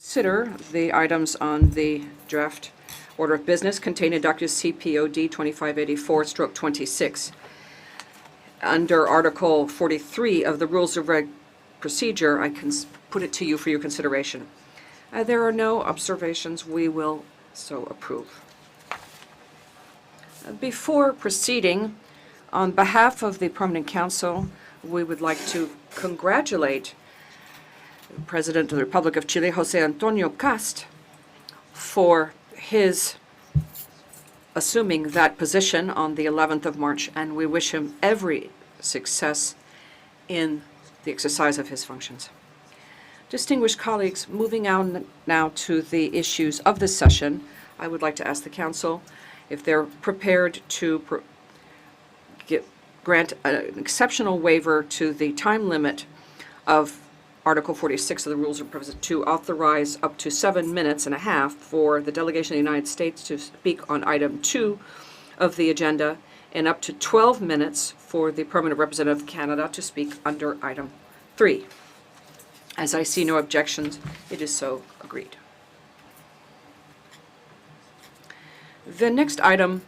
Consider the items on the draft order of business contained in document CPOD 2584/26. Under Article 43 of the Rules of Procedure, I can put it to you for your consideration. There are no observations. We will so approve. Before proceeding, on behalf of the Permanent Council, we would like to congratulate the President of the Republic of Chile, José Antonio Cast, for his assuming that position on the 11th of March, and we wish him every success in the exercise of his functions. Distinguished colleagues, moving on now to the issues of this session, I would like to ask the Council if they're prepared to grant an exceptional waiver to the time limit of Article 46 of the Rules of Procedure to authorize up to 7.5 minutes for the delegation of the United States to speak on item 2 of the agenda, and up to 12 minutes for the permanent representative of Canada to speak under item 3. As I see no objections, it is so agreed. The next item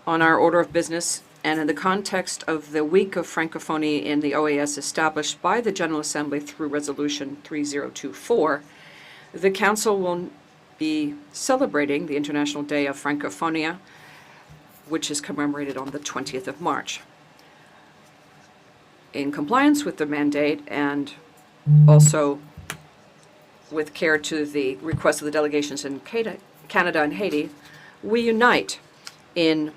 on our order of business, and in the context of the Week of Francophonie in the OAS established by the General Assembly through Resolution 3024, the Council will be celebrating the International Day of Francophonia, which is commemorated on the 20th of March. In compliance with the mandate and also with care to the request of the delegations in Canada and Haiti, we unite in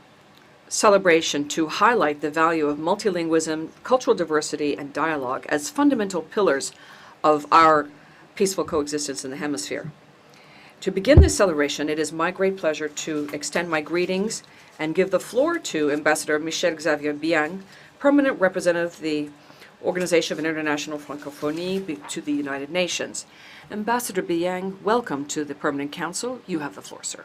celebration to highlight the value of multilingualism, cultural diversity, and dialogue as fundamental pillars of our peaceful coexistence in the hemisphere. To begin this celebration, it is my great pleasure to extend my greetings and give the floor to Ambassador Michel Xavier Biang, Permanent Representative of the Organization of International Francophonie to the United Nations. Ambassador Biang, welcome to the Permanent Council. You have the floor, sir.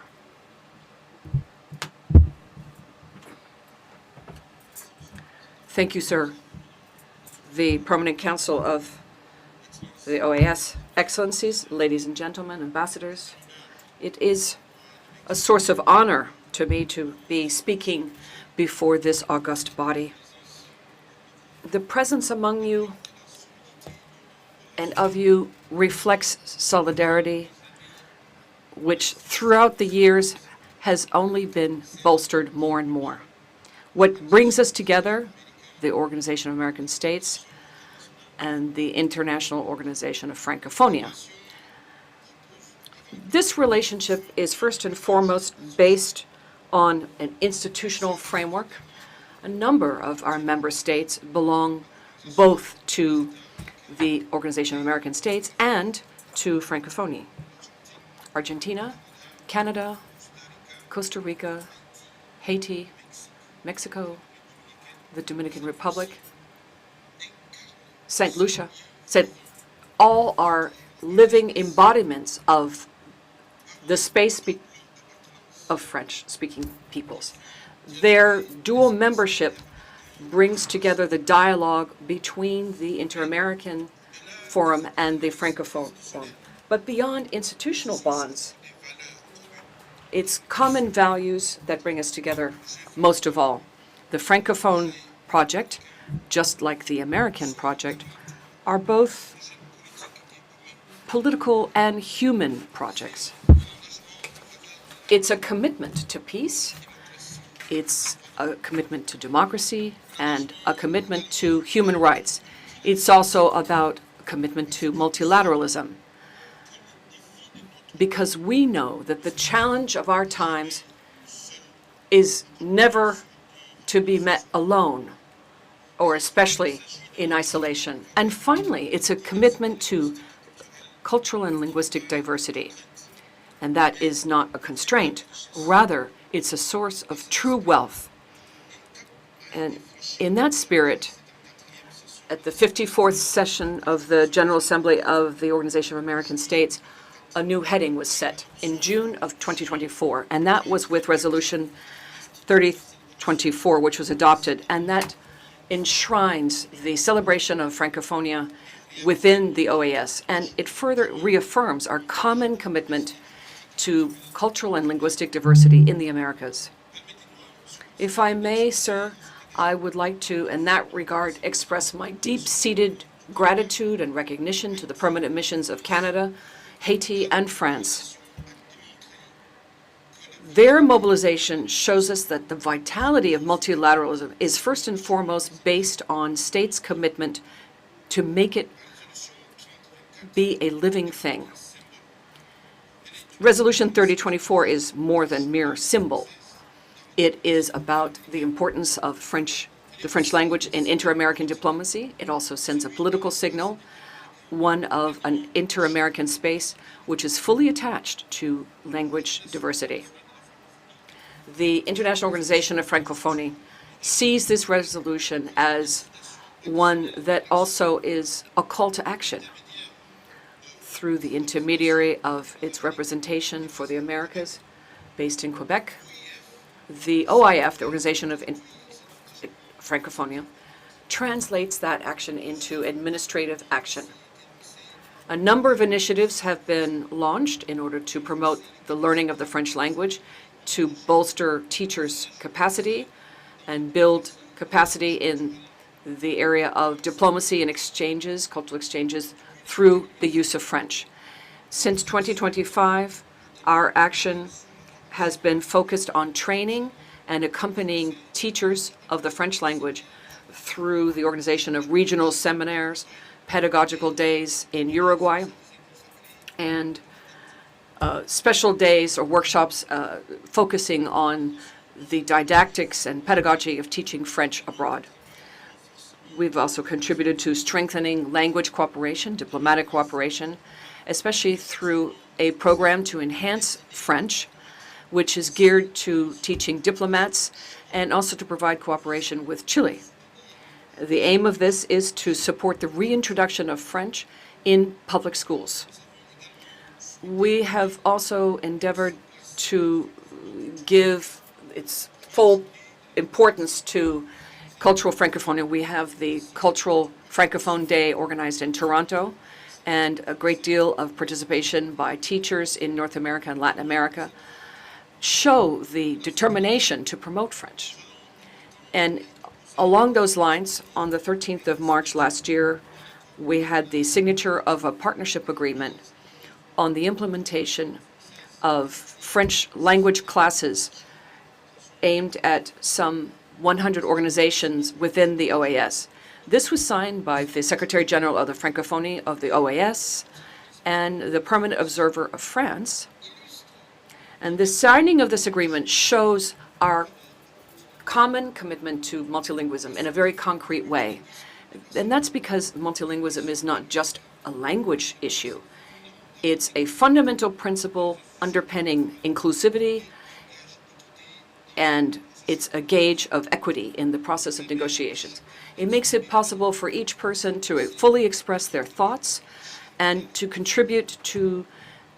Thank you, sir. The Permanent Council of the OAS, Excellencies, ladies and gentlemen, ambassadors, it is a source of honor to me to be speaking before this august body. The presence among you and of you reflects solidarity, which throughout the years has only been bolstered more and more. What brings us together, the Organization of American States and the International Organization of Francophonia. This relationship is first and foremost based on an institutional framework. A number of our member states belong both to the Organization of American States and to Francophonie. Argentina, Canada, Costa Rica, Haiti, Mexico, the Dominican Republic, St. Lucia, all are living embodiments of the space of French-speaking peoples. Their dual membership brings together the dialogue between the Inter-American Forum and the Francophone Forum. But beyond institutional bonds, it's common values that bring us together most of all. The Francophone project, just like the American project, are both political and human projects. It's a commitment to peace, it's a commitment to democracy, and a commitment to human rights. It's also about a commitment to multilateralism, because we know that the challenge of our times is never to be met alone, or especially in isolation. And finally, it's a commitment to cultural and linguistic diversity. And that is not a constraint. Rather, it's a source of true wealth. And in that spirit, at the 54th session of the General Assembly of the Organization of American States, a new heading was set in June of 2024, and that was with Resolution 3024, which was adopted, and that enshrines the celebration of Francophonia within the OAS, and it further reaffirms our common commitment to cultural and linguistic diversity in the Americas. If I may, sir, I would like to, in that regard, express my deep-seated gratitude and recognition to the permanent missions of Canada, Haiti, and France. Their mobilization shows us that the vitality of multilateralism is first and foremost based on states' commitment to make it be a living thing. Resolution 3024 is more than mere symbol. It is about the importance of the French language in inter-American diplomacy. It also sends a political signal, one of an inter-American space which is fully attached to language diversity. The International Organization of Francophonie sees this resolution as one that also is a call to action through the intermediary of its representation for the Americas, based in Quebec. The OIF, the Organization of Francophonie, translates that action into administrative action. A number of initiatives have been launched in order to promote the learning of the French language, to bolster teachers' capacity and build capacity in the area of diplomacy and exchanges, cultural exchanges, through the use of French. Since 2025, our action has been focused on training and accompanying teachers of the French language through the organization of regional seminars, pedagogical days in Uruguay, and special days or workshops focusing on the didactics and pedagogy of teaching French abroad. We've also contributed to strengthening language cooperation, diplomatic cooperation, especially through a program to enhance French, which is geared to teaching diplomats and also to provide cooperation with Chile. The aim of this is to support the reintroduction of French in public schools. We have also endeavored to give its full importance to cultural Francophonie. We have the Cultural Francophone Day organized in Toronto, and a great deal of participation by teachers in North America and Latin America show the determination to promote French. And along those lines, on the 13th of March last year, we had the signature of a partnership agreement on the implementation of French language classes aimed at some 100 organizations within the OAS. This was signed by the Secretary General of the Francophonie of the OAS and the Permanent Observer of France. And the signing of this agreement shows our common commitment to multilingualism in a very concrete way. And that's because multilingualism is not just a language issue. It's a fundamental principle underpinning inclusivity, and it's a gauge of equity in the process of negotiations. It makes it possible for each person to fully express their thoughts and to contribute to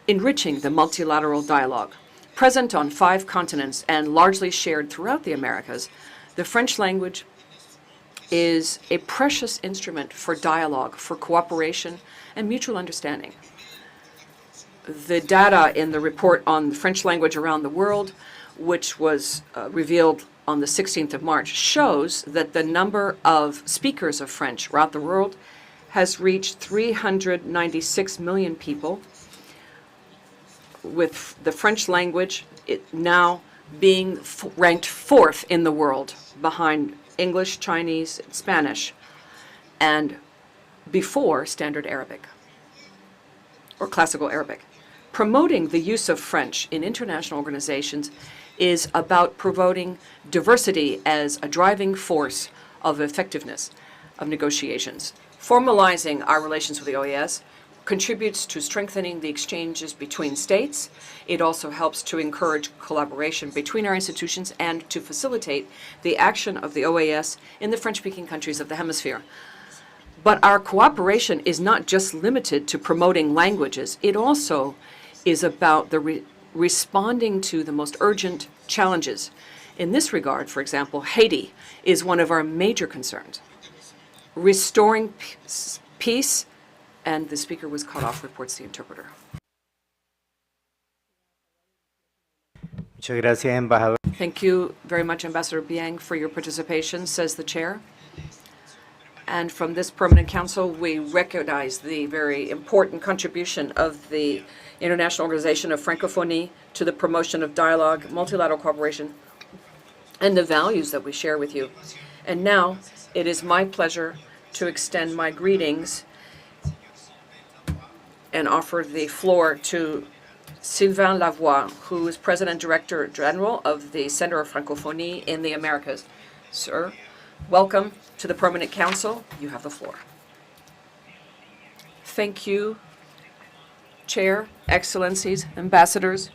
enriching the multilateral dialogue. Present on 5 continents and largely shared throughout the Americas, the French language is a precious instrument for dialogue, for cooperation, and mutual understanding. The data in the report on the French language around the world, which was revealed on the 16th of March, shows that the number of speakers of French around the world has reached 396 million people, with the French language now being ranked 4th in the world, behind English, Chinese, and Spanish, and before Standard Arabic or Classical Arabic. Promoting the use of French in international organizations is about promoting diversity as a driving force of effectiveness of negotiations. Formalizing our relations with the OAS contributes to strengthening the exchanges between states. It also helps to encourage collaboration between our institutions and to facilitate the action of the OAS in the French-speaking countries of the hemisphere. But our cooperation is not just limited to promoting languages. It also is about the responding to the most urgent challenges. In this regard, for example, Haiti is one of our major concerns. Restoring peace And the speaker was cut off, reports the interpreter. Muchas gracias, embajador. Thank you very much, Ambassador Biang, for your participation, says the chair. And from this Permanent Council, we recognize the very important contribution of the International Organization of Francophonie to the promotion of dialogue, multilateral cooperation, and the values that we share with you. And now, it is my pleasure to extend my greetings and offer the floor to Sylvain Lavoie, who is President Director General of the Center of Francophonie in the Americas. Sir, welcome to the Permanent Council. You have the floor. Thank you, Chair, Excellencies, Ambassadors,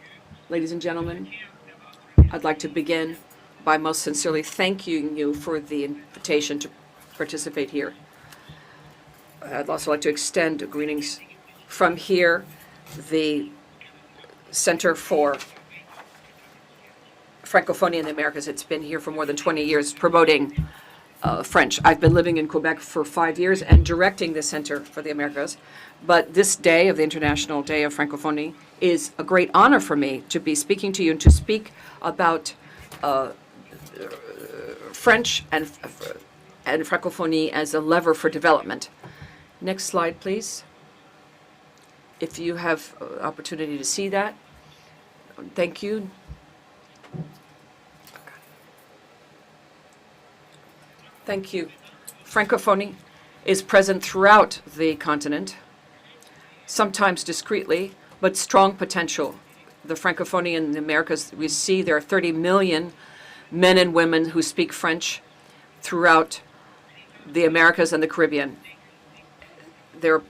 ladies and gentlemen. I'd like to begin by most sincerely thanking you for the invitation to participate here. I'd also like to extend greetings from here, the Center for Francophonie in the Americas. It's been here for more than 20 years promoting French. I've been living in Quebec for 5 years and directing the Center for the Americas. But this day of the International Day of Francophonie is a great honor for me to be speaking to you and to speak about French and Francophonie as a lever for development. Next slide, please. If you have opportunity to see that. Thank you. Thank you. Francophonie is present throughout the continent, sometimes discreetly, but strong potential. The Francophonie in the Americas, we see there are 30 million men and women who speak French throughout the Americas and the Caribbean. There are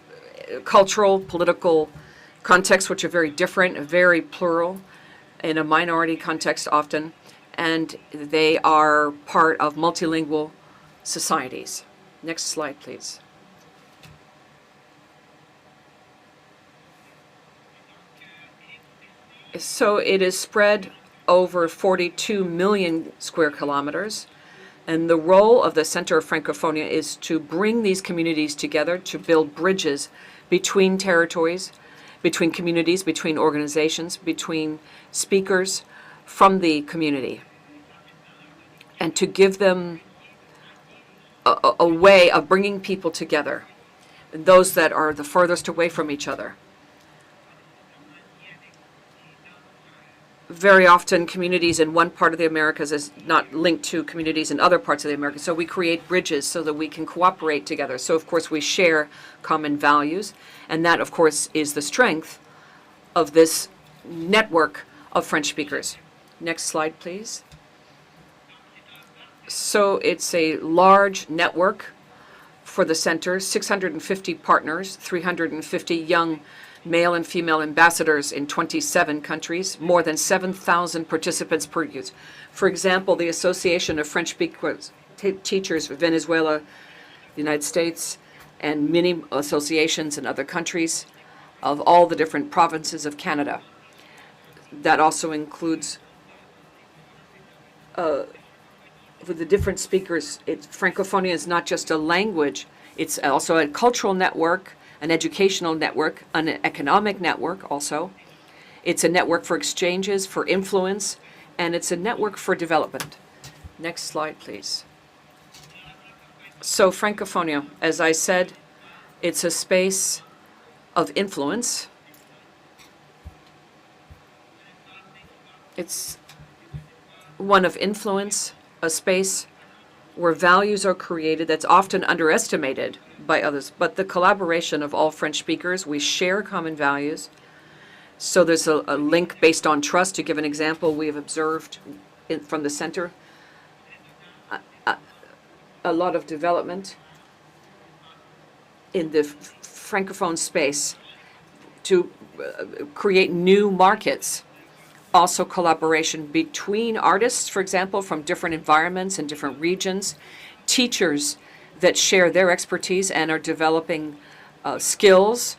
cultural, political contexts which are very different, very plural, in a minority context often, and they are part of multilingual societies. Next slide, please. So it is spread over 42 million square kilometers. And the role of the Center of Francophonie is to bring these communities together, to build bridges between territories, between communities, between organizations, between speakers from the community, and to give them a way of bringing people together, those that are the furthest away from each other. Very often communities in one part of the Americas is not linked to communities in other parts of the Americas. So we create bridges so that we can cooperate together. So of course we share common values, and that of course is the strength of this network of French speakers. Next slide, please. So it's a large network for the center, 650 partners, 350 young male and female ambassadors in 27 countries, more than 7,000 participants per year. For example, the Association of French Speakers Teachers of Venezuela, the United States, and many associations in other countries of all the different provinces of Canada. That also includes for the different speakers. Francophonie is not just a language, it's also a cultural network, an educational network, an economic network also. It's a network for exchanges, for influence, and it's a network for development. Next slide, please. So Francophonie, as I said, it's a space of influence. It's one of influence, a space where values are created that's often underestimated by others. But the collaboration of all French speakers, we share common values. So there's a link based on trust. To give an example, we have observed from the center a lot of development in the Francophone space to create new markets. Also collaboration between artists, for example, from different environments and different regions, teachers that share their expertise and are developing skills,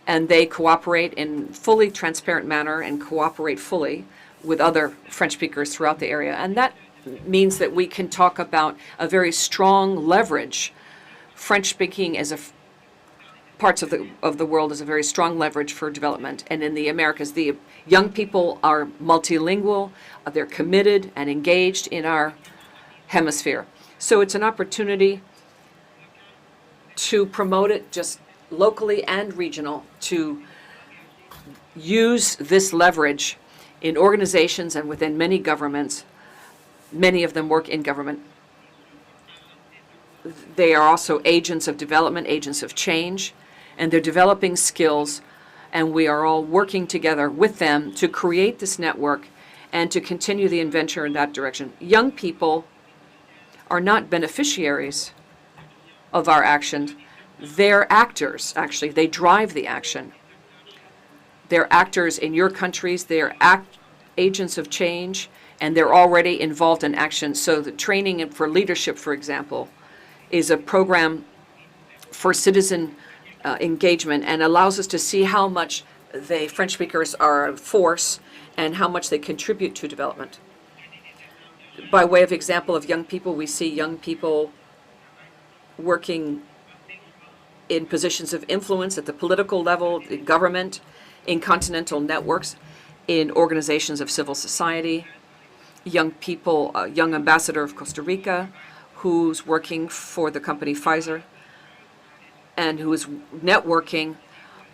and they cooperate in fully transparent manner and cooperate fully with other French speakers throughout the area. And that means that we can talk about a very strong leverage. French speaking as parts of the world is a very strong leverage for development. And in the Americas, the young people are multilingual, they're committed and engaged in our hemisphere. So it's an opportunity to promote it just locally and regional, to use this leverage in organizations and within many governments. Many of them work in government. They are also agents of development, agents of change, and they're developing skills, and we are all working together with them to create this network and to continue the adventure in that direction. Young people are not beneficiaries of our action. They're actors, actually. They drive the action. They're actors in your countries. They're agents of change, and they're already involved in action. So the training for leadership, for example, is a program for citizen engagement and allows us to see how much the French speakers are a force and how much they contribute to development. By way of example of young people, we see young people working in positions of influence at the political level, the government, in continental networks, in organizations of civil society. Young people, a young ambassador of Costa Rica who's working for the company Pfizer and who is networking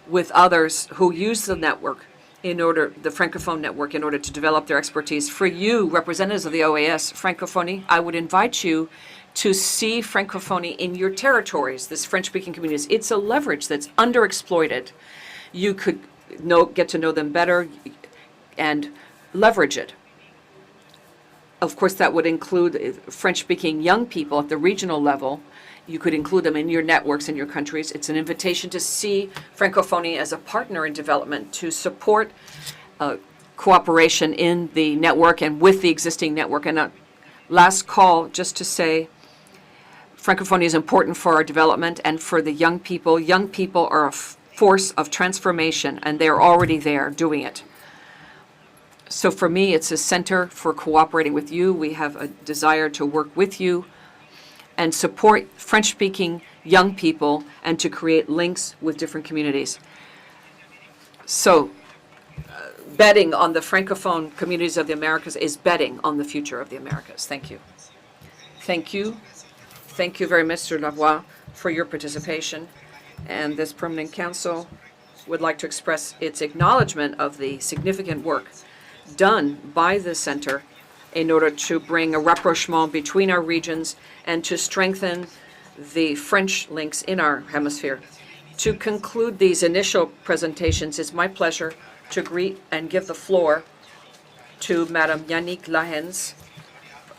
with others who use the network the Francophone network, in order to develop their expertise. For you, representatives of the OAS, Francophonie, I would invite you to see Francophonie in your territories, this French-speaking communities. It's a leverage that's underexploited. You could get to know them better and leverage it. Of course, that would include French-speaking young people at the regional level. You could include them in your networks in your countries. It's an invitation to see Francophonie as a partner in development, to support cooperation in the network and with the existing network. And a last call just to say Francophonie is important for our development and for the young people. Young people are a force of transformation, and they're already there doing it. So for me, it's a center for cooperating with you. We have a desire to work with you and support French-speaking young people and to create links with different communities. So betting on the Francophone communities of the Americas is betting on the future of the Americas. Thank you. Thank you. Thank you very much, Mr. Lavoie, for your participation. And this Permanent Council would like to express its acknowledgement of the significant work done by the Center in order to bring a rapprochement between our regions and to strengthen the French links in our hemisphere. To conclude these initial presentations, it's my pleasure to greet and give the floor to Madame Yannick Lahens,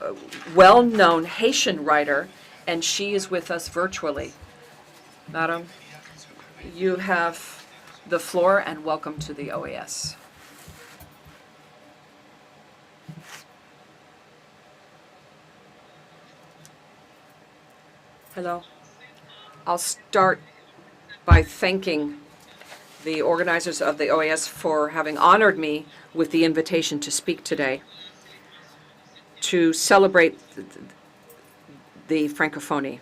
a well-known Haitian writer, and she is with us virtually. Madame, you have the floor, and welcome to the OAS. Hello. I'll start by thanking the organizers of the OAS for having honored me with the invitation to speak today to celebrate the Francophonie.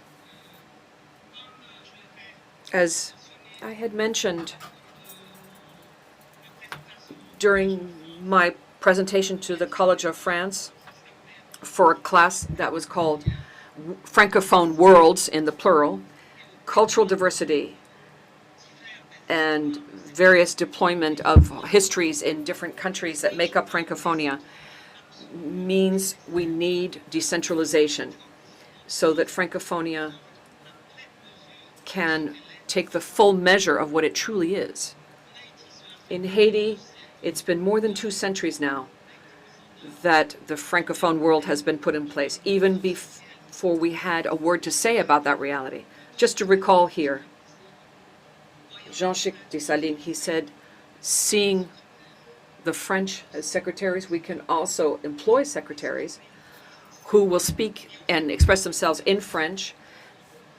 As I had mentioned during my presentation to the College of France for a class that was called Francophone Worlds in the plural, cultural diversity and various deployment of histories in different countries that make up Francophonia means we need decentralization so that Francophonia can take the full measure of what it truly is. In Haiti, it's been more than 2 centuries now that the Francophone world has been put in place, even before we had a word to say about that reality. Just to recall here, Jean-Jacques Dessalines, he said, seeing the French as secretaries, we can also employ secretaries who will speak and express themselves in French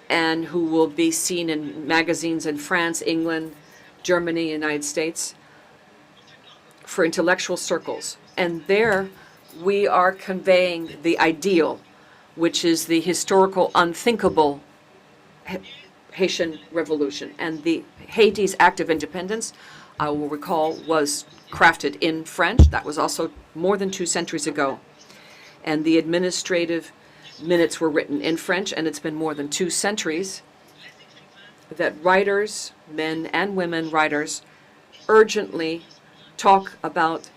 and who will be seen in magazines in France, England, Germany, United States for intellectual circles. And there we are conveying the ideal, which is the historical unthinkable Haitian Revolution. And the Haiti's Act of Independence, I will recall, was crafted in French. That was also more than 2 centuries ago. And the administrative minutes were written in French, and it's been more than 2 centuries that writers, men and women writers, urgently talk about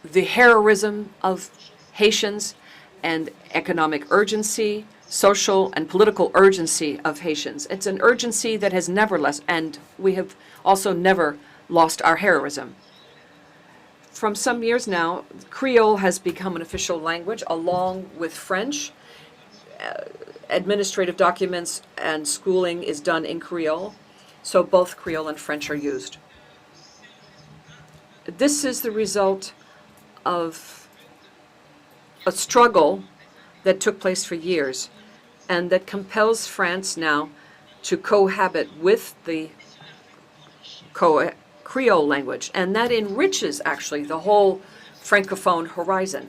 the heroism of Haitians and economic urgency, social and political urgency of Haitians. It's an urgency that has never less, and we have also never lost our heroism. From some years now, Creole has become an official language along with French. Administrative documents and schooling is done in Creole, so both Creole and French are used. This is the result of a struggle that took place for years and that compels France now to cohabit with the Creole language, and that enriches actually the whole Francophone horizon,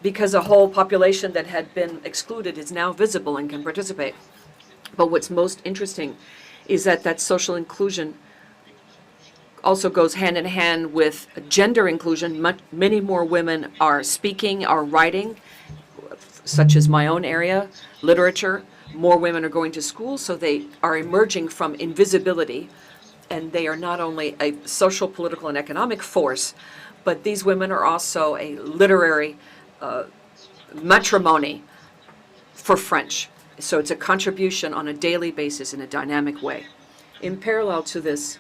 because a whole population that had been excluded is now visible and can participate. But what's most interesting is that that social inclusion also goes hand in hand with gender inclusion. Many more women are speaking, are writing, such as my own area, literature. More women are going to school, so they are emerging from invisibility, and they are not only a social, political, and economic force, but these women are also a literary matrimony for French. So it's a contribution on a daily basis in a dynamic way. In parallel to this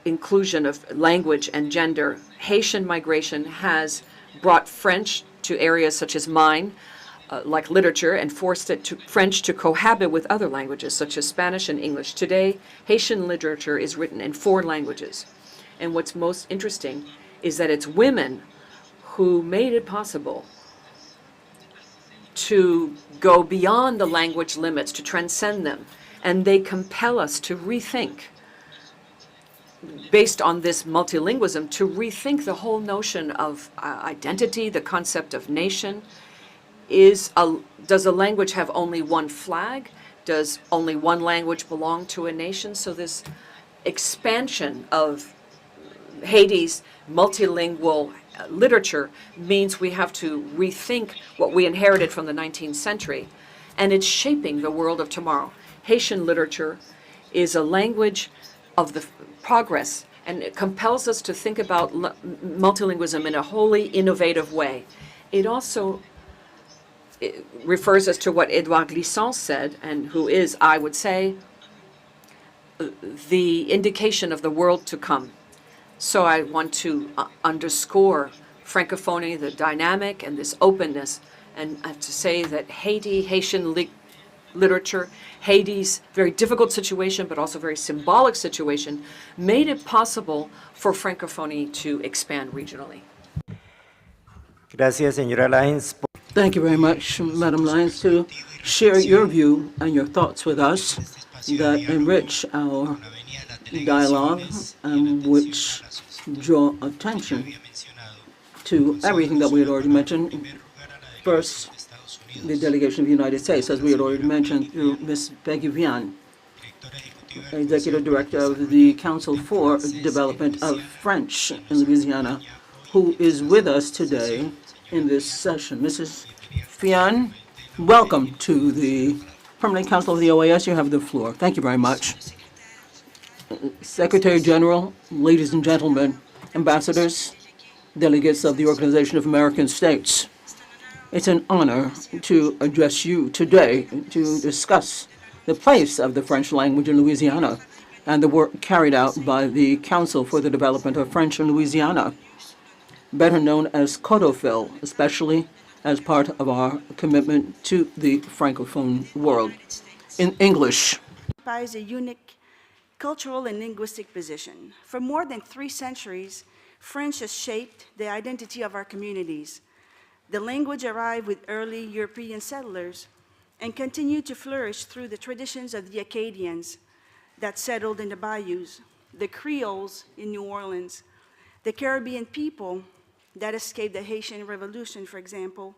inclusion of language and gender, Haitian migration has brought French to areas such as mine, like literature, and forced French to cohabit with other languages such as Spanish and English. Today, Haitian literature is written in 4 languages. And what's most interesting is that it's women who made it possible to go beyond the language limits, to transcend them. And they compel us to rethink, based on this multilingualism, to rethink the whole notion of identity, the concept of nation. Does a language have only one flag? Does only one language belong to a nation? So this expansion of Haiti's multilingual literature means we have to rethink what we inherited from the 19th century, and it's shaping the world of tomorrow. Haitian literature is a language of the progress, and it compels us to think about multilingualism in a wholly innovative way. It also refers us to what Edouard Glissant said, and who is, I would say, the indication of the world to come. So I want to underscore Francophonie, the dynamic and this openness, and I have to say that Haitian literature, Haiti's very difficult situation, but also very symbolic situation, made it possible for Francophonie to expand regionally. Gracias, señora Lyons. Thank you very much, Madam Lyons, to share your view and your thoughts with us that enrich our dialogue and which draw attention to everything that we had already mentioned. First, the delegation of the United States, as we had already mentioned, through Ms. Peggy Vian, Executive Director of the Council for Development of French in Louisiana, who is with us today in this session. Mrs. Vian, welcome to the Permanent Council of the OAS. You have the floor. Thank you very much. Secretary General, ladies and gentlemen, ambassadors, delegates of the Organization of American States, it's an honor to address you today to discuss the place of the French language in Louisiana and the work carried out by the Council for the Development of French in Louisiana, better known as CODOFIL, especially as part of our commitment to the Francophone world. In English, occupies a unique cultural and linguistic position. For more than 3 centuries, French has shaped the identity of our communities. The language arrived with early European settlers and continued to flourish through the traditions of the Acadians that settled in the bayous, the Creoles in New Orleans, the Caribbean people that escaped the Haitian Revolution, for example,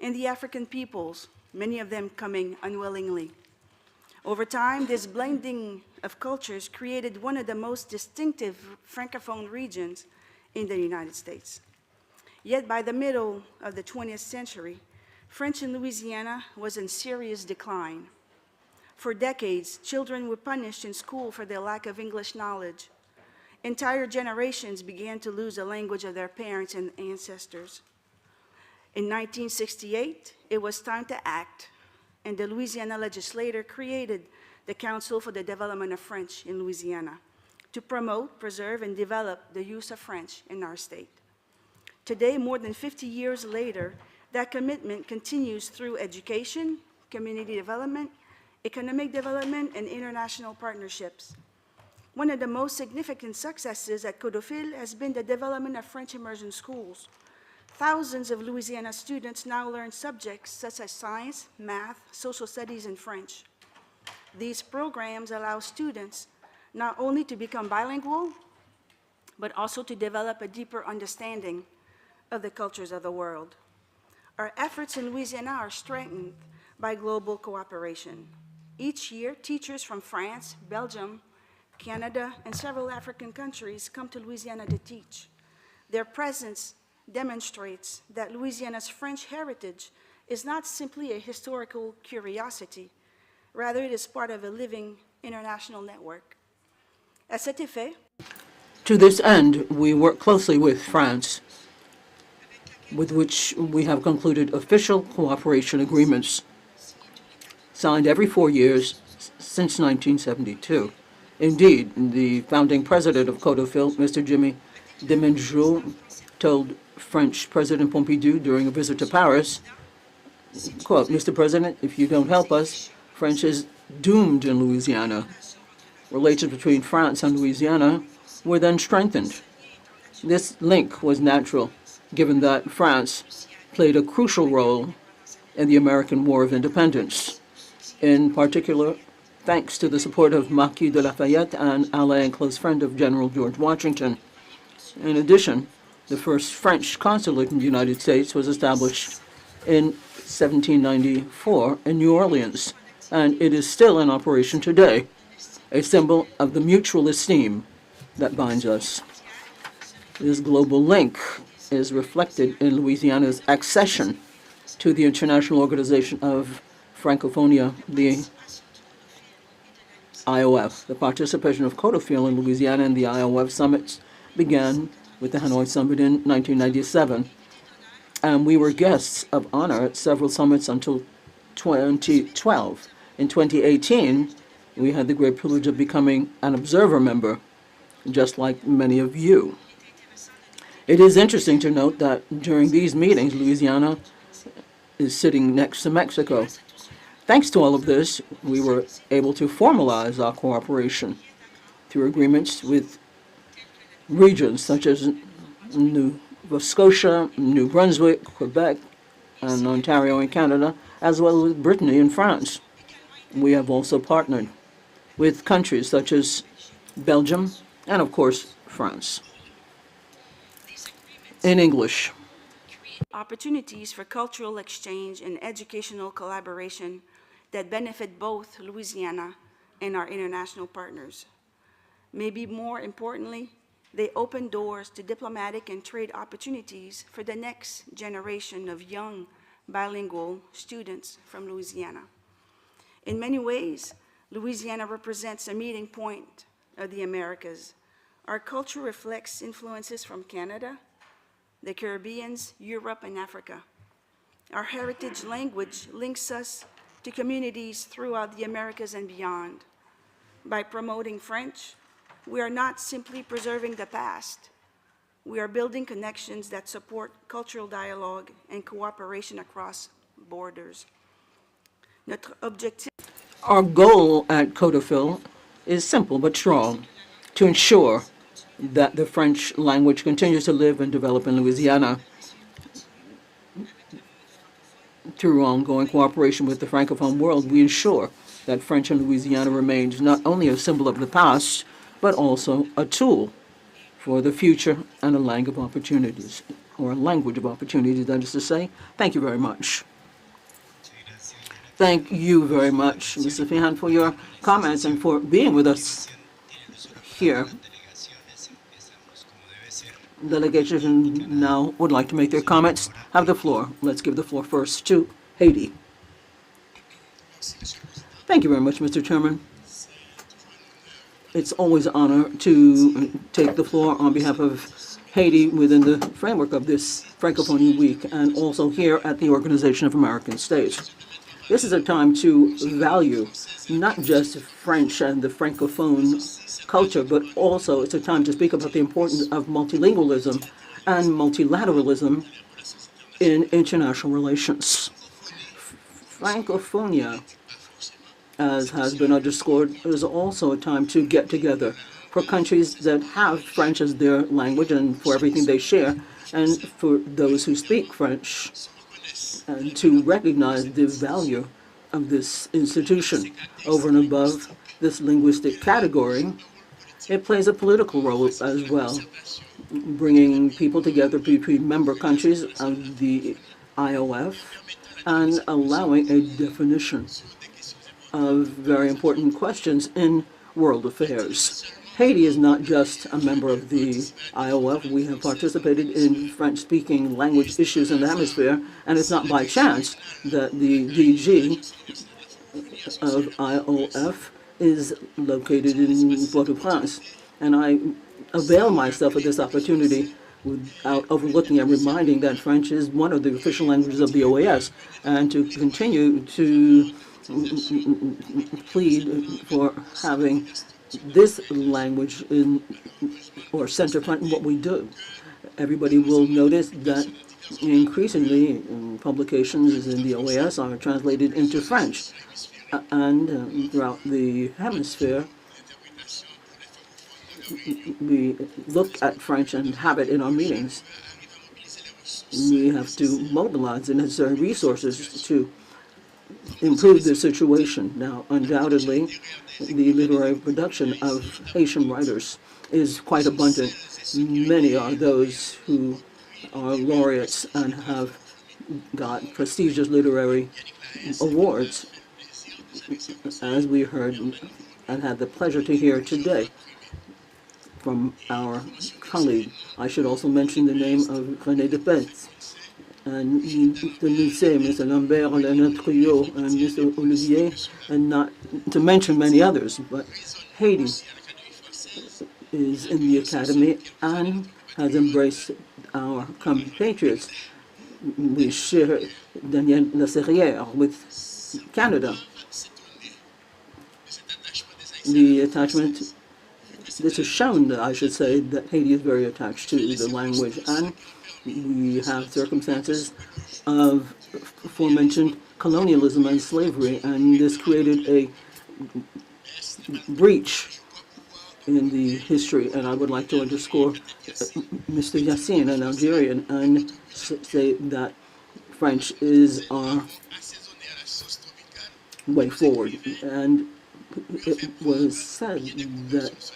and the African peoples many of them coming unwillingly. Over time, this blending of cultures created one of the most distinctive Francophone regions in the United States. Yet by the middle of the 20th century, French in Louisiana was in serious decline. For decades, children were punished in school for their lack of English knowledge. Entire generations began to lose the language of their parents and ancestors. In 1968, it was time to act, and the Louisiana legislature created the Council for the Development of French in Louisiana to promote, preserve, and develop the use of French in our state. Today, more than 50 years later, that commitment continues through education, community development, economic development, and international partnerships. One of the most significant successes at Codophile has been the development of French immersion schools. Thousands of Louisiana students now learn subjects such as science, math, social studies, and French. These programs allow students not only to become bilingual, but also to develop a deeper understanding of the cultures of the world. Our efforts in Louisiana are strengthened by global cooperation. Each year, teachers from France, Belgium, Canada, and several African countries come to Louisiana to teach. Their presence demonstrates that Louisiana's French heritage is not simply a historical curiosity, rather it is part of a living international network. À cet effet, To this end, we work closely with France, with which we have concluded official cooperation agreements signed every 4 years since 1972. Indeed, the founding president of Codophile, Mr. Jimmy Demengeau, told French President Pompidou during a visit to Paris, quote, "Mr. President, if you don't help us, French is doomed in Louisiana." Relations between France and Louisiana were then strengthened. This link was natural, given that France played a crucial role in the American War of Independence. In particular, thanks to the support of Marquis de Lafayette, an ally and close friend of General George Washington. In addition, the first French consulate in the United States was established in 1794 in New Orleans, and it is still in operation today, a symbol of the mutual esteem that binds us. This global link is reflected in Louisiana's accession to the International Organization of Francophonia, the IOF. The participation of Codophile in Louisiana in the IOF summits began with the Hanoi Summit in 1997, and we were guests of honor at several summits until 2012. In 2018, we had the great privilege of becoming an observer member, just like many of you. It is interesting to note that during these meetings, Louisiana is sitting next to Mexico. Thanks to all of this, we were able to formalize our cooperation through agreements with regions such as Nova Scotia, New Brunswick, Quebec, and Ontario in Canada, as well as Brittany in France. We have also partnered with countries such as Belgium and, of course, France. In English. opportunities for cultural exchange and educational collaboration that benefit both Louisiana and our international partners. Maybe more importantly, they open doors to diplomatic and trade opportunities for the next generation of young bilingual students from Louisiana. In many ways, Louisiana represents a meeting point of the Americas. Our culture reflects influences from Canada, the Caribbean, Europe, and Africa. Our heritage language links us to communities throughout the Americas and beyond. By promoting French, we are not simply preserving the past. We are building connections that support cultural dialogue and cooperation across borders. Notre objectif. Our goal at Codophile is simple but strong: to ensure that the French language continues to live and develop in Louisiana through ongoing cooperation with the Francophone world. We ensure that French in Louisiana remains not only a symbol of the past, but also a tool for the future and a language of opportunities, or a language of opportunities, that is to say. Thank you very much. Thank you very much, Mr. Fihan, for your comments and for being with us here. Delegation now would like to make their comments. Have the floor. Let's give the floor first to Haiti. Thank you very much, Mr. Chairman. It's always an honor to take the floor on behalf of Haiti within the framework of this Francophonie Week and also here at the Organization of American States. This is a time to value not just French and the Francophone culture, but also it's a time to speak about the importance of multilingualism and multilateralism in international relations. Francophonia, as has been underscored, is also a time to get together for countries that have French as their language and for everything they share, and for those who speak French, and to recognize the value of this institution. Over and above this linguistic category, it plays a political role as well, bringing people together between member countries of the IOF and allowing a definition of very important questions in world affairs. Haiti is not just a member of the IOF. We have participated in French-speaking language issues in the hemisphere, and it's not by chance that the DG of IOF is located in Port-au-Prince. And I avail myself of this opportunity without overlooking and reminding that French is one of the official languages of the OAS, and to continue to plead for having this language in or center front in what we do. Everybody will notice that increasingly publications in the OAS are translated into French, and throughout the hemisphere we look at French and have it in our meetings. We have to mobilize the necessary resources to improve the situation. Now, undoubtedly, the literary production of Haitian writers is quite abundant. Many are those who are laureates and have got prestigious literary awards, as we heard and had the pleasure to hear today from our colleague. I should also mention the name of René Depetz, and the lycée, Mr. Lambert, Leonard Trio, and Mr. Olivier, and not to mention many others. But Haiti is in the academy and has embraced our compatriots. We share Daniel Lasserrière with Canada. The attachment, this has shown that I should say that Haiti is very attached to the language, and we have circumstances of aforementioned colonialism and slavery, and this created a breach in the history. And I would like to underscore Mr. Yassine, an Algerian, and say that French is our way forward. And it was said that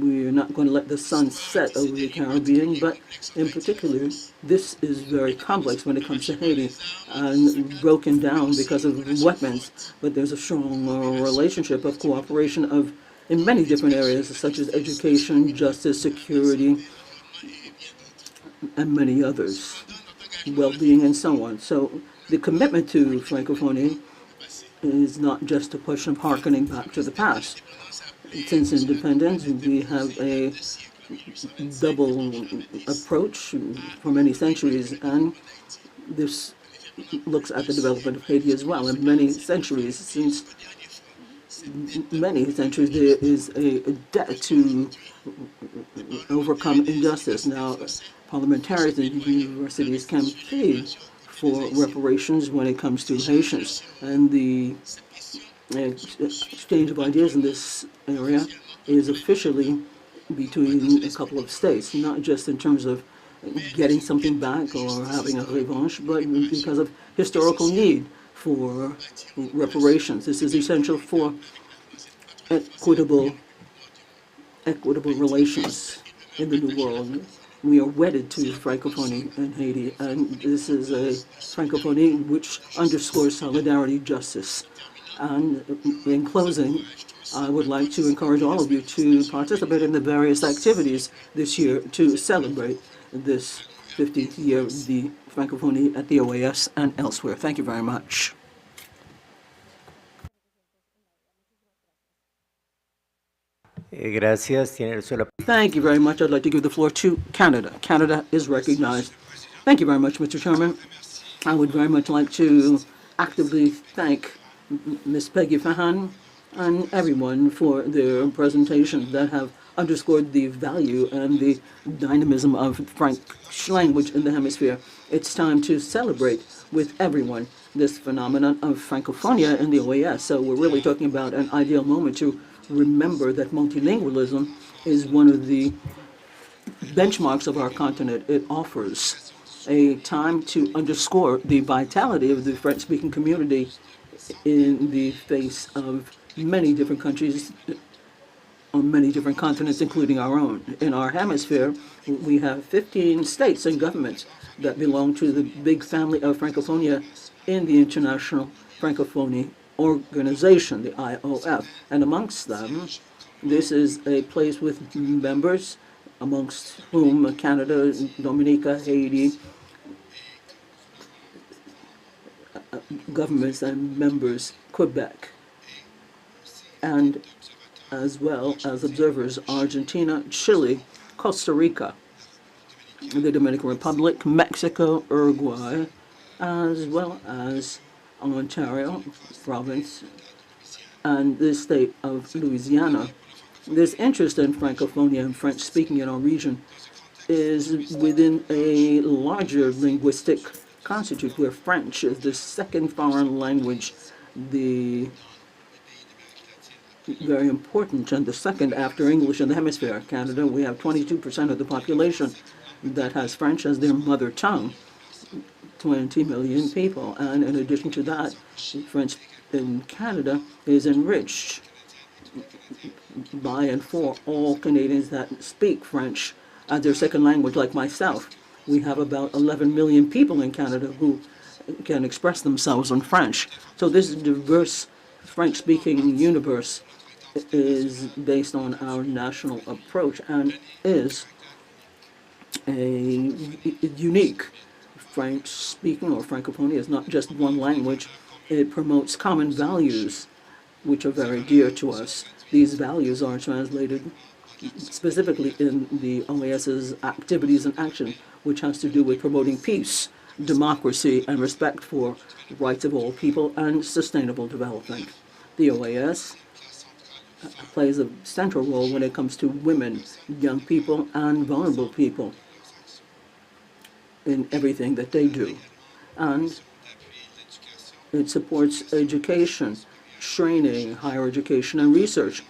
we're not going to let the sun set over the Caribbean, but in particular, this is very complex when it comes to Haiti and broken down because of weapons. But there's a strong relationship of cooperation in many different areas, such as education, justice, security, and many others, well-being, and so on. So the commitment to Francophonie is not just a question of hearkening back to the past. Since independence, we have a double approach for many centuries, and this looks at the development of Haiti as well. In many centuries, there is a debt to overcome injustice. Now, parliamentarians and universities can plead for reparations when it comes to Haitians, and the exchange of ideas in this area is officially between a couple of states, not just in terms of getting something back or having a revanche, but because of historical need for reparations. This is essential for equitable relations in the New World. We are wedded to Francophonie in Haiti, and this is a Francophonie which underscores solidarity, justice. And in closing, I would like to encourage all of you to participate in the various activities this year to celebrate this 50th year of the Francophonie at the OAS and elsewhere. Thank you very much. Gracias. Tiene el uso de la Thank you very much. I'd like to give the floor to Canada. Canada is recognized. Thank you very much, Mr. Chairman. I would very much like to actively thank Ms. Peggy Fahan and everyone for their presentations that have underscored the value and the dynamism of French language in the hemisphere. It's time to celebrate with everyone this phenomenon of Francophonia in the OAS. So we're really talking about an ideal moment to remember that multilingualism is one of the benchmarks of our continent. It offers a time to underscore the vitality of the French-speaking community in the face of many different countries on many different continents, including our own. In our hemisphere, we have 15 states and governments that belong to the big family of Francophonia in the International Francophonie Organization, the IOF. And amongst them, this is a place with members, amongst whom Canada, Dominica, Haiti, governments and members, Quebec, and as well as observers, Argentina, Chile, Costa Rica, the Dominican Republic, Mexico, Uruguay, as well as Ontario province and the state of Louisiana. This interest in Francophonia and French speaking in our region is within a larger linguistic constitute where French is the second foreign language, the very important and the second after English in the hemisphere. Canada, we have 22% of the population that has French as their mother tongue, 20 million people. And in addition to that, French in Canada is enriched by and for all Canadians that speak French as their second language, like myself. We have about 11 million people in Canada who can express themselves in French. So this diverse French-speaking universe is based on our national approach and is a unique. French-speaking or Francophonie is not just one language. It promotes common values which are very dear to us. These values are translated specifically in the OAS's activities and action, which has to do with promoting peace, democracy, and respect for rights of all people and sustainable development. The OAS plays a central role when it comes to women, young people, and vulnerable people in everything that they do. And it supports education, training, higher education, and research.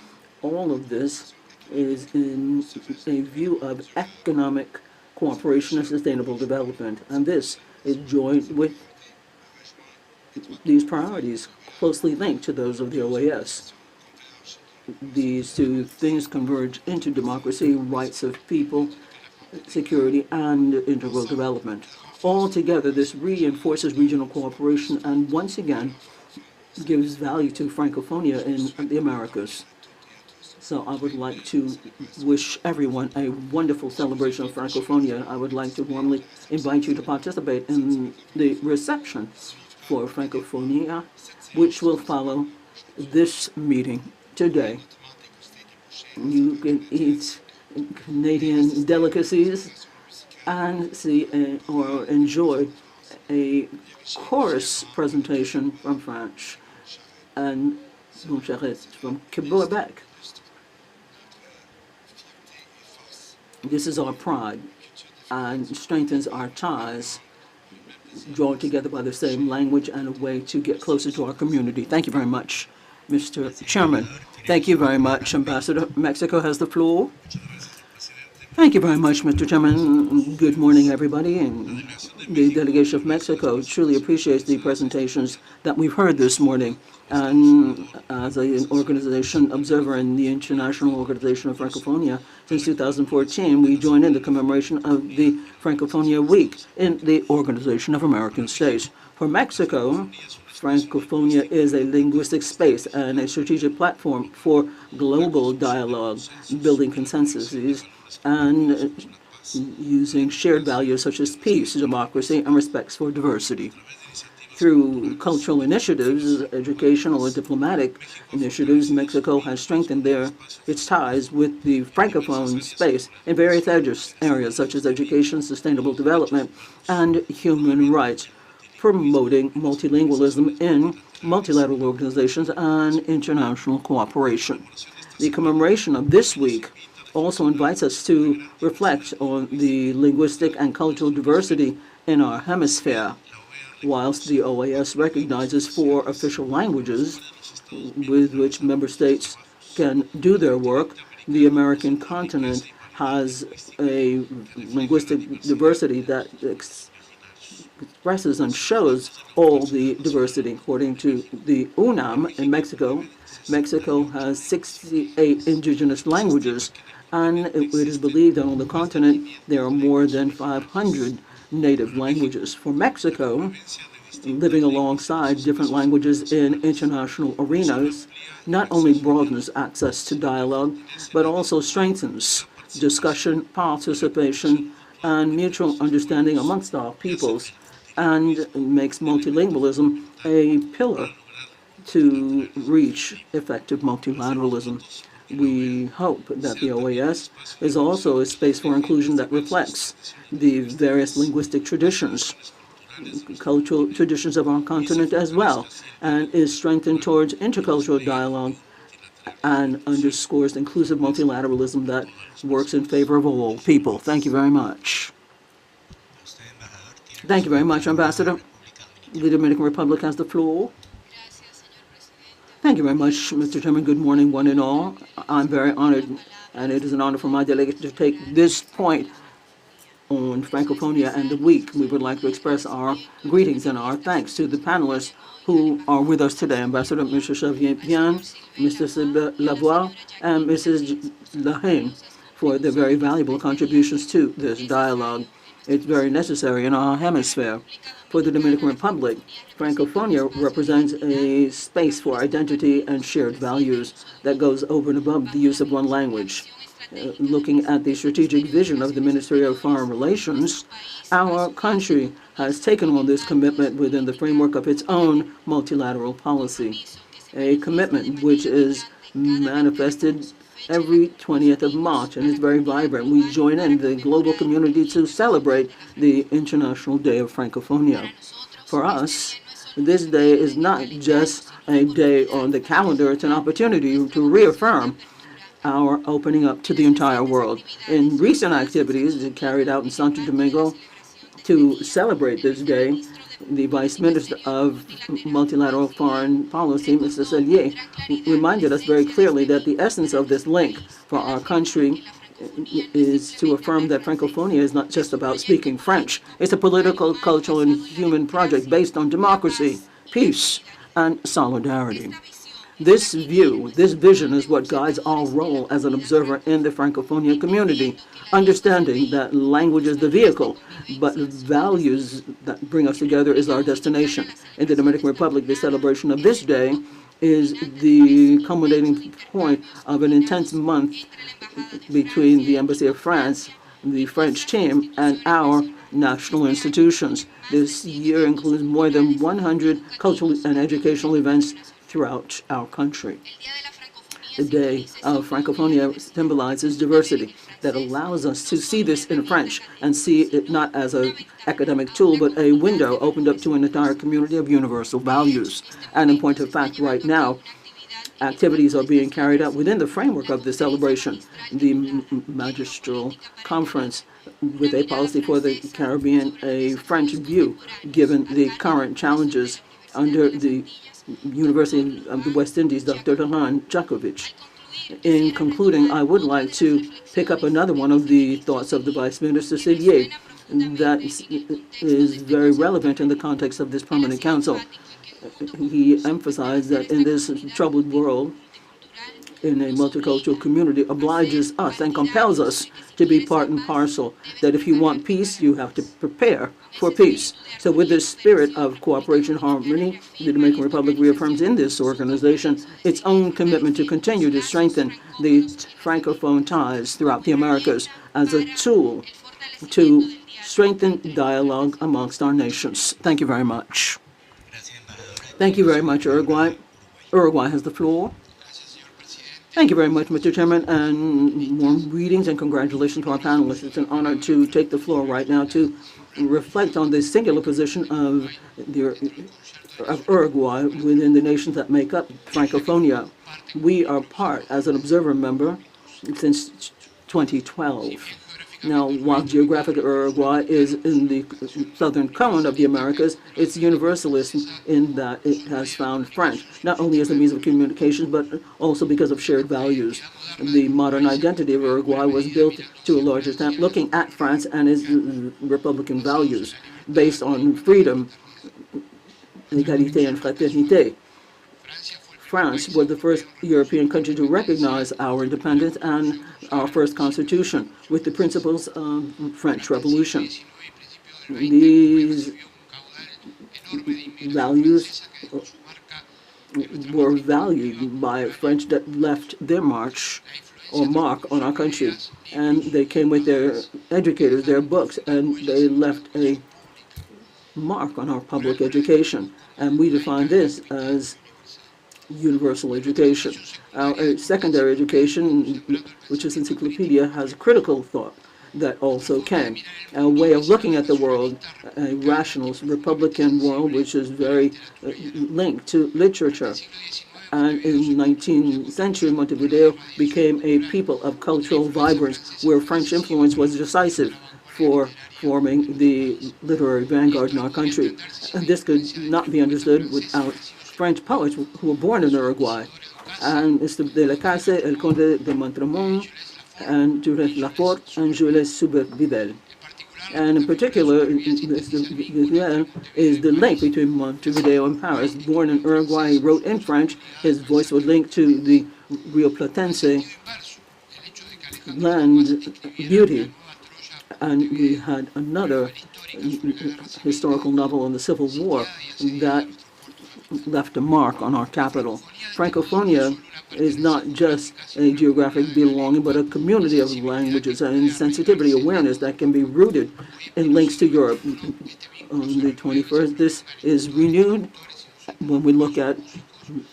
All of this is in a view of economic cooperation and sustainable development. And this is joined with these priorities closely linked to those of the OAS. These two things converge into democracy, rights of people, security, and integral development. Altogether, this reinforces regional cooperation and once again gives value to Francophonia in the Americas. So I would like to wish everyone a wonderful celebration of Francophonia. I would like to warmly invite you to participate in the reception for Francophonia, which will follow this meeting today. You can eat Canadian delicacies and see or enjoy a chorus presentation from French and Mon Charette from Quebec. This is our pride and strengthens our ties, drawn together by the same language and a way to get closer to our community. Thank you very much, Mr. Chairman. Thank you very much, Ambassador. Mexico has the floor. Thank you very much, Mr. Chairman. Good morning, everybody. And the delegation of Mexico truly appreciates the presentations that we've heard this morning. And as an organization observer in the International Organization of Francophonia since 2014, we join in the commemoration of the Francophonia Week in the Organization of American States. For Mexico, Francophonia is a linguistic space and a strategic platform for global dialogue, building consensuses, and using shared values such as peace, democracy, and respect for diversity. Through cultural initiatives, educational and diplomatic initiatives, Mexico has strengthened its ties with the Francophone space in various areas such as education, sustainable development, and human rights, promoting multilingualism in multilateral organizations and international cooperation. The commemoration of this week also invites us to reflect on the linguistic and cultural diversity in our hemisphere. Whilst the OAS recognizes 4 official languages with which member states can do their work, the American continent has a linguistic diversity that expresses and shows all the diversity. According to the UNAM in Mexico, Mexico has 68 indigenous languages, and it is believed that on the continent there are more than 500 native languages. For Mexico, living alongside different languages in international arenas not only broadens access to dialogue, but also strengthens discussion, participation, and mutual understanding amongst our peoples, and makes multilingualism a pillar to reach effective multilateralism. We hope that the OAS is also a space for inclusion that reflects the various linguistic traditions, cultural traditions of our continent as well, and is strengthened towards intercultural dialogue and underscores inclusive multilateralism that works in favor of all people. Thank you very much. Thank you very much, Ambassador. The Dominican Republic has the floor. Thank you very much, Mr. Chairman. Good morning, one and all. I'm very honored, and it is an honor for my delegation to take this point on Francophonia and the week. We would like to express our greetings and our thanks to the panelists who are with us today, Ambassador Mr. Xavier Bien, Mr. Sylvain Lavoie, and Mrs. Lahane, for their very valuable contributions to this dialogue. It's very necessary in our hemisphere. For the Dominican Republic, Francophonia represents a space for identity and shared values that goes over and above the use of one language. Looking at the strategic vision of the Ministry of Foreign Relations, our country has taken on this commitment within the framework of its own multilateral policy, a commitment which is manifested every 20th of March, and it's very vibrant. We join in the global community to celebrate the International Day of Francophonia. For us, this day is not just a day on the calendar, it's an opportunity to reaffirm our opening up to the entire world. In recent activities carried out in Santo Domingo to celebrate this day, the Vice Minister of Multilateral Foreign Policy, Mr. Sellier, reminded us very clearly that the essence of this link for our country is to affirm that Francophonia is not just about speaking French. It's a political, cultural, and human project based on democracy, peace, and solidarity. This view, this vision is what guides our role as an observer in the Francophonia community, understanding that language is the vehicle, but values that bring us together is our destination. In the Dominican Republic, the celebration of this day is the culminating point of an intense month between the Embassy of France, the French team, and our national institutions. This year includes more than 100 cultural and educational events throughout our country. The Day of Francophonia symbolizes diversity that allows us to see this in French and see it not as an academic tool, but a window opened up to an entire community of universal values. And in point of fact, right now, activities are being carried out within the framework of the celebration. The Magistral Conference with a policy for the Caribbean, a French view, given the current challenges under the University of the West Indies, Dr. Laurent Jakovic. In concluding, I would like to pick up another one of the thoughts of the Vice Minister Sillier that is very relevant in the context of this permanent council. He emphasized that in this troubled world, in a multicultural community, obliges us and compels us to be part and parcel, that if you want peace, you have to prepare for peace. So with this spirit of cooperation and harmony, the Dominican Republic reaffirms in this organization its own commitment to continue to strengthen the Francophone ties throughout the Americas as a tool to strengthen dialogue amongst our nations. Thank you very much. Thank you very much, Uruguay. Uruguay has the floor. Thank you very much, Mr. Chairman, and warm greetings and congratulations to our panelists. It's an honor to take the floor right now to reflect on the singular position of Uruguay within the nations that make up Francophonia. We are part, as an observer member, since 2012. Now, while geographic Uruguay is in the southern cone of the Americas, it's universalist in that it has found French, not only as a means of communication, but also because of shared values. The modern identity of Uruguay was built to a large extent looking at France and its republican values, based on freedom, égalité and fraternité. France was the first European country to recognize our independence and our first constitution with the principles of French Revolution. These values were valued by French that left their march or mark on our country. And they came with their educators, their books, and they left a mark on our public education. And we define this as universal education. Our secondary education, which is encyclopedia, has critical thought that also came. A way of looking at the world, a rational, republican world, which is very linked to literature. And in the 19th century, Montevideo became a people of cultural vibrance, where French influence was decisive for forming the literary vanguard in our country. And this could not be understood without French poets who were born in Uruguay, and Mr. de la Casse, El Conde de Montremont, and Jules Laporte, and Jules Subert-Vidal. And in particular, Mr. Vidal is the link between Montevideo and Paris. Born in Uruguay, he wrote in French. His voice was linked to the Rio Platense land beauty. And we had another historical novel on the Civil War that left a mark on our capital. Francophonia is not just a geographic belonging, but a community of languages and sensitivity, awareness that can be rooted in links to Europe. On the 21st, this is renewed when we look at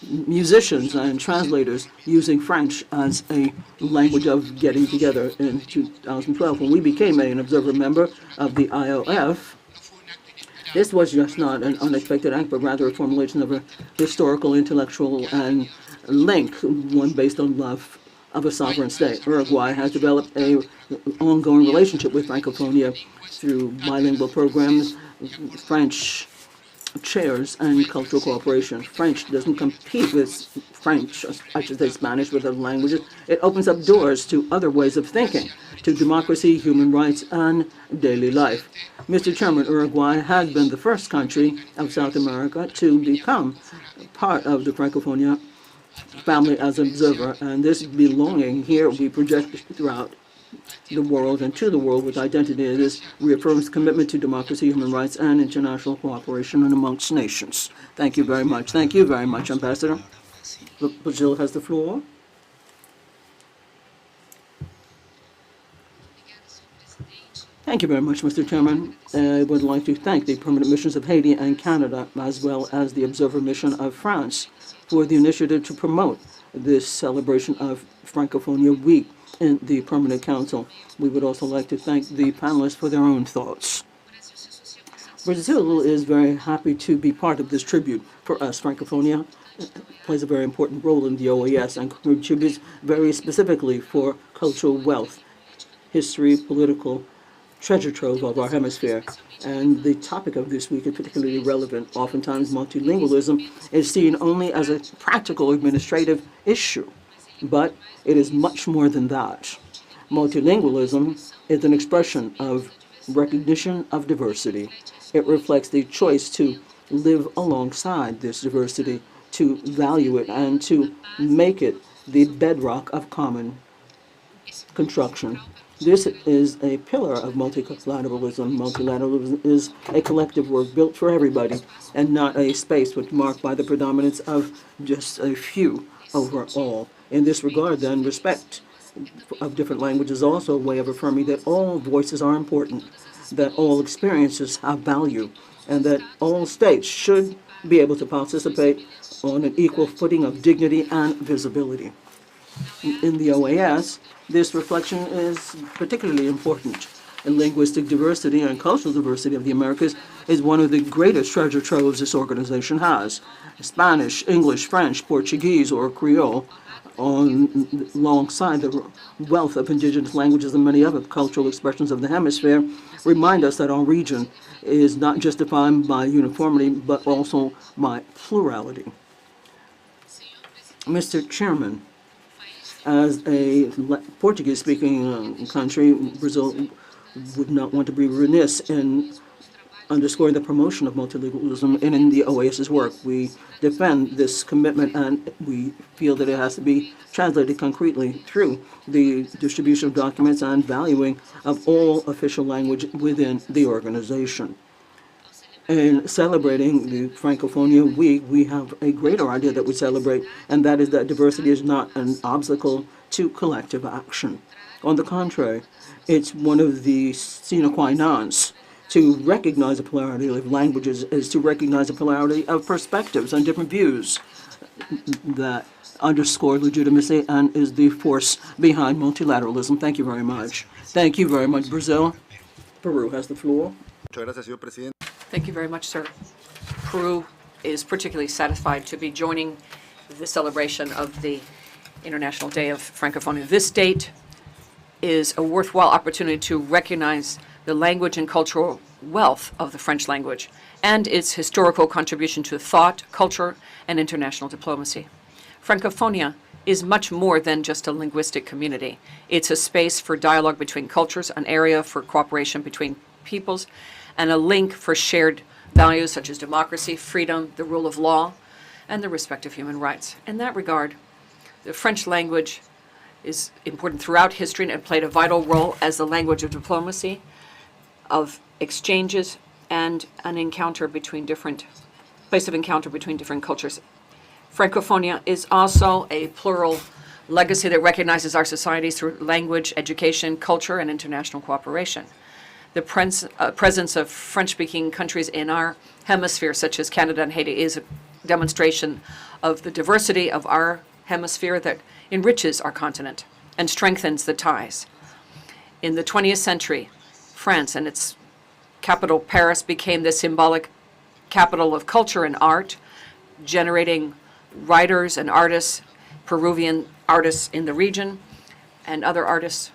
musicians and translators using French as a language of getting together. In 2012, when we became an observer member of the IOF, this was just not an unexpected act, but rather a formulation of a historical, intellectual, and link, one based on love of a sovereign state. Uruguay has developed an ongoing relationship with Francophonia through bilingual programs, French chairs, and cultural cooperation. French doesn't compete with French, I should say Spanish, with other languages. It opens up doors to other ways of thinking, to democracy, human rights, and daily life. Mr. Chairman, Uruguay has been the first country of South America to become part of the Francophonia family as an observer, and this belonging here we project throughout the world and to the world with identity. This reaffirms commitment to democracy, human rights, and international cooperation and amongst nations. Thank you very much. Thank you very much, Ambassador. Brazil has the floor. Thank you very much, Mr. Chairman. I would like to thank the permanent missions of Haiti and Canada, as well as the observer mission of France, for the initiative to promote this celebration of Francophonia Week in the Permanent Council. We would also like to thank the panelists for their own thoughts. Brazil is very happy to be part of this tribute. For us, Francophonia plays a very important role in the OAS and contributes very specifically for cultural wealth, history, political treasure trove of our hemisphere. And the topic of this week is particularly relevant. Oftentimes, multilingualism is seen only as a practical administrative issue. but it is much more than that. Multilingualism is an expression of recognition of diversity. It reflects the choice to live alongside this diversity, to value it, and to make it the bedrock of common construction. This is a pillar of multilateralism. Multilateralism is a collective work built for everybody and not a space which marked by the predominance of just a few over all. In this regard, then, respect of different languages is also a way of affirming that all voices are important, that all experiences have value, and that all states should be able to participate on an equal footing of dignity and visibility. In the OAS, this reflection is particularly important. And linguistic diversity and cultural diversity of the Americas is one of the greatest treasure troves this organization has. Spanish, English, French, Portuguese, or Creole, alongside the wealth of indigenous languages and many other cultural expressions of the hemisphere, remind us that our region is not just defined by uniformity, but also by plurality. Mr. Chairman, as a Portuguese-speaking country, Brazil would not want to be remiss in underscoring the promotion of multilingualism in the OAS's work. We defend this commitment, and we feel that it has to be translated concretely through the distribution of documents and valuing of all official language within the organization. In celebrating the Francophonia Week, we have a greater idea that we celebrate, and that is that diversity is not an obstacle to collective action. On the contrary, it's one of the sine qua nons. To recognize the plurality of languages is to recognize the plurality of perspectives and different views that underscore legitimacy and is the force behind multilateralism. Thank you very much. Thank you very much, Brazil. Peru has the floor. Thank you very much, sir. Peru is particularly satisfied to be joining the celebration of the International Day of Francophonia. This date is a worthwhile opportunity to recognize the language and cultural wealth of the French language and its historical contribution to thought, culture, and international diplomacy. Francophonia is much more than just a linguistic community. It's a space for dialogue between cultures, an area for cooperation between peoples, and a link for shared values such as democracy, freedom, the rule of law, and the respect of human rights. In that regard, the French language is important throughout history and played a vital role as the language of diplomacy, of exchanges, and an encounter between place of encounter between different cultures. Francophonia is also a plural legacy that recognizes our societies through language, education, culture, and international cooperation. The presence of French-speaking countries in our hemisphere, such as Canada and Haiti, is a demonstration of the diversity of our hemisphere that enriches our continent and strengthens the ties. In the 20th century, France and its capital, Paris, became the symbolic capital of culture and art, generating writers and artists, Peruvian artists in the region, and other artists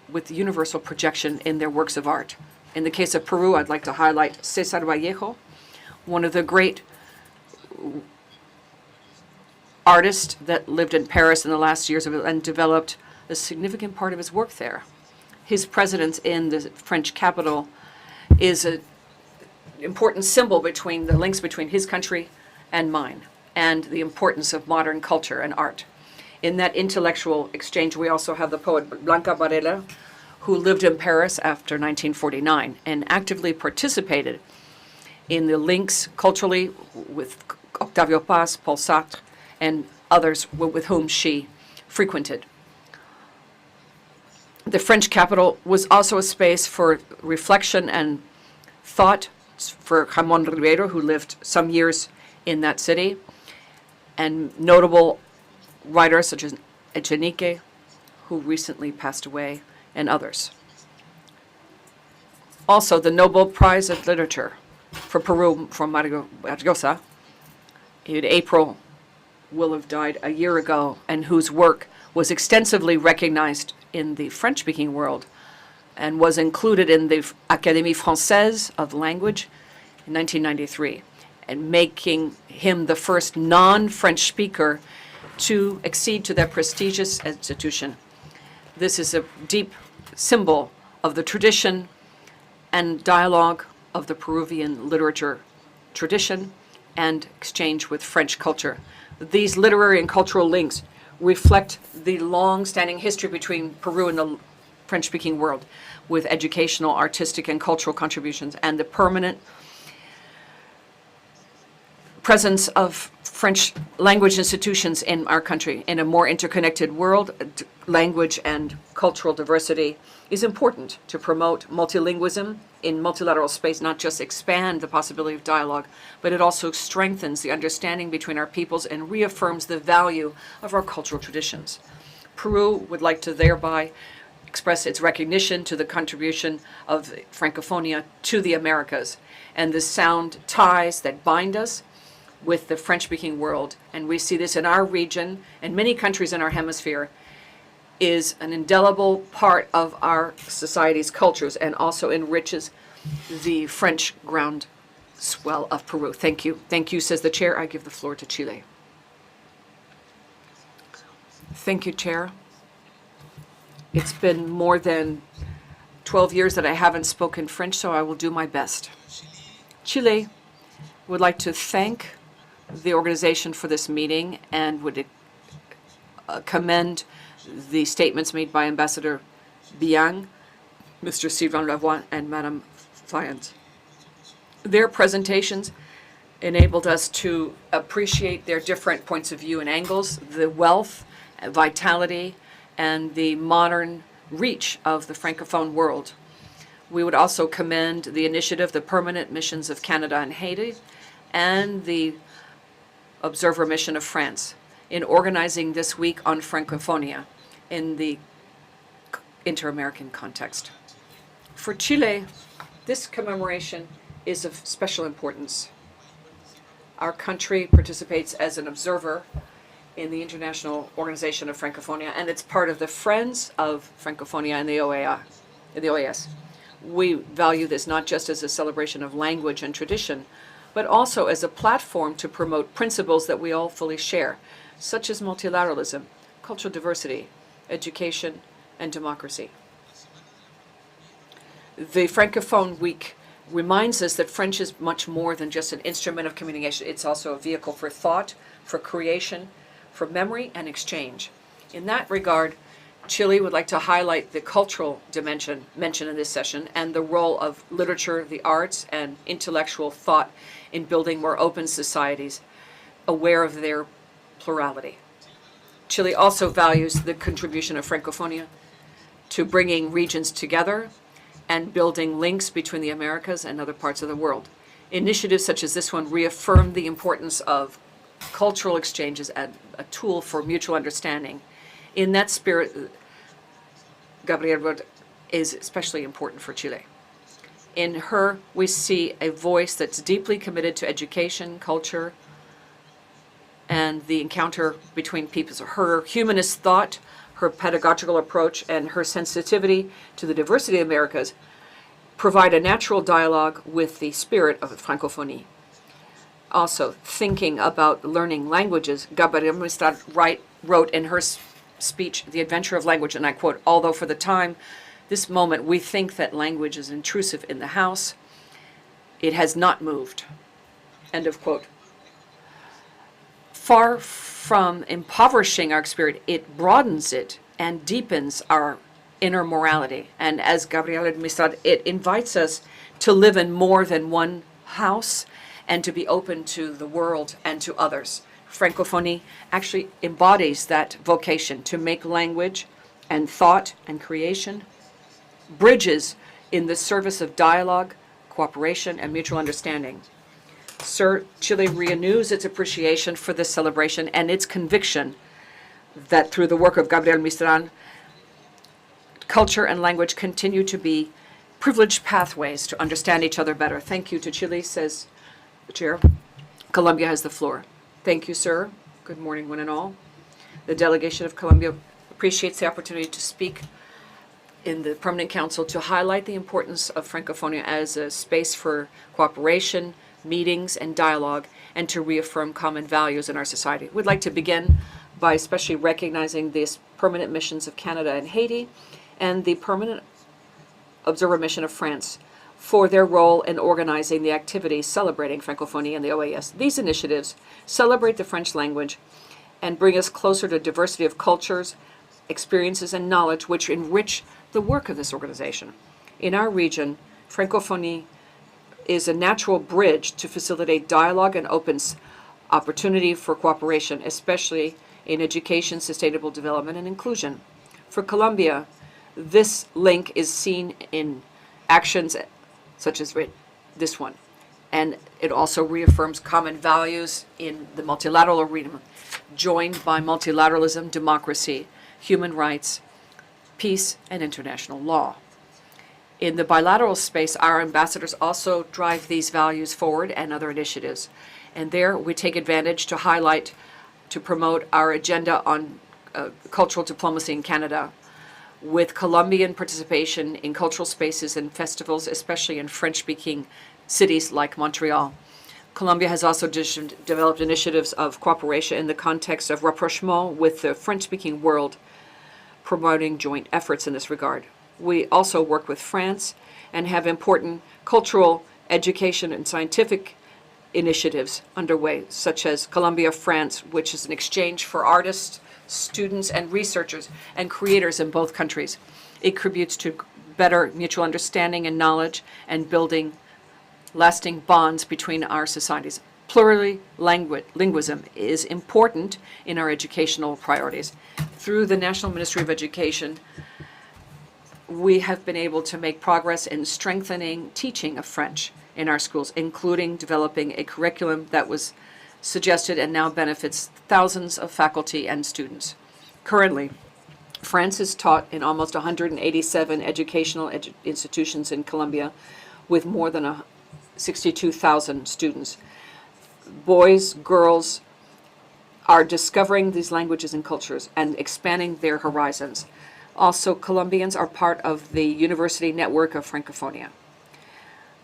with universal projection in their works of art. In the case of Peru, I'd like to highlight César Vallejo, one of the great artists that lived in Paris in the last years of it and developed a significant part of his work there. His presence in the French capital is an important symbol between the links between his country and mine, and the importance of modern culture and art. In that intellectual exchange, we also have the poet Blanca Varela, who lived in Paris after 1949 and actively participated in the links culturally with Octavio Paz, Paul Sartre, and others with whom she frequented. The French capital was also a space for reflection and thought for Ramon Ribeiro, who lived some years in that city, and notable writers such as Echenique, who recently passed away, and others. Also, the Nobel Prize of Literature for Peru from Mario Vargas in April will have died a year ago, and whose work was extensively recognized in the French-speaking world and was included in the Académie Française of Language in 1993, and making him the first non-French speaker to accede to that prestigious institution. This is a deep symbol of the tradition and dialogue of the Peruvian literature tradition and exchange with French culture. These literary and cultural links reflect the long-standing history between Peru and the French-speaking world, with educational, artistic, and cultural contributions, and the permanent presence of French language institutions in our country. In a more interconnected world, language and cultural diversity is important to promote multilingualism in multilateral space, not just expand the possibility of dialogue, but it also strengthens the understanding between our peoples and reaffirms the value of our cultural traditions. Peru would like to thereby express its recognition to the contribution of Francophonia to the Americas and the sound ties that bind us with the French-speaking world. And we see this in our region and many countries in our hemisphere is an indelible part of our society's cultures and also enriches the French groundswell of Peru. Thank you. Thank you, says the chair. I give the floor to Chile. Thank you, Chair. It's been more than 12 years that I haven't spoken French, so I will do my best. Chile would like to thank the organization for this meeting and would commend the statements made by Ambassador Biang, Mr. Sylvain Lavoie, and Madame Fayant. Their presentations enabled us to appreciate their different points of view and angles, the wealth, vitality, and the modern reach of the Francophone world. We would also commend the initiative, the permanent missions of Canada and Haiti, and the observer mission of France in organizing this week on Francophonia in the inter-American context. For Chile, this commemoration is of special importance. Our country participates as an observer in the International Organization of Francophonia, and it's part of the Friends of Francophonia in the OAS. We value this not just as a celebration of language and tradition, but also as a platform to promote principles that we all fully share, such as multilateralism, cultural diversity, education, and democracy. The Francophone Week reminds us that French is much more than just an instrument of communication. It's also a vehicle for thought, for creation, for memory and exchange. In that regard, Chile would like to highlight the cultural dimension mentioned in this session and the role of literature, the arts, and intellectual thought in building more open societies, aware of their plurality. Chile also values the contribution of Francophonia to bringing regions together and building links between the Americas and other parts of the world. Initiatives such as this one reaffirm the importance of cultural exchanges as a tool for mutual understanding. In that spirit, Gabrielle Rod is especially important for Chile. In her, we see a voice that's deeply committed to education, culture, and the encounter between peoples. Her humanist thought, her pedagogical approach, and her sensitivity to the diversity of Americas provide a natural dialogue with the spirit of Francophonie. Also, thinking about learning languages, Gabrielle Mistral wrote in her speech, The Adventure of Language, and I quote, "Although for the time, this moment, we think that language is intrusive in the house, it has not moved." End of quote. Far from impoverishing our spirit, it broadens it and deepens our inner morality. And as Gabrielle Mistral, it invites us to live in more than one house and to be open to the world and to others. Francophonie actually embodies that vocation to make language and thought and creation bridges in the service of dialogue, cooperation, and mutual understanding. Chile renews its appreciation for this celebration and its conviction that through the work of Gabrielle Mistral, culture and language continue to be privileged pathways to understand each other better. Thank you to Chile, says the chair. Colombia has the floor. Thank you, sir. Good morning, one and all. The delegation of Colombia appreciates the opportunity to speak in the Permanent Council to highlight the importance of Francophonia as a space for cooperation, meetings, and dialogue, and to reaffirm common values in our society. We'd like to begin by especially recognizing these permanent missions of Canada and Haiti and the permanent observer mission of France for their role in organizing the activities celebrating Francophonie and the OAS. These initiatives celebrate the French language and bring us closer to diversity of cultures, experiences, and knowledge which enrich the work of this organization. In our region, Francophonie is a natural bridge to facilitate dialogue and opens opportunity for cooperation, especially in education, sustainable development, and inclusion. For Colombia, this link is seen in actions such as this one, and it also reaffirms common values in the multilateral arena, joined by multilateralism, democracy, human rights, peace, and international law. In the bilateral space, our ambassadors also drive these values forward and other initiatives. And there we take advantage to highlight, to promote our agenda on cultural diplomacy in Canada, with Colombian participation in cultural spaces and festivals, especially in French-speaking cities like Montreal. Colombia has also developed initiatives of cooperation in the context of rapprochement with the French-speaking world, promoting joint efforts in this regard. We also work with France and have important cultural, education, and scientific initiatives underway, such as Colombia-France, which is an exchange for artists, students, and researchers and creators in both countries. It contributes to better mutual understanding and knowledge and building lasting bonds between our societies. Plurilingualism is important in our educational priorities. Through the National Ministry of Education, we have been able to make progress in strengthening teaching of French in our schools, including developing a curriculum that was suggested and now benefits thousands of faculty and students. Currently, France is taught in almost 187 educational institutions in Colombia with more than 62,000 students. Boys, girls are discovering these languages and cultures and expanding their horizons. Also, Colombians are part of the university network of Francophonia.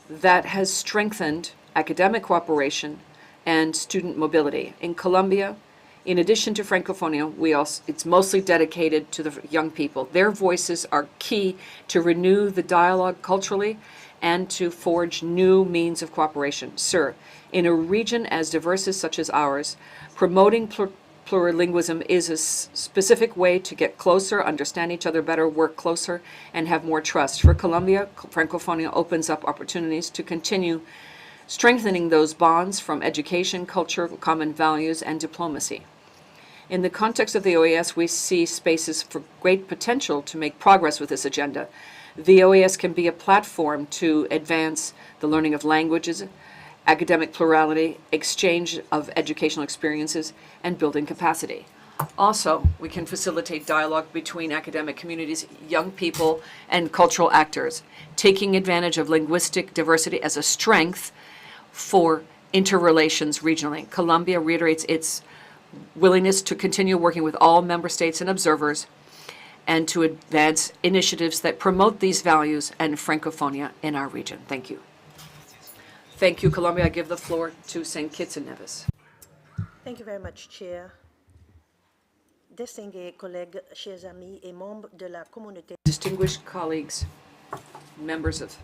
That has strengthened academic cooperation and student mobility. In Colombia, in addition to Francophonia, it's mostly dedicated to the young people. Their voices are key to renew the dialogue culturally and to forge new means of cooperation. Sir, in a region as diverse as such as ours, promoting plurilingualism is a specific way to get closer, understand each other better, work closer, and have more trust. For Colombia, Francophonia opens up opportunities to continue strengthening those bonds from education, culture, common values, and diplomacy. In the context of the OAS, we see spaces for great potential to make progress with this agenda. The OAS can be a platform to advance the learning of languages, academic plurality, exchange of educational experiences, and building capacity. Also, we can facilitate dialogue between academic communities, young people, and cultural actors, taking advantage of linguistic diversity as a strength for interrelations regionally. Colombia reiterates its willingness to continue working with all member states and observers and to advance initiatives that promote these values and Francophonia in our region. Thank you. Thank you, Colombia. I give the floor to St. Kitts and Nevis. Thank you very much, Chair. Distingués collègues, chers amis et membres de la communauté. Distinguished colleagues, members of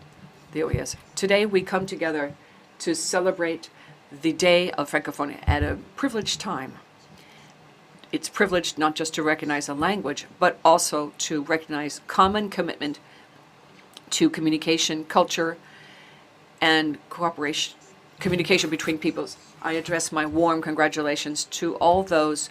the OAS. Today we come together to celebrate the Day of Francophonie at a privileged time. It's privileged not just to recognize a language, but also to recognize common commitment to communication, culture, and cooperation, communication between peoples. I address my warm congratulations to all those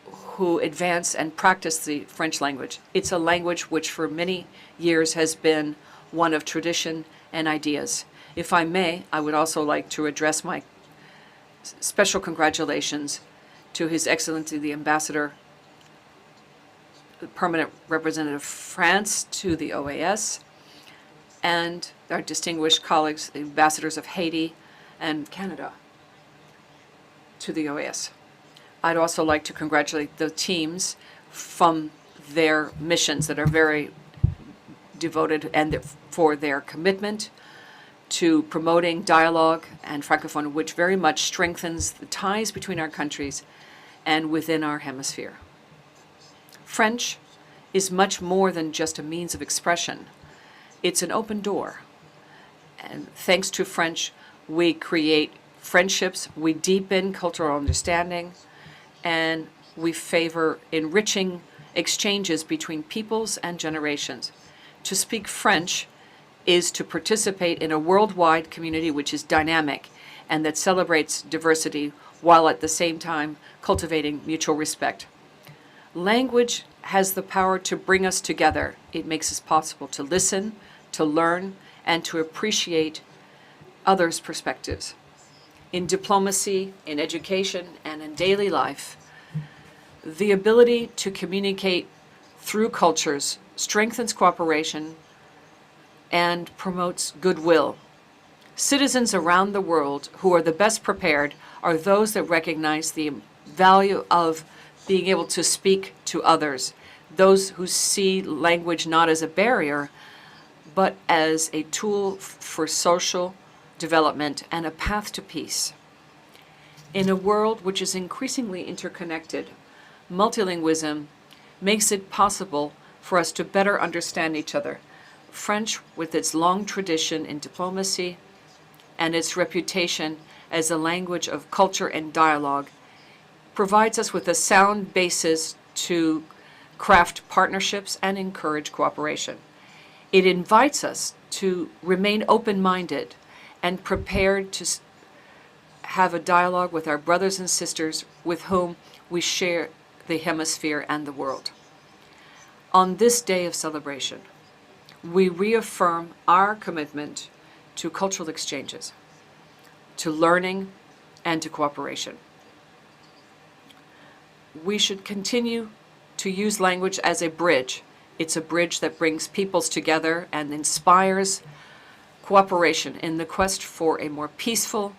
who advance and practice the French language. It's a language which for many years has been one of tradition and ideas. If I may, I would also like to address my special congratulations to His Excellency the Ambassador, the Permanent Representative of France to the OAS, and our distinguished colleagues, the ambassadors of Haiti and Canada to the OAS. I'd also like to congratulate the teams from their missions that are very devoted and for their commitment to promoting dialogue and Francophonie, which very much strengthens the ties between our countries and within our hemisphere. French is much more than just a means of expression. It's an open door. And thanks to French, we create friendships, we deepen cultural understanding, and we favor enriching exchanges between peoples and generations. To speak French is to participate in a worldwide community which is dynamic and that celebrates diversity while at the same time cultivating mutual respect. Language has the power to bring us together. It makes it possible to listen, to learn, and to appreciate others' perspectives. In diplomacy, in education, and in daily life, the ability to communicate through cultures strengthens cooperation and promotes goodwill. Citizens around the world who are the best prepared are those that recognize the value of being able to speak to others, those who see language not as a barrier, but as a tool for social development and a path to peace. In a world which is increasingly interconnected, multilingualism makes it possible for us to better understand each other. French, with its long tradition in diplomacy and its reputation as a language of culture and dialogue, provides us with a sound basis to craft partnerships and encourage cooperation. It invites us to remain open-minded and prepared to have a dialogue with our brothers and sisters with whom we share the hemisphere and the world. On this day of celebration, we reaffirm our commitment to cultural exchanges, to learning, and to cooperation. We should continue to use language as a bridge. It's a bridge that brings peoples together and inspires cooperation in the quest for a more peaceful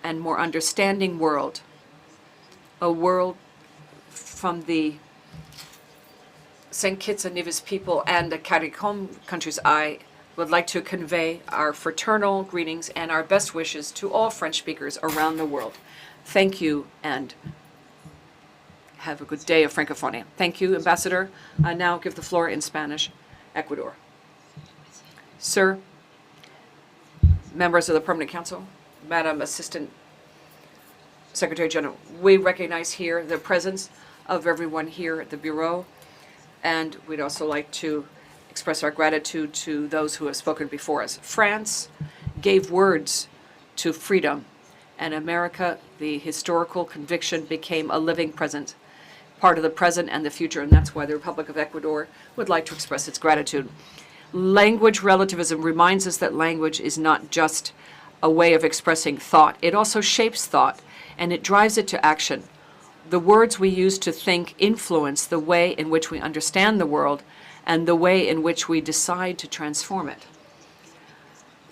and more understanding world. A world from the St. Kitts and Nevis people and the CARICOM countries. I would like to convey our fraternal greetings and our best wishes to all French speakers around the world. Thank you and have a good day of Francophonie. Thank you, Ambassador. I now give the floor in Spanish, Ecuador. Sir, members of the Permanent Council, Madam Assistant Secretary General, we recognize here the presence of everyone here at the Bureau, and we'd also like to express our gratitude to those who have spoken before us. France gave words to freedom, and America, the historical conviction, became a living present, part of the present and the future, and that's why the Republic of Ecuador would like to express its gratitude. Language relativism reminds us that language is not just a way of expressing thought. It also shapes thought, and it drives it to action. The words we use to think influence the way in which we understand the world and the way in which we decide to transform it.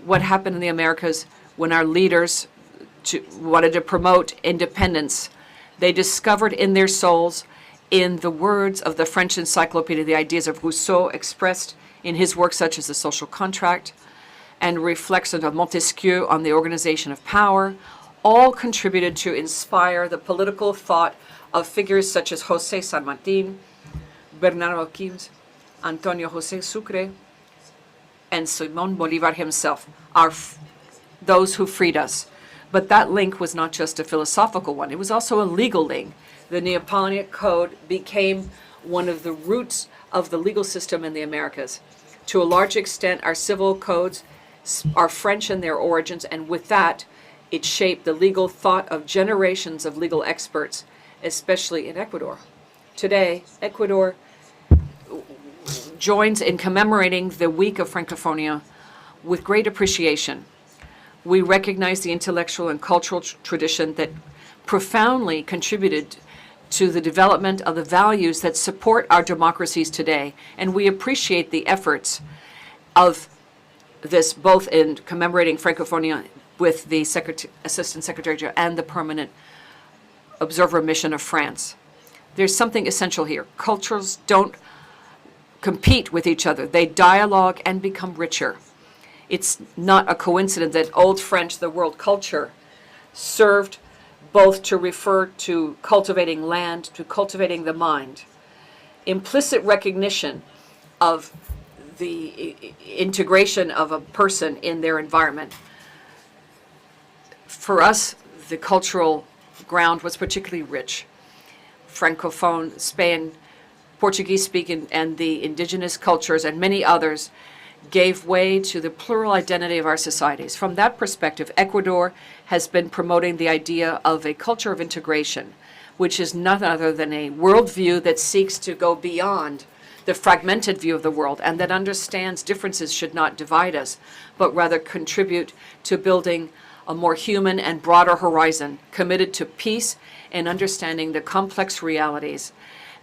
What happened in the Americas when our leaders wanted to promote independence, they discovered in their souls, in the words of the French encyclopedia, the ideas of Rousseau expressed in his work such as The Social Contract, and reflections of Montesquieu on the organization of power, all contributed to inspire the political thought of figures such as José San Martín, Bernardo O'Higgins, Antonio José Sucre, and Simón Bolívar himself, those who freed us. But that link was not just a philosophical one, it was also a legal link. The Napoleonic Code became one of the roots of the legal system in the Americas. To a large extent, our civil codes are French in their origins, and with that, it shaped the legal thought of generations of legal experts, especially in Ecuador. Today, Ecuador joins in commemorating the Week of Francophonia with great appreciation. We recognize the intellectual and cultural tradition that profoundly contributed to the development of the values that support our democracies today, and we appreciate the efforts of this both in commemorating Francophonia with the Assistant Secretary General and the Permanent Observer Mission of France. There's something essential here. Cultures don't compete with each other. They dialogue and become richer. It's not a coincidence that Old French, the world culture, served both to refer to cultivating land, to cultivating the mind. Implicit recognition of the integration of a person in their environment. For us, the cultural ground was particularly rich. Francophone, Spain, Portuguese speaking, and the indigenous cultures and many others gave way to the plural identity of our societies. From that perspective, Ecuador has been promoting the idea of a culture of integration, which is none other than a worldview that seeks to go beyond the fragmented view of the world and that understands differences should not divide us, but rather contribute to building a more human and broader horizon, committed to peace and understanding the complex realities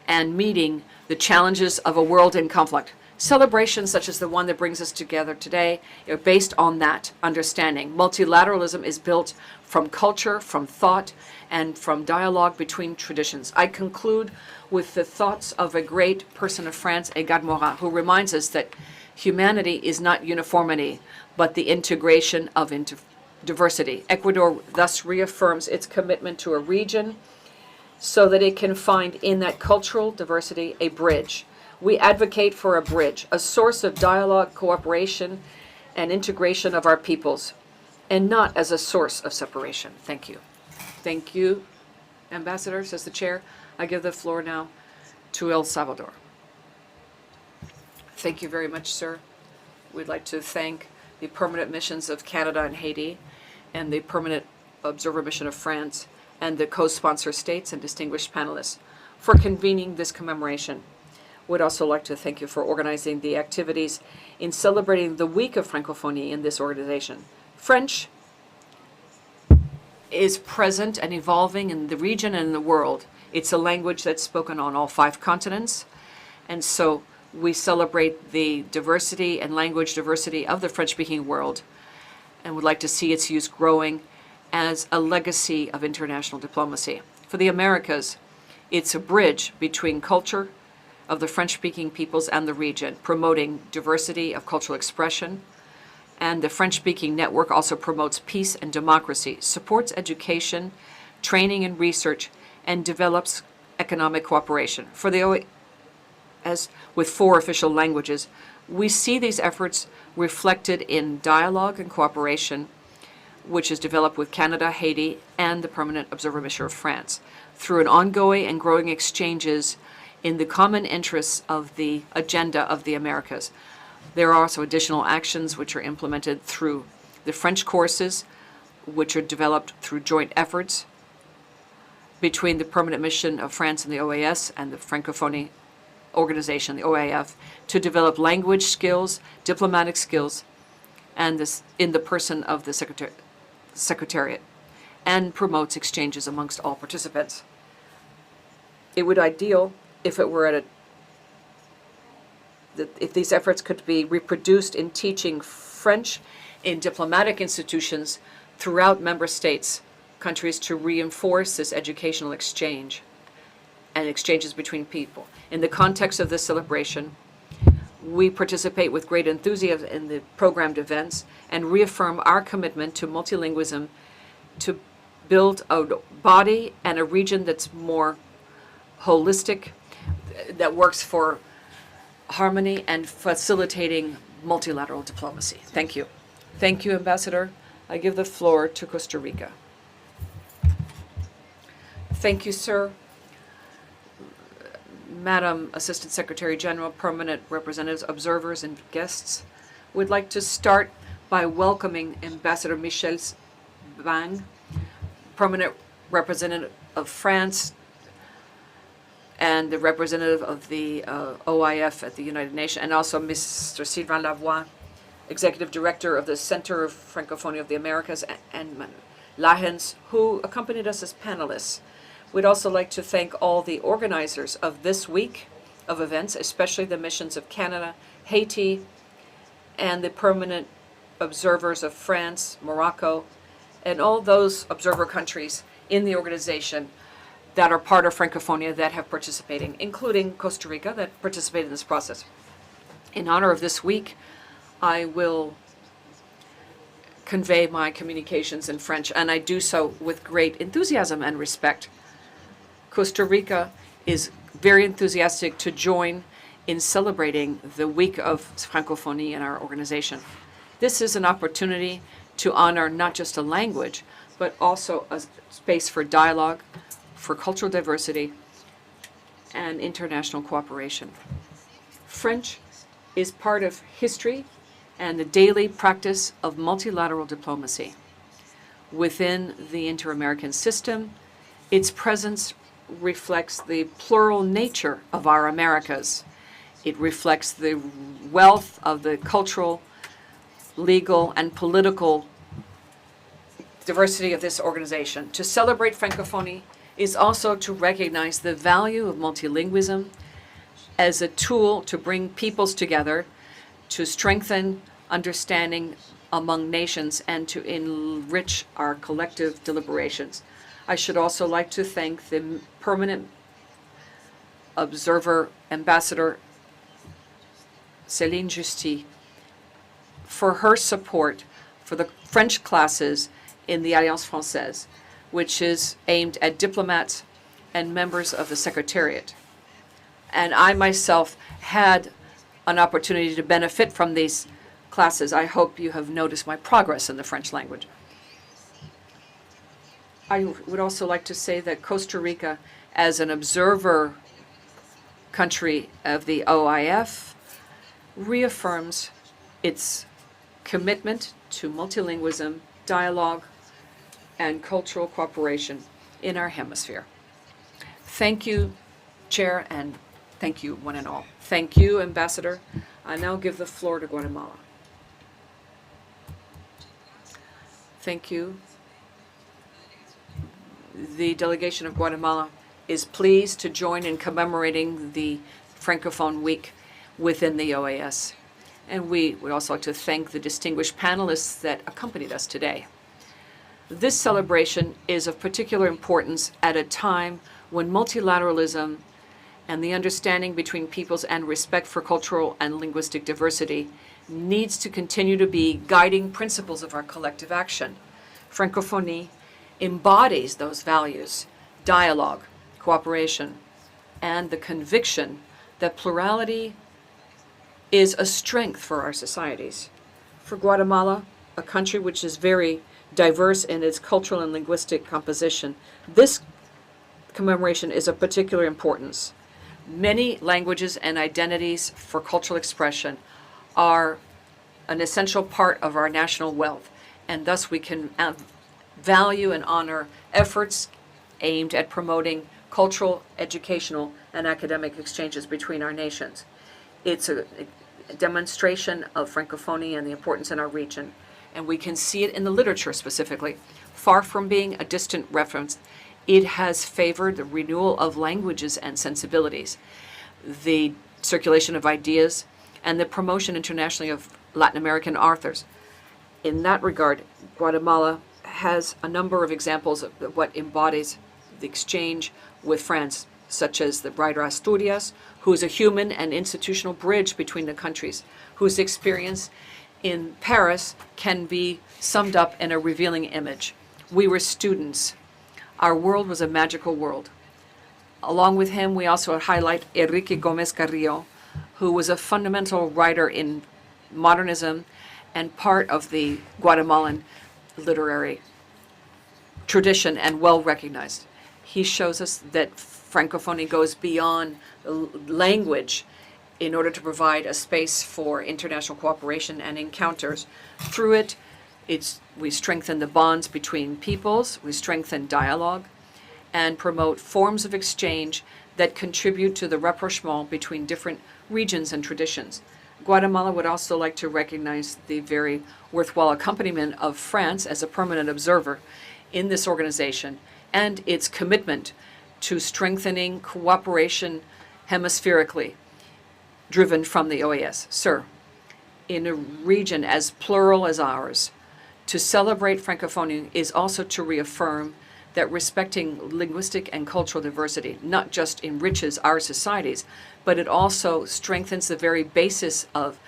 and meeting the challenges of a world in conflict. Celebrations such as the one that brings us together today are based on that understanding. Multilateralism is built from culture, from thought, and from dialogue between traditions. I conclude with the thoughts of a great person of France, Egad Morin, who reminds us that humanity is not uniformity, but the integration of diversity. Ecuador thus reaffirms its commitment to a region so that it can find in that cultural diversity a bridge. We advocate for a bridge, a source of dialogue, cooperation, and integration of our peoples, and not as a source of separation. Thank you. Thank you, Ambassador, says the chair. I give the floor now to El Salvador. Thank you very much, sir. We'd like to thank the permanent missions of Canada and Haiti and the permanent observer mission of France and the co-sponsor states and distinguished panelists for convening this commemoration. Would also like to thank you for organizing the activities in celebrating the Week of Francophonie in this organization. French is present and evolving in the region and in the world. It's a language that's spoken on all 5 continents, and so we celebrate the diversity and language diversity of the French-speaking world and would like to see its use growing as a legacy of international diplomacy. For the Americas, it's a bridge between culture of the French-speaking peoples and the region, promoting diversity of cultural expression. And the French-speaking network also promotes peace and democracy, supports education, training and research, and develops economic cooperation. For the OAS, with 4 official languages, we see these efforts reflected in dialogue and cooperation, which is developed with Canada, Haiti, and the Permanent Observer Mission of France, through an ongoing and growing exchanges in the common interests of the agenda of the Americas. There are also additional actions which are implemented through the French courses, which are developed through joint efforts between the Permanent Mission of France and the OAS and the Francophonie organization, the OAF, to develop language skills, diplomatic skills, and this in the person of the Secretariat, and promotes exchanges amongst all participants. It would be ideal if it were if these efforts could be reproduced in teaching French in diplomatic institutions throughout member states, countries, to reinforce this educational exchange and exchanges between people. In the context of this celebration, we participate with great enthusiasm in the programmed events and reaffirm our commitment to multilingualism to build a body and a region that's more holistic, that works for harmony and facilitating multilateral diplomacy. Thank you. Thank you, Ambassador. I give the floor to Costa Rica. Thank you, sir. Madam Assistant Secretary General, permanent representatives, observers, and guests, would like to start by welcoming Ambassador Michel Bang, permanent representative of France and the representative of the OIF at the United Nations, and also Mr. Sylvain Lavoie, Executive Director of the Center of Francophonie of the Americas, and Lahens, who accompanied us as panelists. We'd also like to thank all the organizers of this week of events, especially the missions of Canada, Haiti, and the permanent observers of France, Morocco, and all those observer countries in the organization that are part of Francophonia that have participating, including Costa Rica that participated in this process. In honor of this week, I will convey my communications in French, and I do so with great enthusiasm and respect. Costa Rica is very enthusiastic to join in celebrating the Week of Francophonie in our organization. This is an opportunity to honor not just a language, but also a space for dialogue, for cultural diversity, and international cooperation. French is part of history and the daily practice of multilateral diplomacy. Within the inter-American system, its presence reflects the plural nature of our Americas. It reflects the wealth of the cultural, legal, and political diversity of this organization. To celebrate Francophonie is also to recognize the value of multilingualism as a tool to bring peoples together, to strengthen understanding among nations, and to enrich our collective deliberations. I should also like to thank the permanent observer ambassador Céline Justy for her support for the French classes in the Alliance Française, which is aimed at diplomats and members of the Secretariat. And I myself had an opportunity to benefit from these classes. I hope you have noticed my progress in the French language. I would also like to say that Costa Rica, as an observer country of the OIF, reaffirms its commitment to multilingualism, dialogue, and cultural cooperation in our hemisphere. Thank you, Chair, and thank you, one and all. Thank you, Ambassador. I now give the floor to Guatemala. Thank you. The delegation of Guatemala is pleased to join in commemorating the Francophone Week within the OAS. And we would also like to thank the distinguished panelists that accompanied us today. This celebration is of particular importance at a time when multilateralism and the understanding between peoples and respect for cultural and linguistic diversity needs to continue to be guiding principles of our collective action. Francophonie embodies those values: dialogue, cooperation, and the conviction that plurality is a strength for our societies. For Guatemala, a country which is very diverse in its cultural and linguistic composition, this commemoration is of particular importance. Many languages and identities for cultural expression are an essential part of our national wealth, and thus we can value and honor efforts aimed at promoting cultural, educational, and academic exchanges between our nations. It's a demonstration of Francophonie and the importance in our region, and we can see it in the literature specifically. Far from being a distant reference, it has favored the renewal of languages and sensibilities, the circulation of ideas, and the promotion internationally of Latin American authors. In that regard, Guatemala has a number of examples of what embodies the exchange with France, such as the writer Asturias, who is a human and institutional bridge between the countries, whose experience in Paris can be summed up in a revealing image. We were students. Our world was a magical world. Along with him, we also highlight Enrique Gómez Carrillo, who was a fundamental writer in modernism and part of the Guatemalan literary tradition and well recognized. He shows us that Francophonie goes beyond language in order to provide a space for international cooperation and encounters. Through it, we strengthen the bonds between peoples, we strengthen dialogue, and promote forms of exchange that contribute to the rapprochement between different regions and traditions. Guatemala would also like to recognize the very worthwhile accompaniment of France as a permanent observer in this organization and its commitment to strengthening cooperation hemispherically, driven from the OAS. Sir, in a region as plural as ours, to celebrate Francophonie is also to reaffirm that respecting linguistic and cultural diversity not just enriches our societies, but it also strengthens the very basis of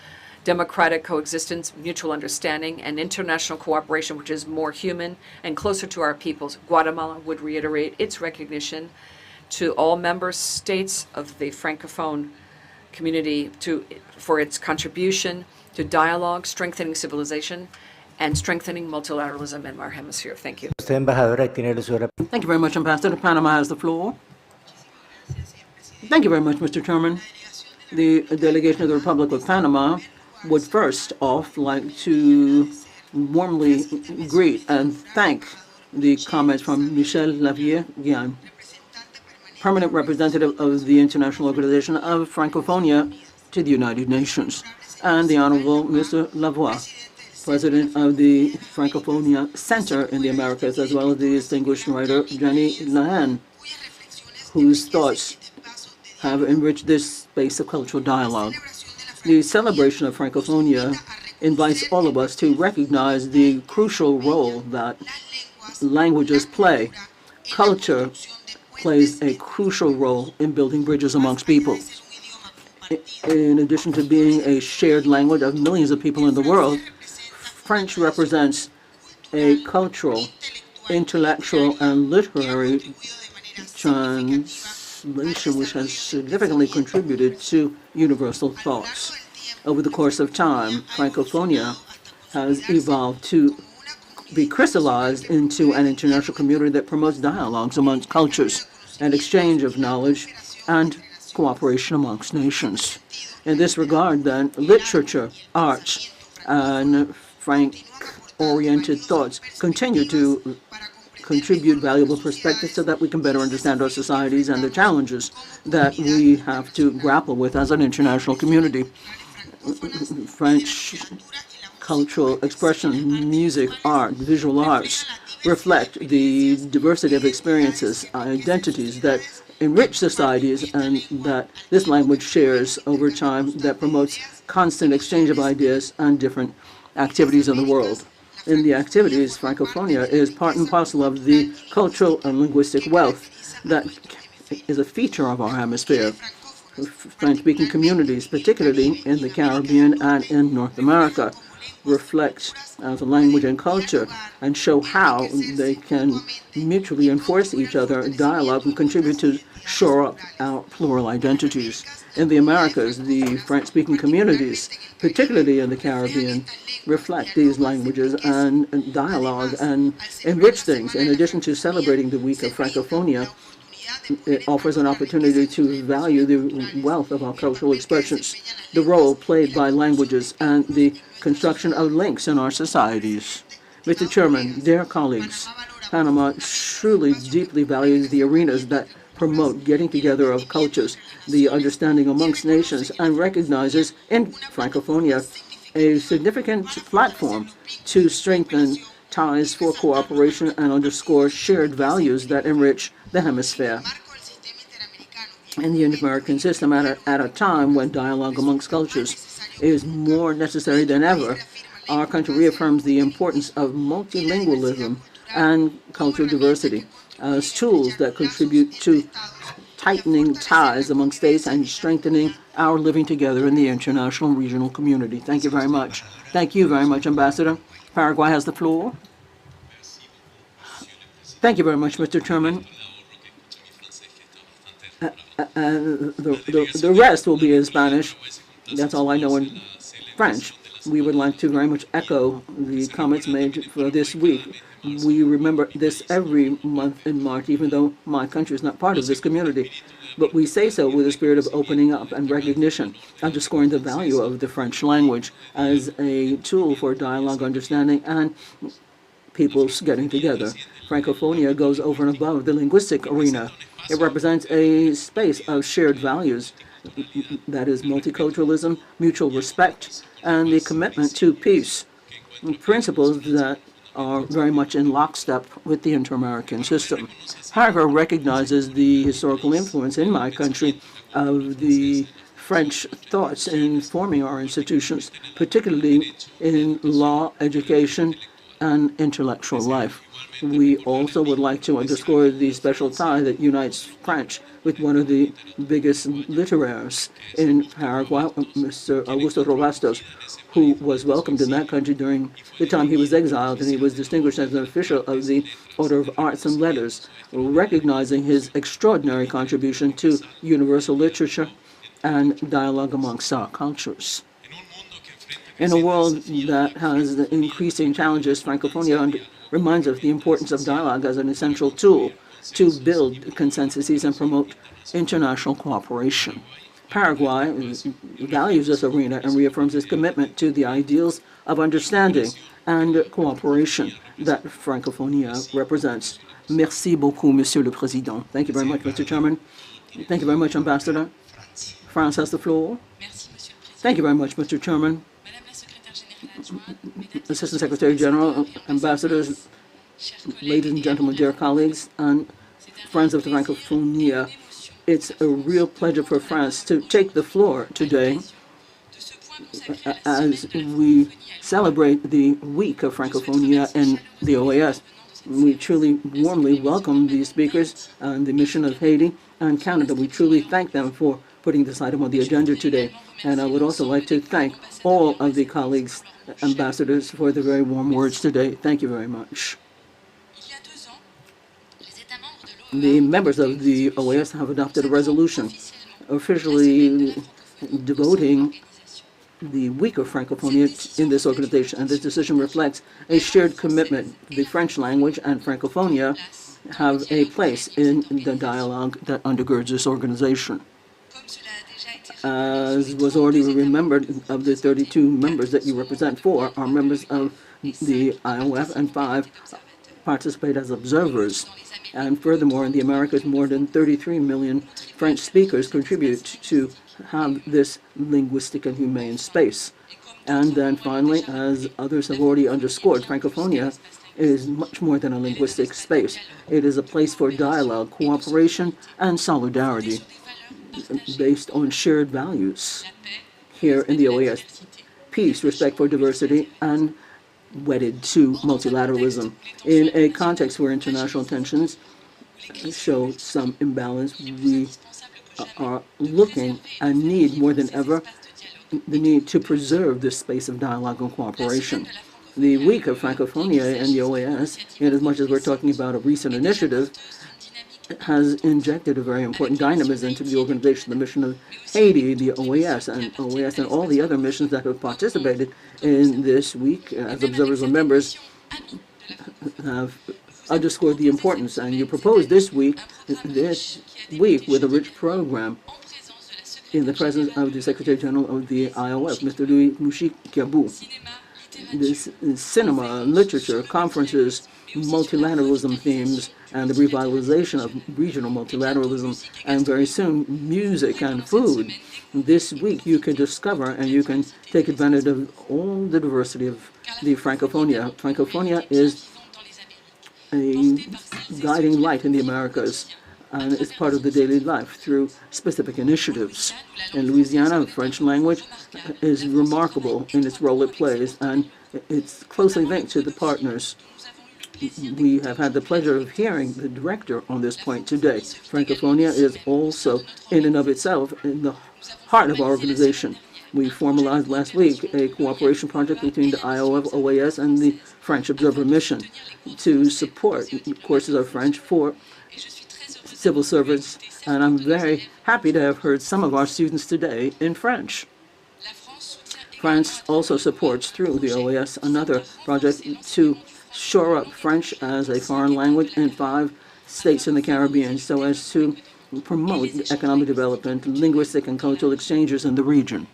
democratic coexistence, mutual understanding, and international cooperation, which is more human and closer to our peoples. Guatemala would reiterate its recognition to all member states of the Francophone community for its contribution to dialogue, strengthening civilization, and strengthening multilateralism in our hemisphere. Thank you. Usted, embajadora, tiene el uso de la Thank you very much, Ambassador. Panama has the floor. Thank you very much, Mr. Chairman. The delegation of the Republic of Panama would first off like to warmly greet and thank the comments from Michel Lavier-Guian, permanent representative of the International Organization of Francophonia to the United Nations, and the Honorable Mr. Lavoie, President of the Francophonia Center in the Americas, as well as the distinguished writer Jenny Lahan, whose thoughts have enriched this space of cultural dialogue. The celebration of Francophonia invites all of us to recognize the crucial role that languages play. Culture plays a crucial role in building bridges amongst people. In addition to being a shared language of millions of people in the world, French represents a cultural, intellectual, and literary translation which has significantly contributed to universal thoughts. Over the course of time, Francophonia has evolved to be crystallized into an international community that promotes dialogues amongst cultures and exchange of knowledge and cooperation amongst nations. In this regard, then, literature, arts, and Franc-oriented thoughts continue to contribute valuable perspectives so that we can better understand our societies and the challenges that we have to grapple with as an international community. French cultural expression, music, art, visual arts reflect the diversity of experiences, identities that enrich societies, and that this language shares over time that promotes constant exchange of ideas and different activities in the world. In the activities, Francophonia is part and parcel of the cultural and linguistic wealth that is a feature of our hemisphere. French-speaking communities, particularly in the Caribbean and in North America, reflect as a language and culture and show how they can mutually enforce each other, dialogue, and contribute to shore up our plural identities. In the Americas, the French-speaking communities, particularly in the Caribbean, reflect these languages and dialogue and enrich things. In addition to celebrating the Week of Francophonia, it offers an opportunity to value the wealth of our cultural expressions, the role played by languages, and the construction of links in our societies. Mr. Chairman, dear colleagues, Panama truly deeply values the arenas that promote getting together of cultures, the understanding amongst nations, and recognizes in Francophonia a significant platform to strengthen ties for cooperation and underscore shared values that enrich the hemisphere. In the Inter-American system, at a time when dialogue amongst cultures is more necessary than ever, our country reaffirms the importance of multilingualism and cultural diversity as tools that contribute to tightening ties among states and strengthening our living together in the international and regional community. Thank you very much. Thank you very much, Ambassador. Paraguay has the floor. Thank you very much, Mr. Chairman. The rest will be in Spanish. That's all I know in French. We would like to very much echo the comments made for this week. We remember this every month in March, even though my country is not part of this community. But we say so with a spirit of opening up and recognition, underscoring the value of the French language as a tool for dialogue, understanding, and peoples getting together. Francophonia goes over and above the linguistic arena. It represents a space of shared values, that is multiculturalism, mutual respect, and the commitment to peace, principles that are very much in lockstep with the inter-American system. However, recognizes the historical influence in my country of the French thoughts in forming our institutions, particularly in law, education, and intellectual life. We also would like to underscore the special tie that unites French with one of the biggest literaires in Paraguay, Mr. Augusto Robastos, who was welcomed in that country during the time he was exiled, and he was distinguished as an official of the Order of Arts and Letters, recognizing his extraordinary contribution to universal literature and dialogue amongst our cultures. In a world that has increasing challenges, Francophonia reminds us the importance of dialogue as an essential tool to build consensuses and promote international cooperation. Paraguay values this arena and reaffirms its commitment to the ideals of understanding and cooperation that Francophonia represents. Merci beaucoup, Monsieur le Président. Thank you very much, Mr. Chairman. Thank you very much, Ambassador. France has the floor. Thank you very much, Mr. Chairman. Assistant Secretary General, ambassadors, ladies and gentlemen, dear colleagues, and friends of the Francophonia, it's a real pleasure for France to take the floor today as we celebrate the week of Francophonia in the OAS. We truly warmly welcome these speakers and the mission of Haiti and Canada. We truly thank them for putting this item on the agenda today. And I would also like to thank all of the colleagues, ambassadors, for the very warm words today. Thank you very much. The members of the OAS have adopted a resolution officially devoting the week of Francophonia in this organization, and this decision reflects a shared commitment. The French language and Francophonia have a place in the dialogue that undergirds this organization. As was already remembered, of the 32 members that you represent, 4 are members of the IOF and 5 participate as observers. And furthermore, in the Americas, more than 33 million French speakers contribute to have this linguistic and humane space. And then finally, as others have already underscored, Francophonia is much more than a linguistic space. It is a place for dialogue, cooperation, and solidarity based on shared values here in the OAS. Peace, respect for diversity, and wedded to multilateralism. In a context where international tensions show some imbalance, we are looking and need more than ever the need to preserve this space of dialogue and cooperation. The week of Francophonia and the OAS, in as much as we're talking about a recent initiative, has injected a very important dynamism into the organization. The mission of Haiti, the OAS, and all the other missions that have participated in this week as observers or members have underscored the importance. And you proposed this week with a rich program in the presence of the Secretary General of the IOF, Mr. Louis Mouchi-Kiabou. This cinema, literature, conferences, multilateralism themes, and the revitalization of regional multilateralism, and very soon music and food. This week you can discover and you can take advantage of all the diversity of the Francophonia. Francophonia is a guiding light in the Americas, and it's part of the daily life through specific initiatives. In Louisiana, the French language is remarkable in its role it plays, and it's closely linked to the partners. We have had the pleasure of hearing the director on this point today. Francophonia is also, in and of itself, in the heart of our organization. We formalized last week a cooperation project between the IOF, OAS, and the French Observer Mission to support courses of French for civil servants, and I'm very happy to have heard some of our students today in French. France also supports, through the OAS, another project to shore up French as a foreign language in 5 states in the Caribbean so as to promote economic development, linguistic and cultural exchanges in the region.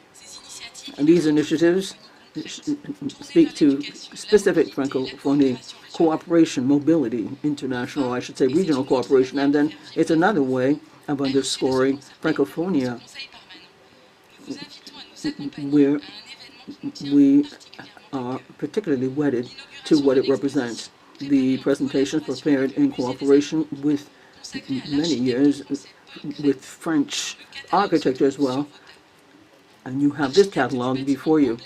And these initiatives speak to specific Francophonie cooperation, mobility, international, I should say regional cooperation, and then it's another way of underscoring Francophonia, where we are particularly wedded to what it represents. The presentation is prepared in cooperation with many years with French architecture as well, And you have this catalog before you.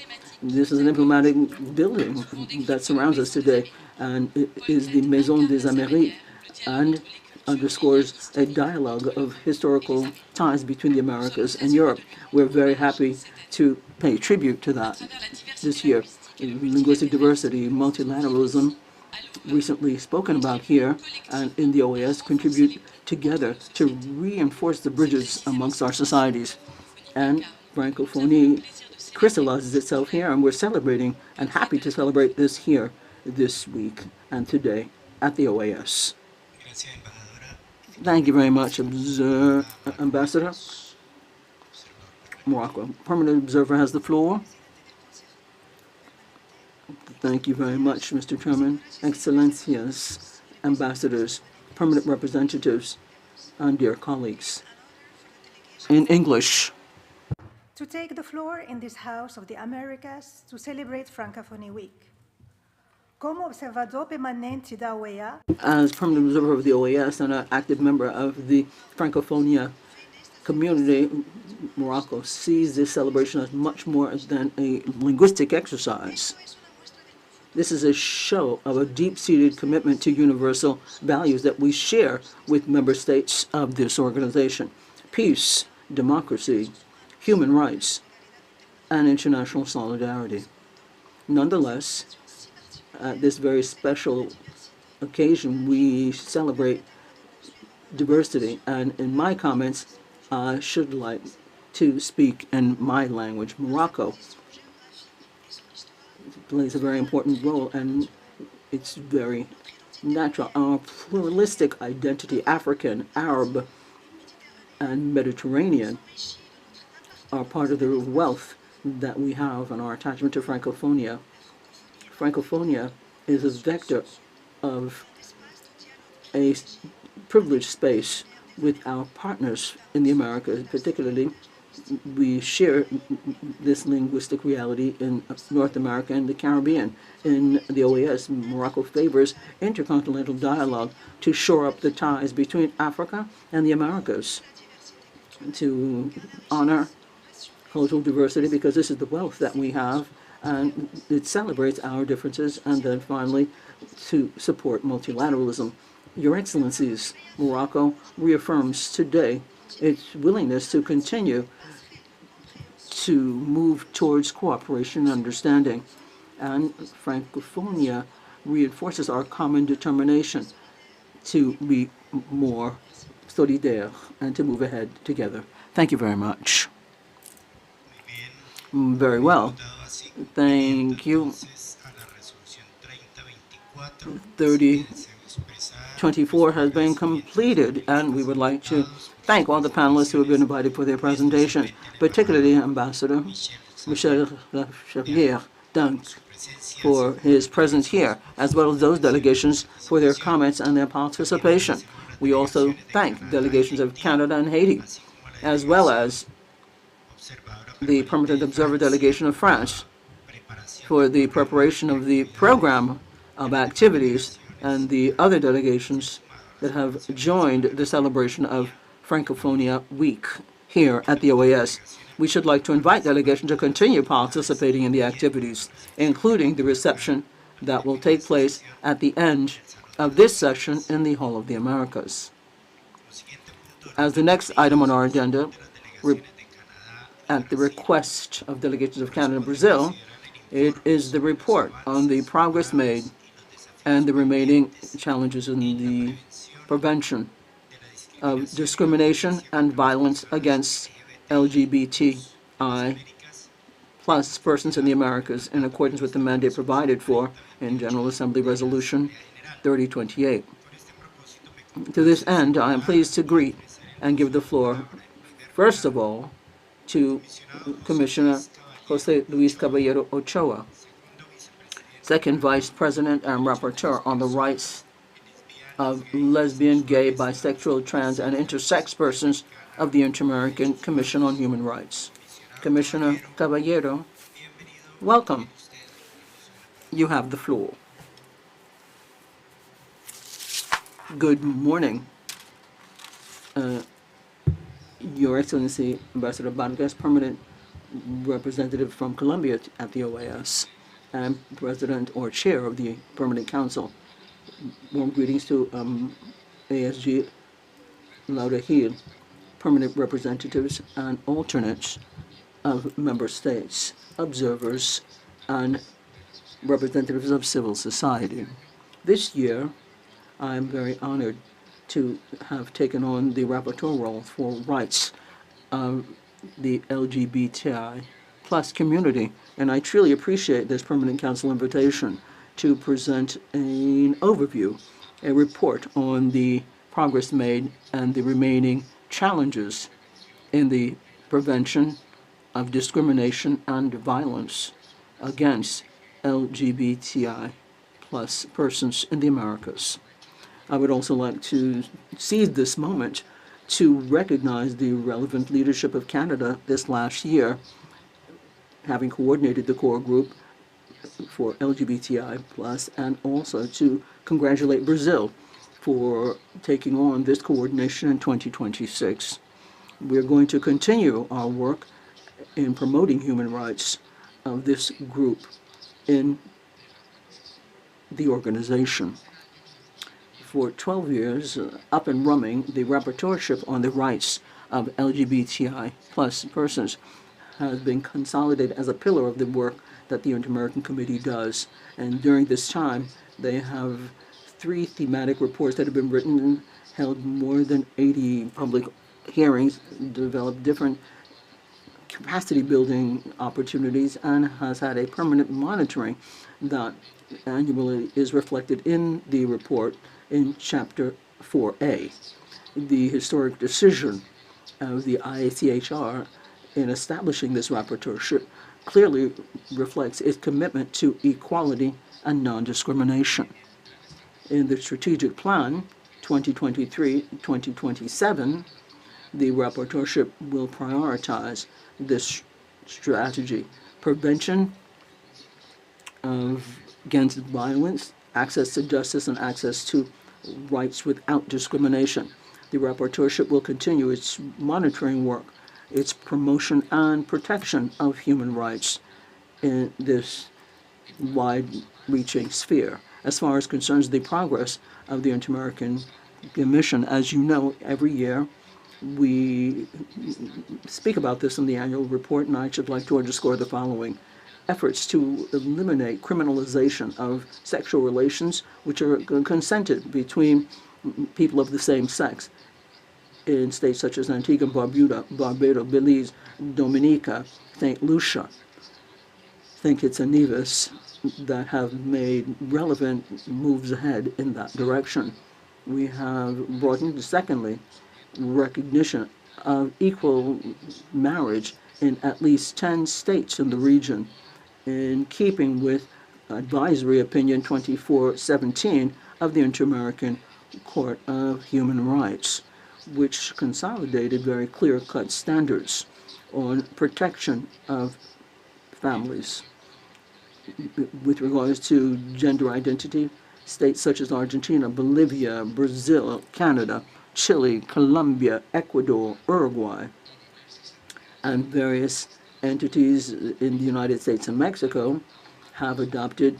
This is an emblematic building that surrounds us today, and it is the Maison des Amériques, and underscores a dialogue of historical ties between the Americas and Europe. We're very happy to pay tribute to that this year. Linguistic diversity, multilateralism, recently spoken about here and in the OAS, contribute together to reinforce the bridges amongst our societies. And Francophonie crystallizes itself here, and we're celebrating and happy to celebrate this here this week and today at the OAS. Thank you very much, Ambassador. Morocco. Permanent observer has the floor. Thank you very much, Mr. Chairman. Excellencias, ambassadors, permanent representatives, and dear colleagues. In English. To take the floor in this House of the Americas to celebrate Francophonie Week. Como observador permanente da OEA, as permanent observer of the OAS and an active member of the Francophonia community, Morocco sees this celebration as much more than a linguistic exercise. This is a show of a deep-seated commitment to universal values that we share with member states of this organization: peace, democracy, human rights, and international solidarity. Nonetheless, at this very special occasion, we celebrate diversity, and in my comments, I should like to speak in my language. Morocco plays a very important role, and it's very natural. Our pluralistic identity, African, Arab, and Mediterranean, are part of the wealth that we have and our attachment to Francophonia. Francophonia is a vector of a privileged space with our partners in the Americas. Particularly, we share this linguistic reality in North America and the Caribbean. In the OAS, Morocco favors intercontinental dialogue to shore up the ties between Africa and the Americas, to honor cultural diversity, because this is the wealth that we have, and it celebrates our differences, and then finally to support multilateralism. Your Excellencies, Morocco reaffirms today its willingness to continue to move towards cooperation and understanding, and Francophonia reinforces our common determination to be more solidaire and to move ahead together. Thank you very much. Very well. Thank you. 3024 has been completed, and we would like to thank all the panelists who have been invited for their presentation, particularly Ambassador Michel Xavier Dunk for his presence here, as well as those delegations for their comments and their participation. We also thank delegations of Canada and Haiti, as well as the Permanent Observer Delegation of France for the preparation of the program of activities, and the other delegations that have joined the celebration of Francophonia Week here at the OAS. We should like to invite delegations to continue participating in the activities, including the reception that will take place at the end of this session in the Hall of the Americas. As the next item on our agenda, at the request of delegations of Canada and Brazil, it is the report on the progress made and the remaining challenges in the prevention of discrimination and violence against LGBTI plus persons in the Americas, in accordance with the mandate provided for in General Assembly Resolution 3028. To this end, I am pleased to greet and give the floor, first of all, to Commissioner Jose Luis Caballero Ochoa, Second Vice President and Rapporteur on the rights of lesbian, gay, bisexual, trans, and intersex persons of the Inter-American Commission on Human Rights. Commissioner Caballero, welcome. You have the floor. Good morning. Your Excellency, Ambassador Vargas, Permanent representative from Colombia at the OAS, and president or chair of the Permanent Council. Warm greetings to ASG Lauda Hill, permanent representatives and alternates of member states, observers, and representatives of civil society. This year, I'm very honored to have taken on the rapporteur role for rights of the LGBTI plus community, and I truly appreciate this Permanent Council invitation to present an overview, a report on the progress made and the remaining challenges in the prevention of discrimination and violence against LGBTI plus persons in the Americas. I would also like to seize this moment to recognize the relevant leadership of Canada this last year, having coordinated the core group for LGBTI plus, and also to congratulate Brazil for taking on this coordination in 2026. We're going to continue our work in promoting human rights of this group in the organization. For 12 years, up and running, the rapporteurship on the rights of LGBTI plus persons has been consolidated as a pillar of the work that the Inter-American Committee does. And during this time, they have 3 thematic reports that have been written, held more than 80 public hearings, developed different capacity building opportunities, and has had a permanent monitoring that annually is reflected in the report in Chapter 4A. The historic decision of the IACHR in establishing this rapporteurship clearly reflects its commitment to equality and non-discrimination. In the strategic plan 2023-2027, the rapporteurship will prioritize this strategy: prevention against violence, access to justice, and access to rights without discrimination. The rapporteurship will continue its monitoring work, its promotion and protection of human rights in this wide-reaching sphere. As far as concerns the progress of the Inter-American Commission, as you know, every year we speak about this in the annual report, and I should like to underscore the following: efforts to eliminate criminalization of sexual relations which are consented between people of the same sex in states such as Antigua and Barbuda, Belize, Dominica, St. Lucia, St. Kitts and Nevis, that have made relevant moves ahead in that direction. We have brought in, secondly, recognition of equal marriage in at least 10 states in the region, in keeping with Advisory Opinion 2417 of the Inter-American Court of Human Rights, which consolidated very clear-cut standards on protection of families. With regards to gender identity, states such as Argentina, Bolivia, Brazil, Canada, Chile, Colombia, Ecuador, Uruguay, and various entities in the United States and Mexico have adopted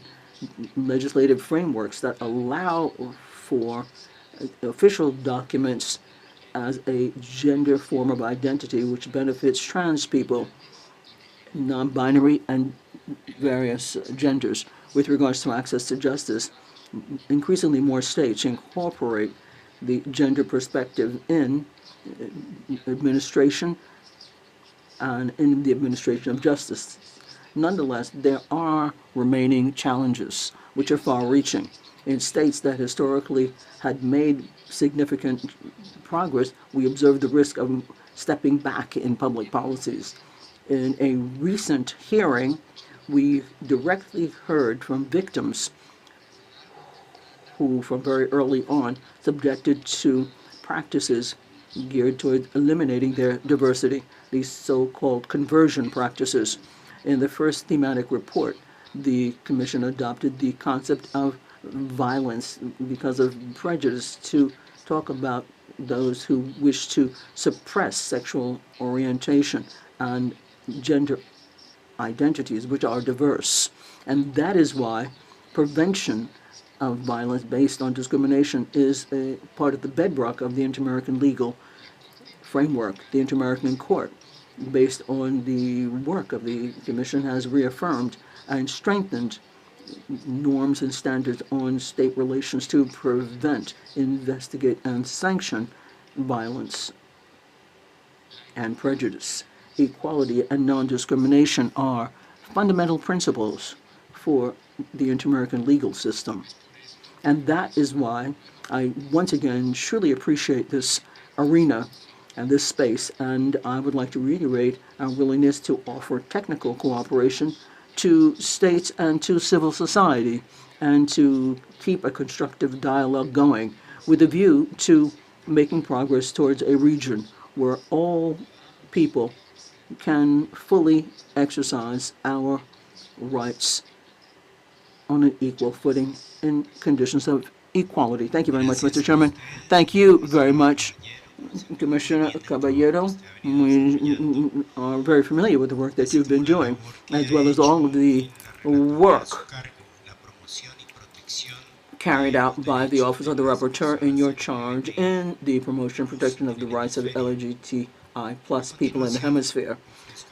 legislative frameworks that allow for official documents as a gender form of identity which benefits trans people, non-binary, and various genders. With regards to access to justice, increasingly more states incorporate the gender perspective in administration and in the administration of justice. Nonetheless, there are remaining challenges which are far-reaching. In states that historically had made significant progress, we observe the risk of stepping back in public policies. In a recent hearing, we directly heard from victims who, from very early on, subjected to practices geared toward eliminating their diversity, these so-called conversion practices. In the first thematic report, the Commission adopted the concept of violence because of prejudice to talk about those who wish to suppress sexual orientation and gender identities which are diverse. And that is why prevention of violence based on discrimination is a part of the bedrock of the Inter-American legal framework. The Inter-American Court, based on the work of the Commission, has reaffirmed and strengthened norms and standards on state relations to prevent, investigate, and sanction violence and prejudice. Equality and non-discrimination are fundamental principles for the inter-American legal system. And that is why I once again truly appreciate this arena and this space, and I would like to reiterate our willingness to offer technical cooperation to states and to civil society, and to keep a constructive dialogue going with a view to making progress towards a region where all people can fully exercise our rights on an equal footing in conditions of equality. Thank you very much, Mr. Chairman. Thank you very much, Commissioner Caballero. We are very familiar with the work that you've been doing, as well as all of the work carried out by the Office of the Rapporteur in your charge in the promotion and protection of the rights of LGBTI plus people in the hemisphere.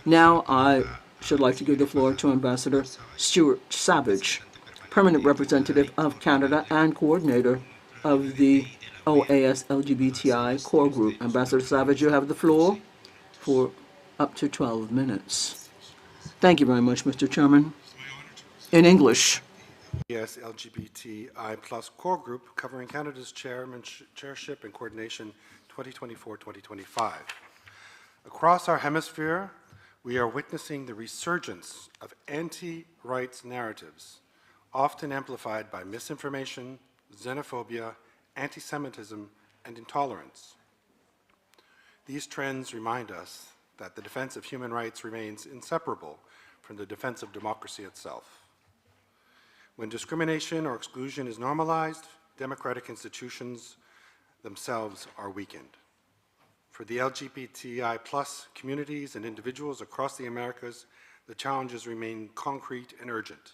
Now I should like to give the floor to Ambassador Stuart Savage, Permanent Representative of Canada and Coordinator of the OAS LGBTI Core Group. Ambassador Savage, you have the floor for up to 12 minutes. Thank you very much, Mr. Chairman. In English. OAS LGBTI plus core group covering Canada's chairship and coordination 2024-2025. Across our hemisphere, we are witnessing the resurgence of anti-rights narratives, often amplified by misinformation, xenophobia, anti-Semitism, and intolerance. These trends remind us that the defense of human rights remains inseparable from the defense of democracy itself. When discrimination or exclusion is normalized, democratic institutions themselves are weakened. For the LGBTI plus communities and individuals across the Americas, the challenges remain concrete and urgent.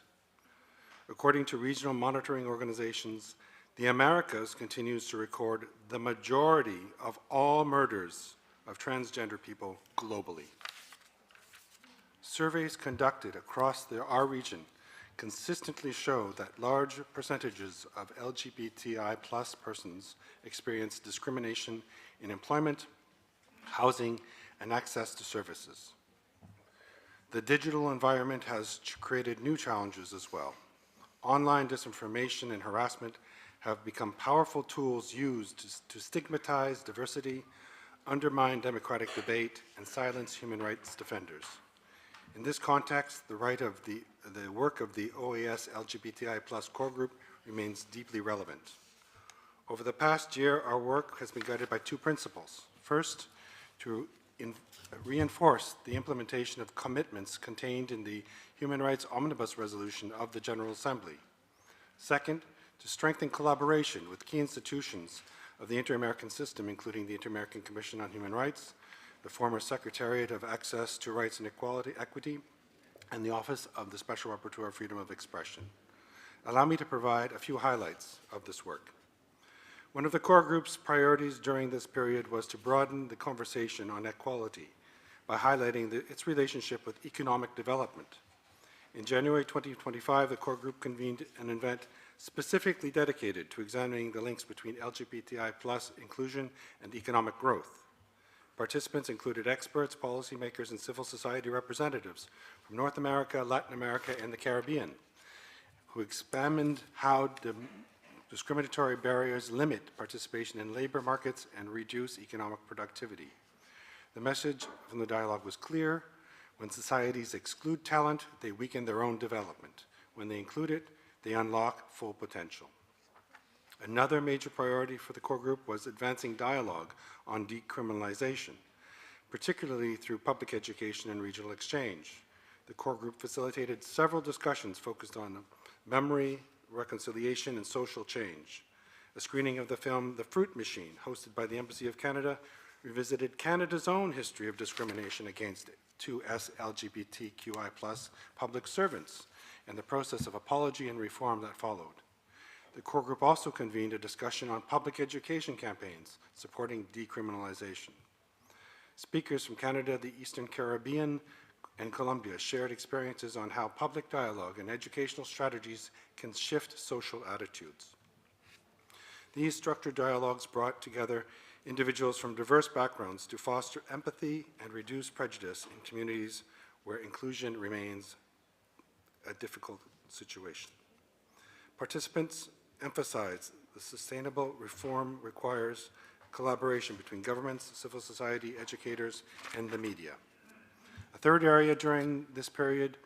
According to regional monitoring organizations, the Americas continues to record the majority of all murders of transgender people globally. Surveys conducted across our region consistently show that large percentages of LGBTI plus persons experience discrimination in employment, housing, and access to services. The digital environment has created new challenges as well. Online disinformation and harassment have become powerful tools used to stigmatize diversity, undermine democratic debate, and silence human rights defenders. In this context, the work of the OAS LGBTI plus core group remains deeply relevant. Over the past year, our work has been guided by two principles. First, to reinforce the implementation of commitments contained in the Human Rights Omnibus Resolution of the General Assembly. Second, to strengthen collaboration with key institutions of the Inter-American system, including the Inter-American Commission on Human Rights, the former Secretariat of Access to Rights and Equity, and the Office of the Special Rapporteur of Freedom of Expression. Allow me to provide a few highlights of this work. One of the core group's priorities during this period was to broaden the conversation on equality by highlighting its relationship with economic development. In January 2025, the core group convened an event specifically dedicated to examining the links between LGBTI plus inclusion and economic growth. Participants included experts, policymakers, and civil society representatives from North America, Latin America, and the Caribbean, who examined how discriminatory barriers limit participation in labor markets and reduce economic productivity. The message from the dialogue was clear. When societies exclude talent, they weaken their own development. When they include it, they unlock full potential. Another major priority for the core group was advancing dialogue on decriminalization, particularly through public education and regional exchange. The core group facilitated several discussions focused on memory, reconciliation, and social change. A screening of the film The Fruit Machine, hosted by the Embassy of Canada, revisited Canada's own history of discrimination against 2S LGBTQI+ public servants and the process of apology and reform that followed. The core group also convened a discussion on public education campaigns supporting decriminalization. Speakers from Canada, the Eastern Caribbean, and Colombia shared experiences on how public dialogue and educational strategies can shift social attitudes. These structured dialogues brought together individuals from diverse backgrounds to foster empathy and reduce prejudice in communities where inclusion remains a difficult situation. Participants emphasized the sustainable reform requires collaboration between governments, civil society, educators, and the media. A third area during this period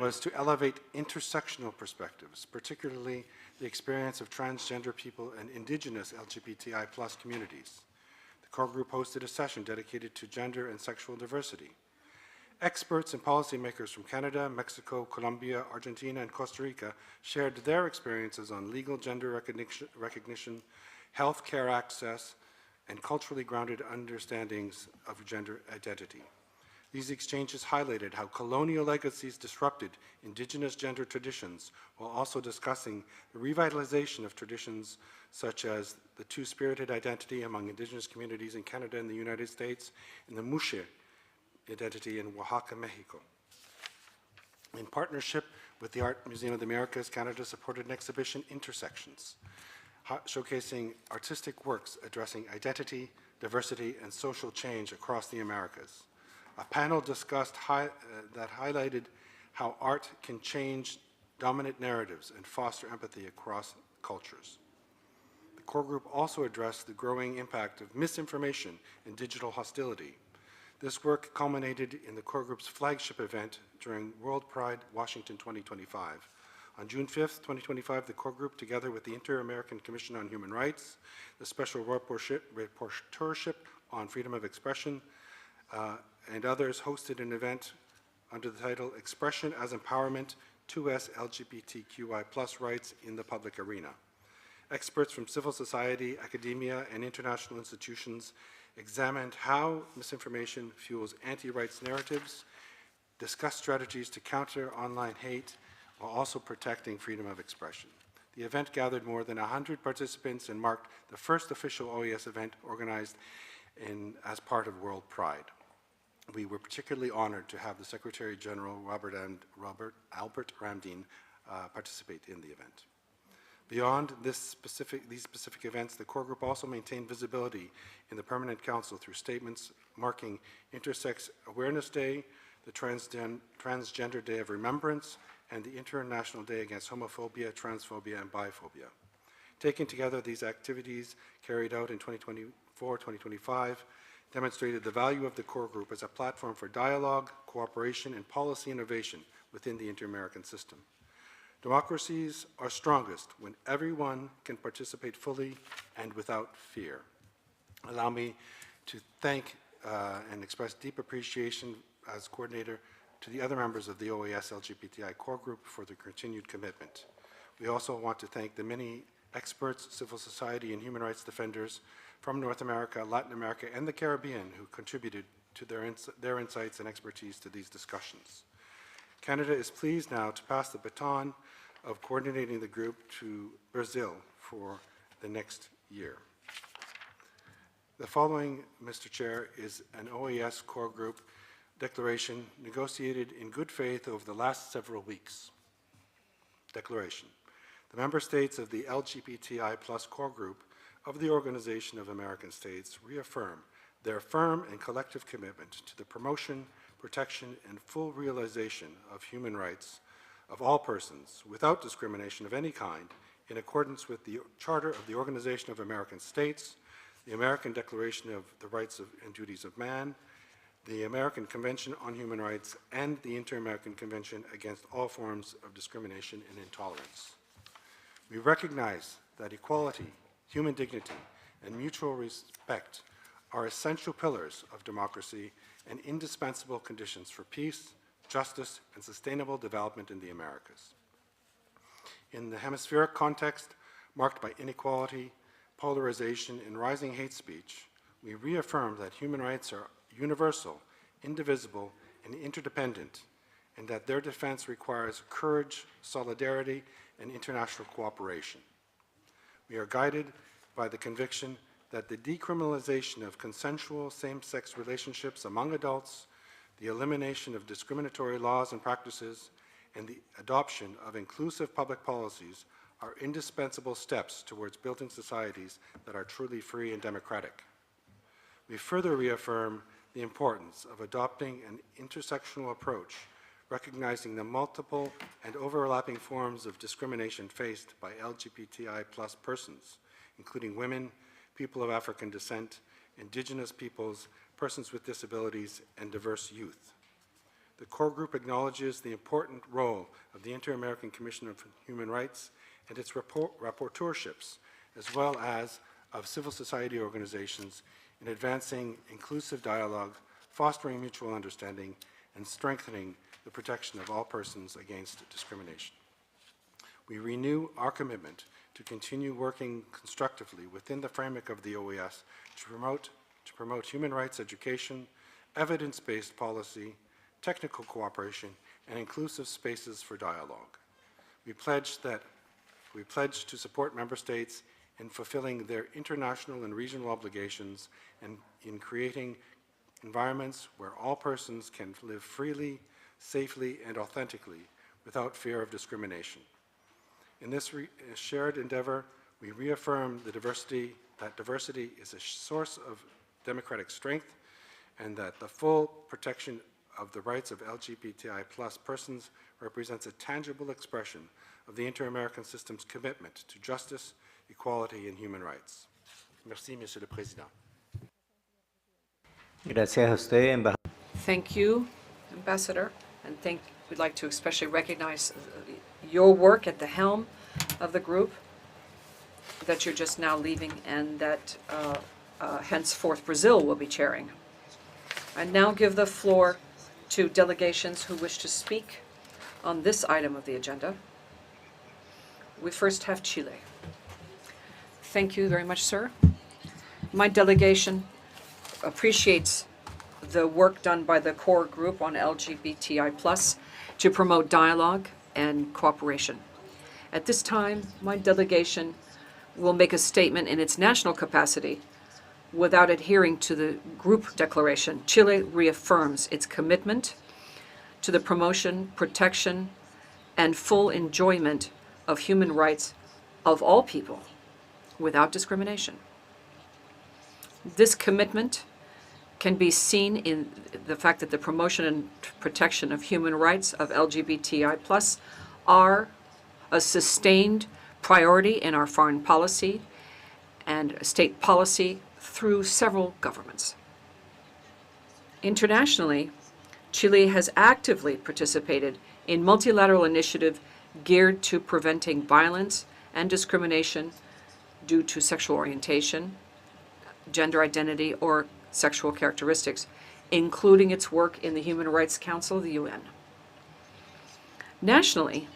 was to elevate intersectional perspectives, particularly the experience of transgender people and indigenous LGBTI+ communities. The core group hosted a session dedicated to gender and sexual diversity. Experts and policymakers from Canada, Mexico, Colombia, Argentina, and Costa Rica shared their experiences on legal gender recognition, health care access, and culturally grounded understandings of gender identity. These exchanges highlighted how colonial legacies disrupted Indigenous gender traditions while also discussing the revitalization of traditions such as the two-spirited identity among Indigenous communities in Canada and the United States and the Muxe identity in Oaxaca, Mexico. In partnership with the Art Museum of the Americas, Canada supported an exhibition, Intersections, showcasing artistic works addressing identity, diversity, and social change across the Americas. A panel discussed that highlighted how art can change dominant narratives and foster empathy across cultures. The core group also addressed the growing impact of misinformation and digital hostility. This work culminated in the core group's flagship event during World Pride Washington 2025. On June 5th, 2025, the core group, together with the Inter-American Commission on Human Rights, the Special Rapporteurship on Freedom of Expression, and others, hosted an event under the title Expression as Empowerment, 2S LGBTQI+ Rights in the Public Arena. Experts from civil society, academia, and international institutions examined how misinformation fuels anti-rights narratives, discussed strategies to counter online hate, while also protecting freedom of expression. The event gathered more than 100 participants and marked the first official OAS event organized as part of World Pride. We were particularly honored to have the Secretary General Albert Ramdin participate in the event. Beyond these specific events, the core group also maintained visibility in the Permanent Council through statements marking Intersex Awareness Day, the Transgender Day of Remembrance, and the International Day Against Homophobia, Transphobia, and Biphobia. Taken together, these activities carried out in 2024-2025 demonstrated the value of the core group as a platform for dialogue, cooperation, and policy innovation within the inter-American system. Democracies are strongest when everyone can participate fully and without fear. Allow me to thank and express deep appreciation as coordinator to the other members of the OAS LGBTI core group for their continued commitment. We also want to thank the many experts, civil society, and human rights defenders from North America, Latin America, and the Caribbean who contributed to their insights and expertise to these discussions. Canada is pleased now to pass the baton of coordinating the group to Brazil for the next year. The following, Mr. Chair, is an OAS core group declaration negotiated in good faith over the last several weeks. Declaration. The member states of the LGBTI+ core group of the Organization of American States reaffirm their firm and collective commitment to the promotion, protection, and full realization of human rights of all persons without discrimination of any kind in accordance with the Charter of the Organization of American States, the American Declaration of the Rights and Duties of Man, the American Convention on Human Rights, and the Inter-American Convention Against All Forms of Discrimination and Intolerance. We recognize that equality, human dignity, and mutual respect are essential pillars of democracy and indispensable conditions for peace, justice, and sustainable development in the Americas. In the hemispheric context marked by inequality, polarization, and rising hate speech, we reaffirm that human rights are universal, indivisible, and interdependent, and that their defense requires courage, solidarity, and international cooperation. We are guided by the conviction that the decriminalization of consensual same-sex relationships among adults, the elimination of discriminatory laws and practices, and the adoption of inclusive public policies are indispensable steps towards building societies that are truly free and democratic. We further reaffirm the importance of adopting an intersectional approach, recognizing the multiple and overlapping forms of discrimination faced by LGBTI+ persons, including women, people of African descent, Indigenous peoples, persons with disabilities, and diverse youth. The core group acknowledges the important role of the Inter-American Commission of Human Rights and its rapporteurships, as well as of civil society organizations in advancing inclusive dialogue, fostering mutual understanding, and strengthening the protection of all persons against discrimination. We renew our commitment to continue working constructively within the framework of the OAS to promote human rights education, evidence-based policy, technical cooperation, and inclusive spaces for dialogue. We pledge to support member states in fulfilling their international and regional obligations and in creating environments where all persons can live freely, safely, and authentically without fear of discrimination. In this shared endeavor, we reaffirm that diversity is a source of democratic strength and that the full protection of the rights of LGBTI+ persons represents a tangible expression of the Inter-American system's commitment to justice, equality, and human rights. Merci, Monsieur le Président. Gracias a usted, embajador. Thank you, Ambassador, and we'd like to especially recognize your work at the helm of the group that you're just now leaving and that henceforth Brazil will be chairing. I now give the floor to delegations who wish to speak on this item of the agenda. We first have Chile. Thank you very much, sir. My delegation appreciates the work done by the core group on LGBTI+ to promote dialogue and cooperation. At this time, my delegation will make a statement in its national capacity without adhering to the group declaration. Chile reaffirms its commitment to the promotion, protection, and full enjoyment of human rights of all people without discrimination. This commitment can be seen in the fact that the promotion and protection of human rights of LGBTI+ are a sustained priority in our foreign policy and state policy through several governments. Internationally, Chile has actively participated in multilateral initiatives geared to preventing violence and discrimination due to sexual orientation, gender identity, or sexual characteristics, including its work in the Human Rights Council of the UN. Nationally,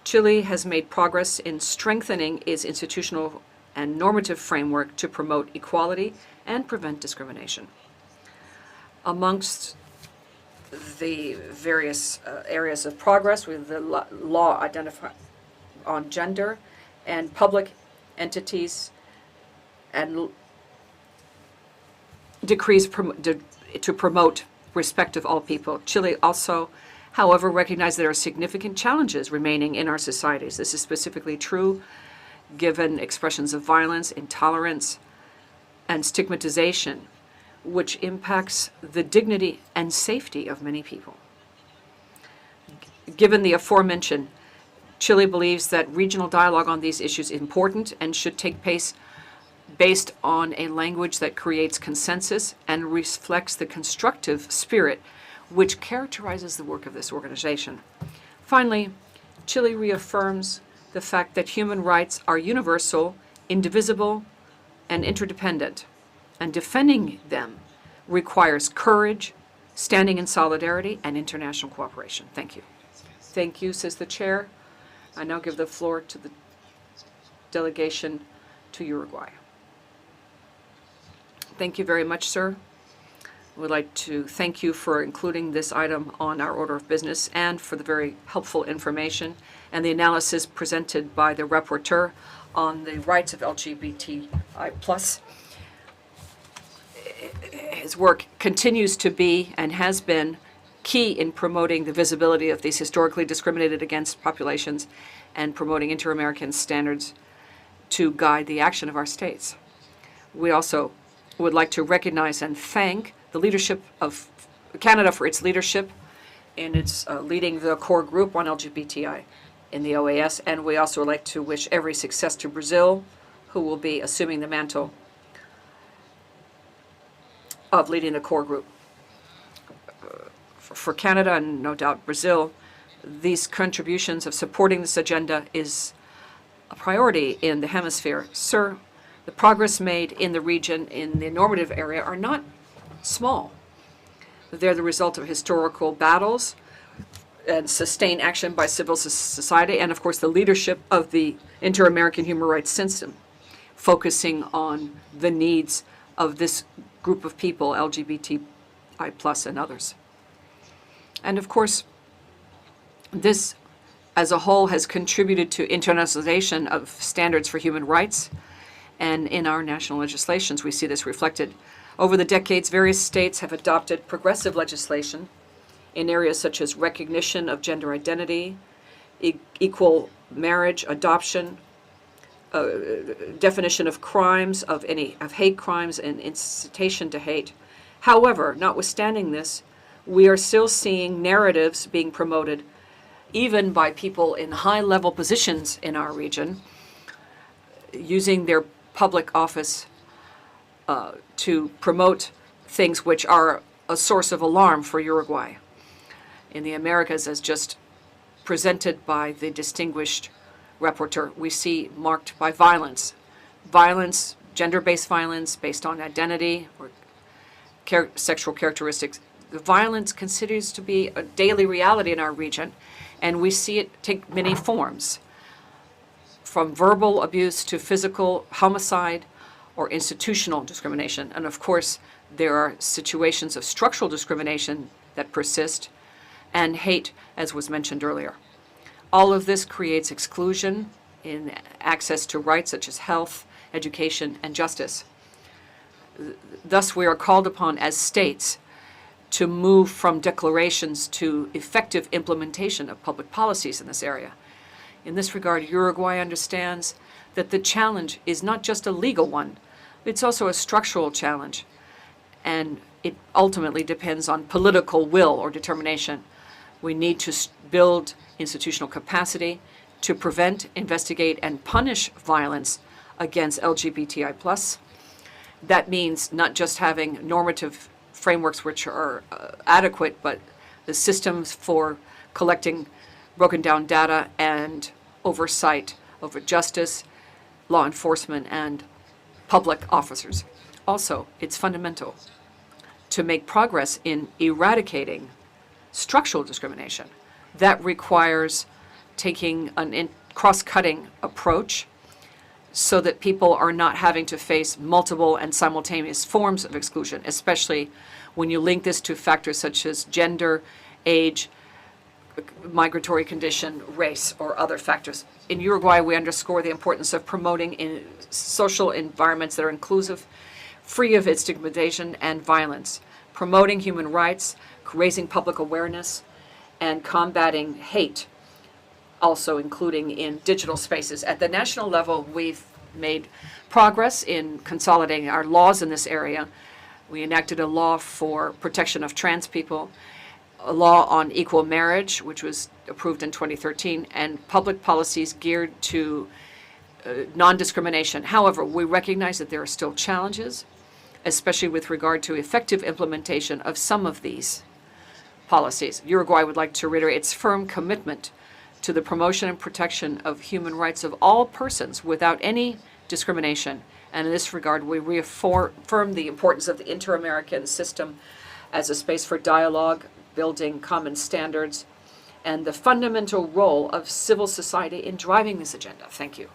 Chile has made progress in strengthening its institutional and normative framework to promote equality and prevent discrimination. Amongst the various areas of progress with the law on gender and public entities and decrees to promote respect of all people. Chile also, however, recognizes there are significant challenges remaining in our societies. This is specifically true given expressions of violence, intolerance, and stigmatization, which impacts the dignity and safety of many people. Given the aforementioned, Chile believes that regional dialogue on these issues is important and should take place based on a language that creates consensus and reflects the constructive spirit which characterizes the work of this organization. Finally, Chile reaffirms the fact that human rights are universal, indivisible, and interdependent, and defending them requires courage, standing in solidarity, and international cooperation. Thank you. Thank you, says the chair. I now give the floor to the delegation to Uruguay. Thank you very much, sir. We'd like to thank you for including this item on our order of business and for the very helpful information and the analysis presented by the rapporteur on the rights of LGBTI+. His work continues to be and has been key in promoting the visibility of these historically discriminated against populations and promoting inter-American standards to guide the action of our states. We also would like to recognize and thank the leadership of Canada for its leadership in its leading the core group on LGBTI in the OAS, and we also would like to wish every success to Brazil, who will be assuming the mantle of leading the core group. For Canada, and no doubt Brazil, these contributions of supporting this agenda is a priority in the hemisphere. Sir, the progress made in the region, in the normative area, are not small. They're the result of historical battles and sustained action by civil society, and of course the leadership of the inter-American human rights system, focusing on the needs of this group of people, LGBTI+ and others. And of course, this as a whole has contributed to internationalization of standards for human rights, and in our national legislations we see this reflected. Over the decades, various states have adopted progressive legislation in areas such as recognition of gender identity, equal marriage, adoption, definition of crimes, of hate crimes and incitation to hate. However, notwithstanding this, we are still seeing narratives being promoted, even by people in high-level positions in our region, using their public office to promote things which are a source of alarm for Uruguay. In the Americas, as just presented by the distinguished rapporteur, we see marked by violence. Violence, gender-based violence based on identity or sexual characteristics. The violence continues to be a daily reality in our region, and we see it take many forms, from verbal abuse to physical homicide or institutional discrimination. And of course, there are situations of structural discrimination that persist, and hate, as was mentioned earlier. All of this creates exclusion in access to rights such as health, education, and justice. Thus, we are called upon as states to move from declarations to effective implementation of public policies in this area. In this regard, Uruguay understands that the challenge is not just a legal one, it's also a structural challenge, and it ultimately depends on political will or determination. We need to build institutional capacity to prevent, investigate, and punish violence against LGBTI+. That means not just having normative frameworks which are adequate, but the systems for collecting broken down data and oversight over justice, law enforcement, and public officers. Also, it's fundamental to make progress in eradicating structural discrimination. That requires taking a cross-cutting approach so that people are not having to face multiple and simultaneous forms of exclusion, especially when you link this to factors such as gender, age, migratory condition, race, or other factors. In Uruguay, we underscore the importance of promoting social environments that are inclusive, free of stigmatization and violence, promoting human rights, raising public awareness, and combating hate, also including in digital spaces. At the national level, we've made progress in consolidating our laws in this area. We enacted a law for protection of trans people, a law on equal marriage, which was approved in 2013, and public policies geared to non-discrimination. However, we recognize that there are still challenges, especially with regard to effective implementation of some of these policies. Uruguay would like to reiterate its firm commitment to the promotion and protection of human rights of all persons without any discrimination. And in this regard, we reaffirm the importance of the inter-American system as a space for dialogue, building common standards, and the fundamental role of civil society in driving this agenda. Thank you.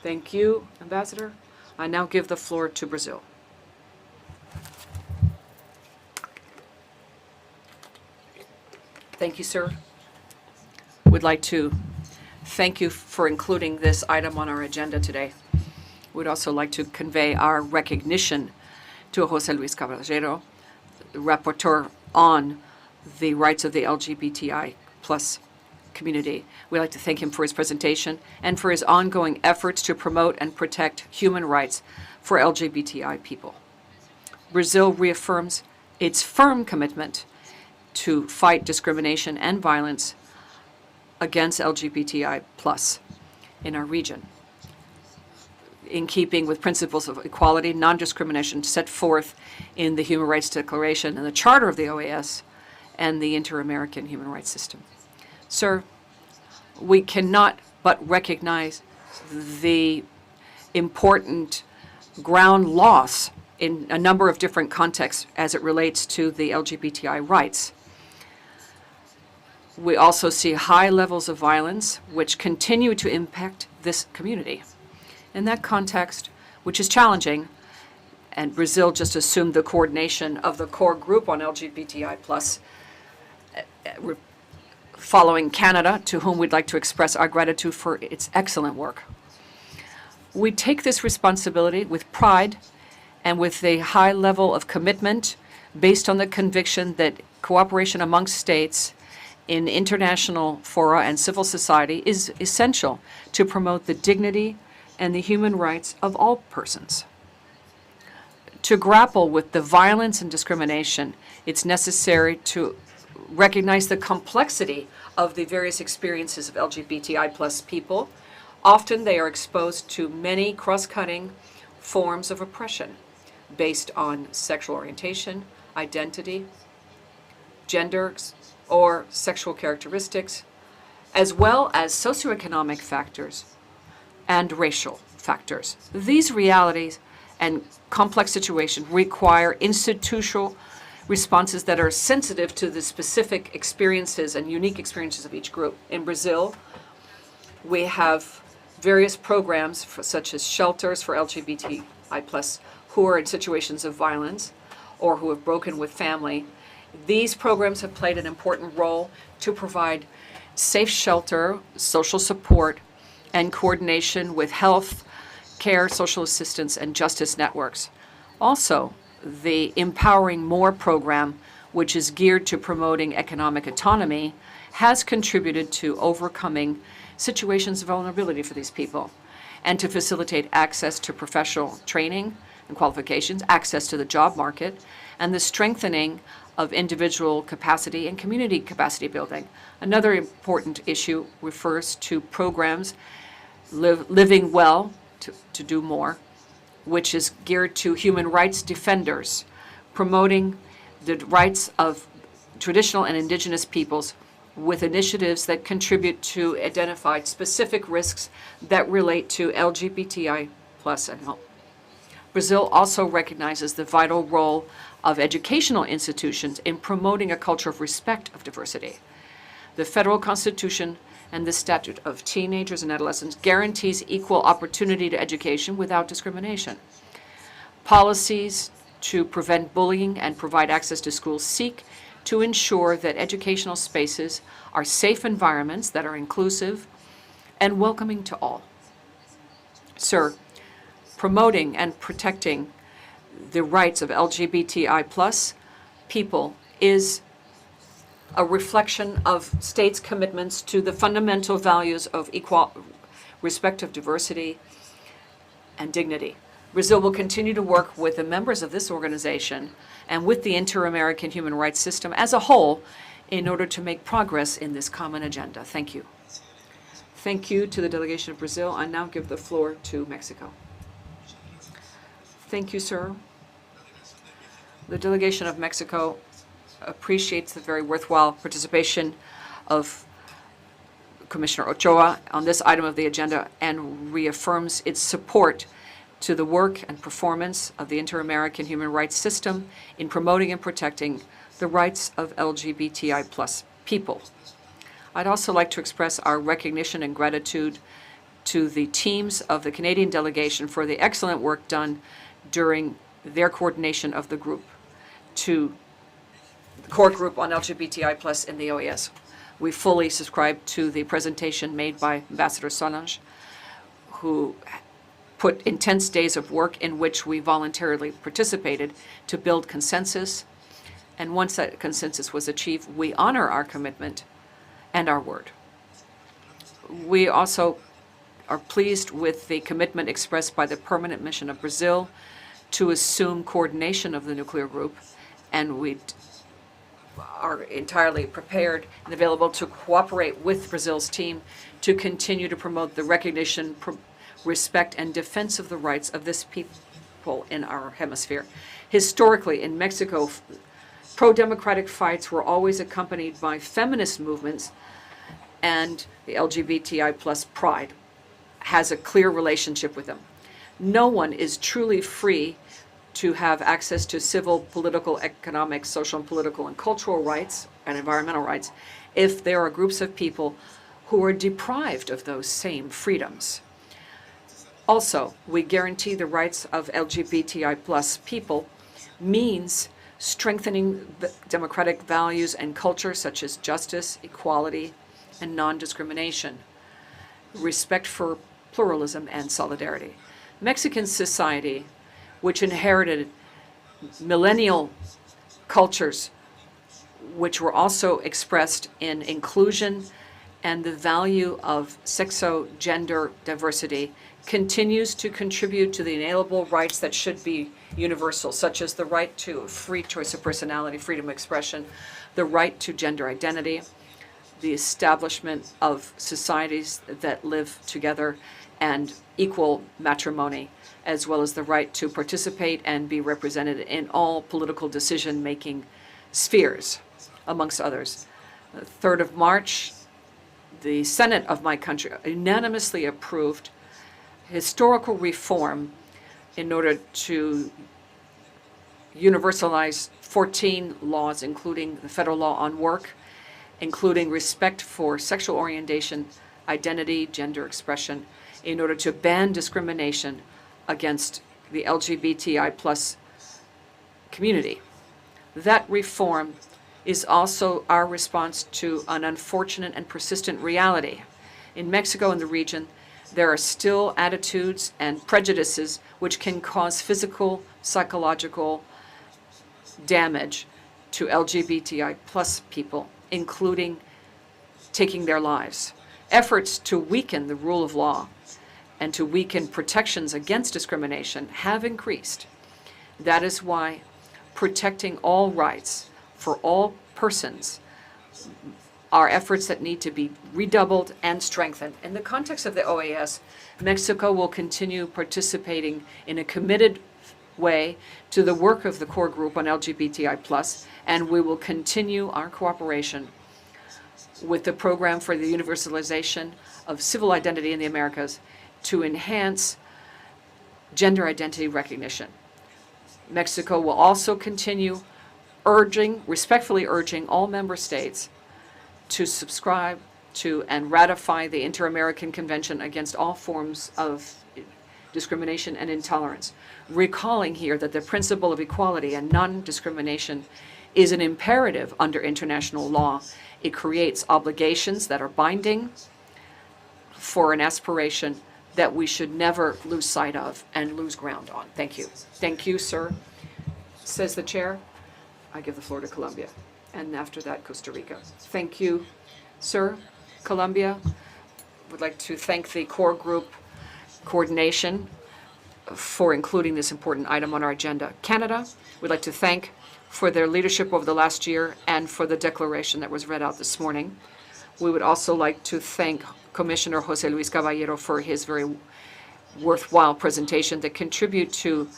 Thank you, Ambassador. I now give the floor to Brazil. Thank you, sir. Would like to thank you for including this item on our agenda today. We'd also like to convey our recognition to José Luis Caballero, the rapporteur on the rights of the LGBTI plus community. We'd like to thank him for his presentation and for his ongoing efforts to promote and protect human rights for LGBTI people. Brazil reaffirms its firm commitment to fight discrimination and violence against LGBTI plus in our region, in keeping with principles of equality, non-discrimination set forth in the Human Rights Declaration and the Charter of the OAS and the Inter-American Human Rights System. Sir, we cannot but recognize the important ground loss in a number of different contexts as it relates to the LGBTI rights. We also see high levels of violence which continue to impact this community. In that context, which is challenging, and Brazil just assumed the coordination of the core group on LGBTI+, following Canada, to whom we'd like to express our gratitude for its excellent work. We take this responsibility with pride and with a high level of commitment based on the conviction that cooperation amongst states in international fora and civil society is essential to promote the dignity and the human rights of all persons. To grapple with the violence and discrimination, it's necessary to recognize the complexity of the various experiences of LGBTI plus people. Often they are exposed to many cross-cutting forms of oppression based on sexual orientation, identity, gender, or sexual characteristics, as well as socioeconomic factors and racial factors. These realities and complex situations require institutional responses that are sensitive to the specific experiences and unique experiences of each group. In Brazil, we have various programs such as shelters for LGBTI+ who are in situations of violence or who have broken with family. These programs have played an important role to provide safe shelter, social support, and coordination with health, care, social assistance, and justice networks. Also, the Empowering More program, which is geared to promoting economic autonomy, has contributed to overcoming situations of vulnerability for these people and to facilitate access to professional training and qualifications, access to the job market, and the strengthening of individual capacity and community capacity building. Another important issue refers to programs Living Well to Do More, which is geared to human rights defenders, promoting the rights of traditional and indigenous peoples with initiatives that contribute to identify specific risks that relate to LGBTI plus and health. Brazil also recognizes the vital role of educational institutions in promoting a culture of respect of diversity. The federal constitution and the statute of teenagers and adolescents guarantees equal opportunity to education without discrimination. Policies to prevent bullying and provide access to schools seek to ensure that educational spaces are safe environments that are inclusive and welcoming to all. Sir, promoting and protecting the rights of LGBTI+ people is a reflection of states' commitments to the fundamental values of respect of diversity and dignity. Brazil will continue to work with the members of this organization and with the Inter-American Human Rights System as a whole in order to make progress in this common agenda. Thank you. Thank you to the delegation of Brazil. I now give the floor to Mexico. Thank you, sir. The delegation of Mexico appreciates the very worthwhile participation of Commissioner Ochoa on this item of the agenda and reaffirms its support to the work and performance of the Inter-American Human Rights System in promoting and protecting the rights of LGBTI+ people. I'd also like to express our recognition and gratitude to the teams of the Canadian delegation for the excellent work done during their coordination of the group to core group on LGBTI+ in the OAS. We fully subscribe to the presentation made by Ambassador Solange, who put intense days of work in which we voluntarily participated to build consensus. And once that consensus was achieved, we honor our commitment and our word. We also are pleased with the commitment expressed by the permanent mission of Brazil to assume coordination of the nuclear group, and we are entirely prepared and available to cooperate with Brazil's team to continue to promote the recognition, respect, and defense of the rights of this people in our hemisphere. Historically, in Mexico, pro-democratic fights were always accompanied by feminist movements, and the LGBTI+ pride has a clear relationship with them. No one is truly free to have access to civil, political, economic, social, and political, and cultural rights and environmental rights if there are groups of people who are deprived of those same freedoms. Also, we guarantee the rights of LGBTI+ people means strengthening the democratic values and culture such as justice, equality, and non-discrimination, respect for pluralism, and solidarity. Mexican society, which inherited millennial cultures, which were also expressed in inclusion and the value of sexo-gender diversity, continues to contribute to the inalienable rights that should be universal, such as the right to free choice of personality, freedom of expression, the right to gender identity, the establishment of societies that live together, and equal matrimony, as well as the right to participate and be represented in all political decision-making spheres, amongst others. The 3rd of March, the Senate of my country unanimously approved historical reform in order to universalize 14 laws, including the federal law on work, including respect for sexual orientation, identity, gender expression, in order to ban discrimination against the LGBTI+ community. That reform is also our response to an unfortunate and persistent reality. In Mexico and the region, there are still attitudes and prejudices which can cause physical, psychological damage to LGBTI+ people, including taking their lives. Efforts to weaken the rule of law and to weaken protections against discrimination have increased. That is why protecting all rights for all persons are efforts that need to be redoubled and strengthened. In the context of the OAS, Mexico will continue participating in a committed way to the work of the core group on LGBTI+, and we will continue our cooperation with the program for the universalization of civil identity in the Americas to enhance gender identity recognition. Mexico will also continue respectfully urging all member states to subscribe to and ratify the Inter-American Convention against all forms of discrimination and intolerance, recalling here that the principle of equality and non-discrimination is an imperative under international law. It creates obligations that are binding for an aspiration that we should never lose sight of and lose ground on. Thank you. Thank you, sir. Says the chair. I give the floor to Colombia, and after that, Costa Rica. Thank you, sir. Colombia would like to thank the core group coordination for including this important item on our agenda. Canada would like to thank for their leadership over the last year and for the declaration that was read out this morning. We would also like to thank Commissioner José Luis Caballero for his very worthwhile presentation that contribute to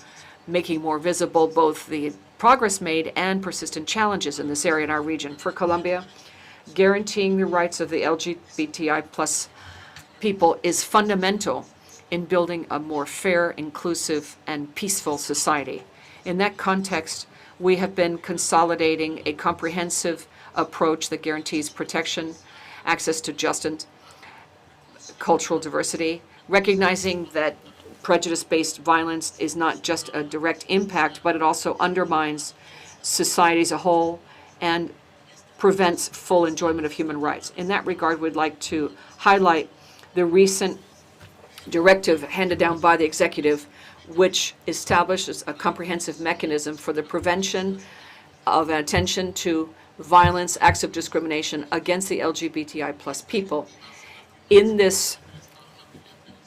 making more visible both the progress made and persistent challenges in this area in our region. For Colombia, guaranteeing the rights of the LGBTI+ people is fundamental in building a more fair, inclusive, and peaceful society. In that context, we have been consolidating a comprehensive approach that guarantees protection, access to just and cultural diversity, recognizing that prejudice-based violence is not just a direct impact, but it also undermines society as a whole and prevents full enjoyment of human rights. In that regard, we'd like to highlight the recent directive handed down by the executive, which establishes a comprehensive mechanism for the prevention of and attention to violence, acts of discrimination against the LGBTI plus people. In this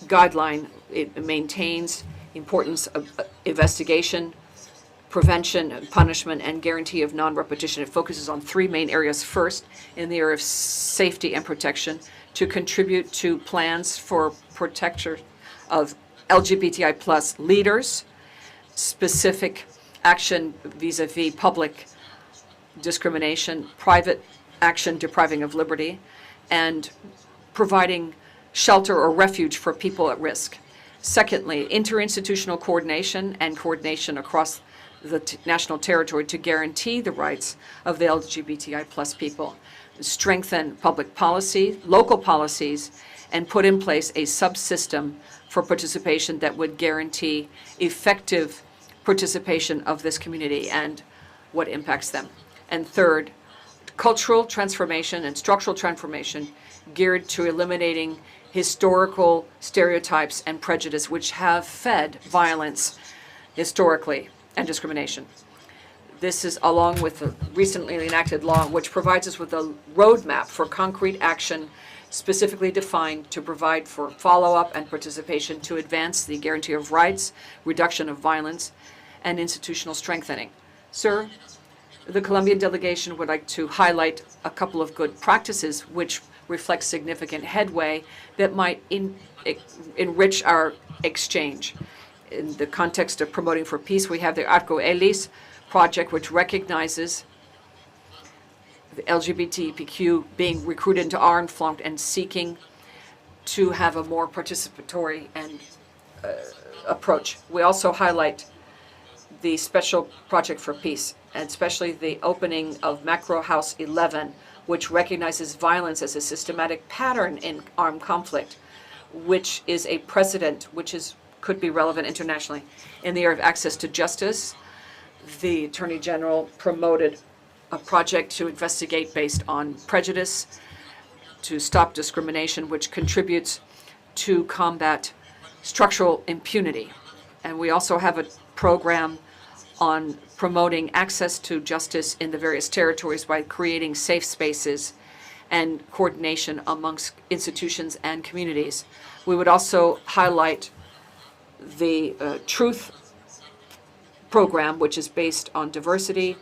guideline, it maintains importance of investigation, prevention, punishment, and guarantee of non-repetition. It focuses on three main areas. First, in the area of safety and protection, to contribute to plans for protection of LGBTI plus leaders, specific action vis-a-vis public discrimination, private action depriving of liberty, and providing shelter or refuge for people at risk. Secondly, interinstitutional coordination and coordination across the national territory to guarantee the rights of the LGBTI plus people, strengthen public policy, local policies, and put in place a subsystem for participation that would guarantee effective participation of this community and what impacts them. And third, cultural transformation and structural transformation geared to eliminating historical stereotypes and prejudice which have fed violence historically and discrimination. This is along with the recently enacted law, which provides us with a roadmap for concrete action specifically defined to provide for follow-up and participation to advance the guarantee of rights, reduction of violence, and institutional strengthening. Sir, the Colombian delegation would like to highlight a couple of good practices which reflect significant headway that might enrich our exchange. In the context of promoting for peace, we have the Arco Elis project, which recognizes the LGBTQ being recruited into armed flunk and seeking to have a more participatory and approach. We also highlight the special project for peace, and especially the opening of Macro House 11, which recognizes violence as a systematic pattern in armed conflict, which is a precedent which could be relevant internationally. In the area of access to justice, the Attorney General promoted a project to investigate based on prejudice, to stop discrimination, which contributes to combat structural impunity. And we also have a program on promoting access to justice in the various territories by creating safe spaces and coordination amongst institutions and communities. We would also highlight the Truth program, which is based on diversity,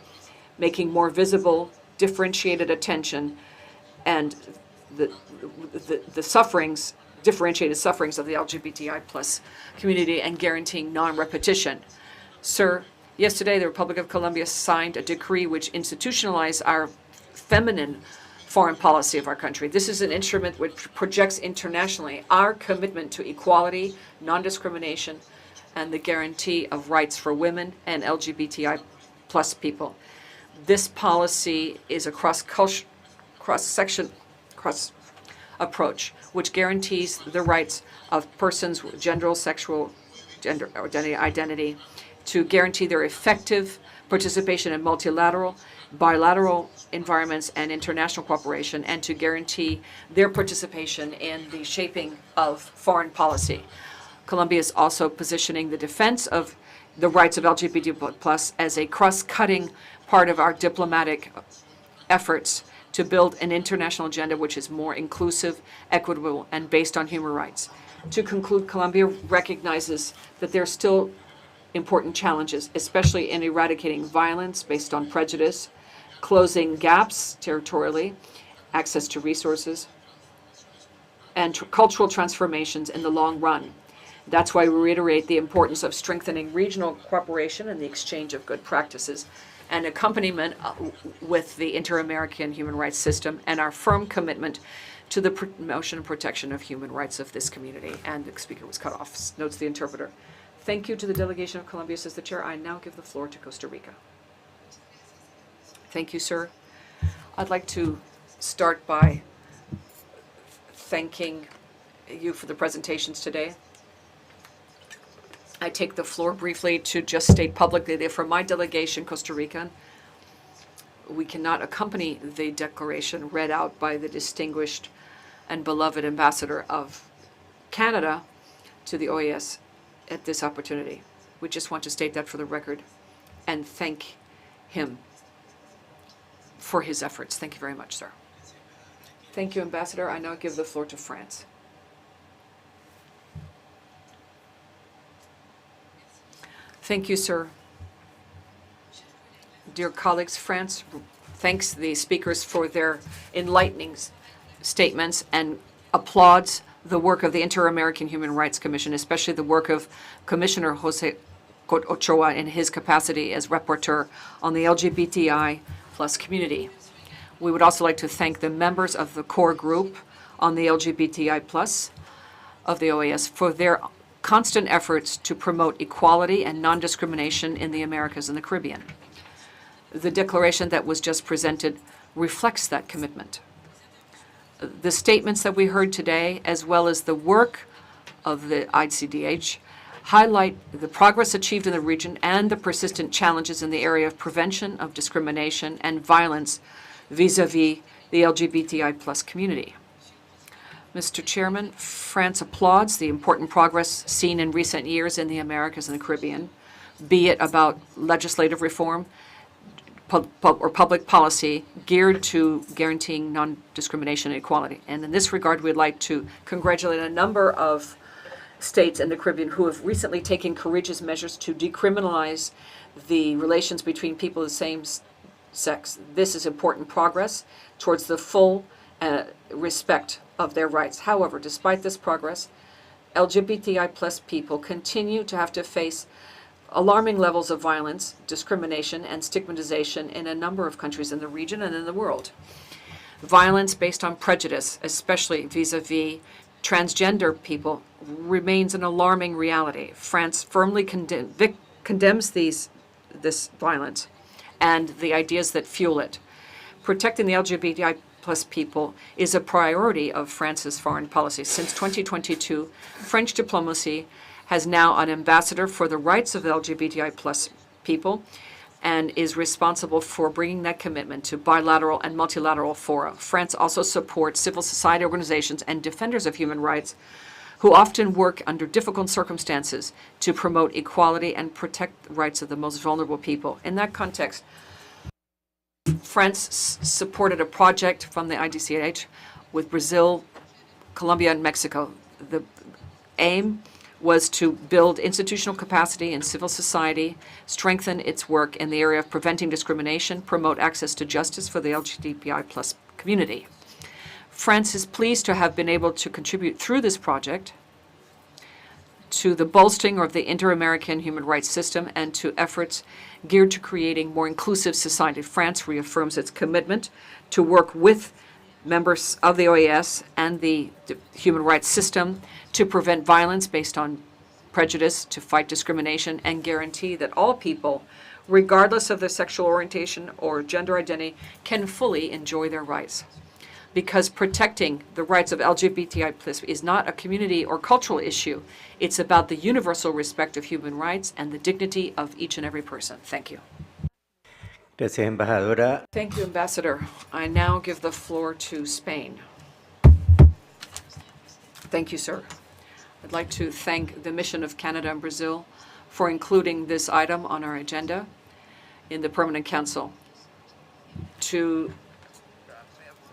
making more visible, differentiated attention, and the sufferings, differentiated sufferings of the LGBTI plus community, and guaranteeing non-repetition. Sir, yesterday the Republic of Colombia signed a decree which institutionalized our feminine foreign policy of our country. This is an instrument which projects internationally our commitment to equality, non-discrimination, and the guarantee of rights for women and LGBTI plus people. This policy is a cross-section approach, which guarantees the rights of persons with gender identity to guarantee their effective participation in multilateral, bilateral environments and international cooperation, and to guarantee their participation in the shaping of foreign policy. Colombia is also positioning the defense of the rights of LGBT+ as a cross-cutting part of our diplomatic efforts to build an international agenda which is more inclusive, equitable, and based on human rights. To conclude, Colombia recognizes that there are still important challenges, especially in eradicating violence based on prejudice, closing gaps territorially, access to resources, and cultural transformations in the long run. That's why we reiterate the importance of strengthening regional cooperation and the exchange of good practices and accompaniment with the Inter-American human rights system, and our firm commitment to the promotion and protection of human rights of this community. And the speaker was cut off, notes the interpreter. Thank you to the delegation of Colombia, says the chair. I now give the floor to Costa Rica. Thank you, sir. I'd like to start by thanking you for the presentations today. I take the floor briefly to just state publicly that for my delegation, Costa Rican, we cannot accompany the declaration read out by the distinguished and beloved ambassador of Canada to the OAS at this opportunity. We just want to state that for the record and thank him for his efforts. Thank you very much, sir. Thank you, Ambassador. I now give the floor to France. Thank you, sir. Dear colleagues, France thanks the speakers for their enlightening statements and applauds the work of the Inter-American Human Rights Commission, especially the work of Commissioner Jose Ochoa in his capacity as rapporteur on the LGBTI plus community. We would also like to thank the members of the core group on the LGBTI plus of the OAS for their constant efforts to promote equality and non-discrimination in the Americas and the Caribbean. The declaration that was just presented reflects that commitment. The statements that we heard today, as well as the work of the ICDH, highlight the progress achieved in the region and the persistent challenges in the area of prevention of discrimination and violence vis-à-vis the LGBTI plus community. Mr. Chairman, France applauds the important progress seen in recent years in the Americas and the Caribbean, be it about legislative reform or public policy geared to guaranteeing non-discrimination and equality. And in this regard, we'd like to congratulate a number of states in the Caribbean who have recently taken courageous measures to decriminalize the relations between people of the same sex. This is important progress towards the full respect of their rights. However, despite this progress, LGBTI plus people continue to have to face alarming levels of violence, discrimination, and stigmatization in a number of countries in the region and in the world. Violence based on prejudice, especially vis-à-vis transgender people, remains an alarming reality. France firmly condemns this violence and the ideas that fuel it. Protecting the LGBTI plus people is a priority of France's foreign policy. Since 2022, French diplomacy has now an ambassador for the rights of LGBTI plus people and is responsible for bringing that commitment to bilateral and multilateral fora. France also supports civil society organizations and defenders of human rights who often work under difficult circumstances to promote equality and protect the rights of the most vulnerable people. In that context, France supported a project from the IDCH with Brazil, Colombia, and Mexico. The aim was to build institutional capacity in civil society, strengthen its work in the area of preventing discrimination, promote access to justice for the LGBTI plus community. France is pleased to have been able to contribute through this project to the bolstering of the Inter-American human rights system and to efforts geared to creating more inclusive society. France reaffirms its commitment to work with members of the OAS and the human rights system to prevent violence based on prejudice, to fight discrimination, and guarantee that all people, regardless of their sexual orientation or gender identity, can fully enjoy their rights. Because protecting the rights of LGBTI plus is not a community or cultural issue. It's about the universal respect of human rights and the dignity of each and every person. Thank you. Gracias, embajadora. Thank you, Ambassador. I now give the floor to Spain. Thank you, sir. I'd like to thank the mission of Canada and Brazil for including this item on our agenda in the Permanent Council to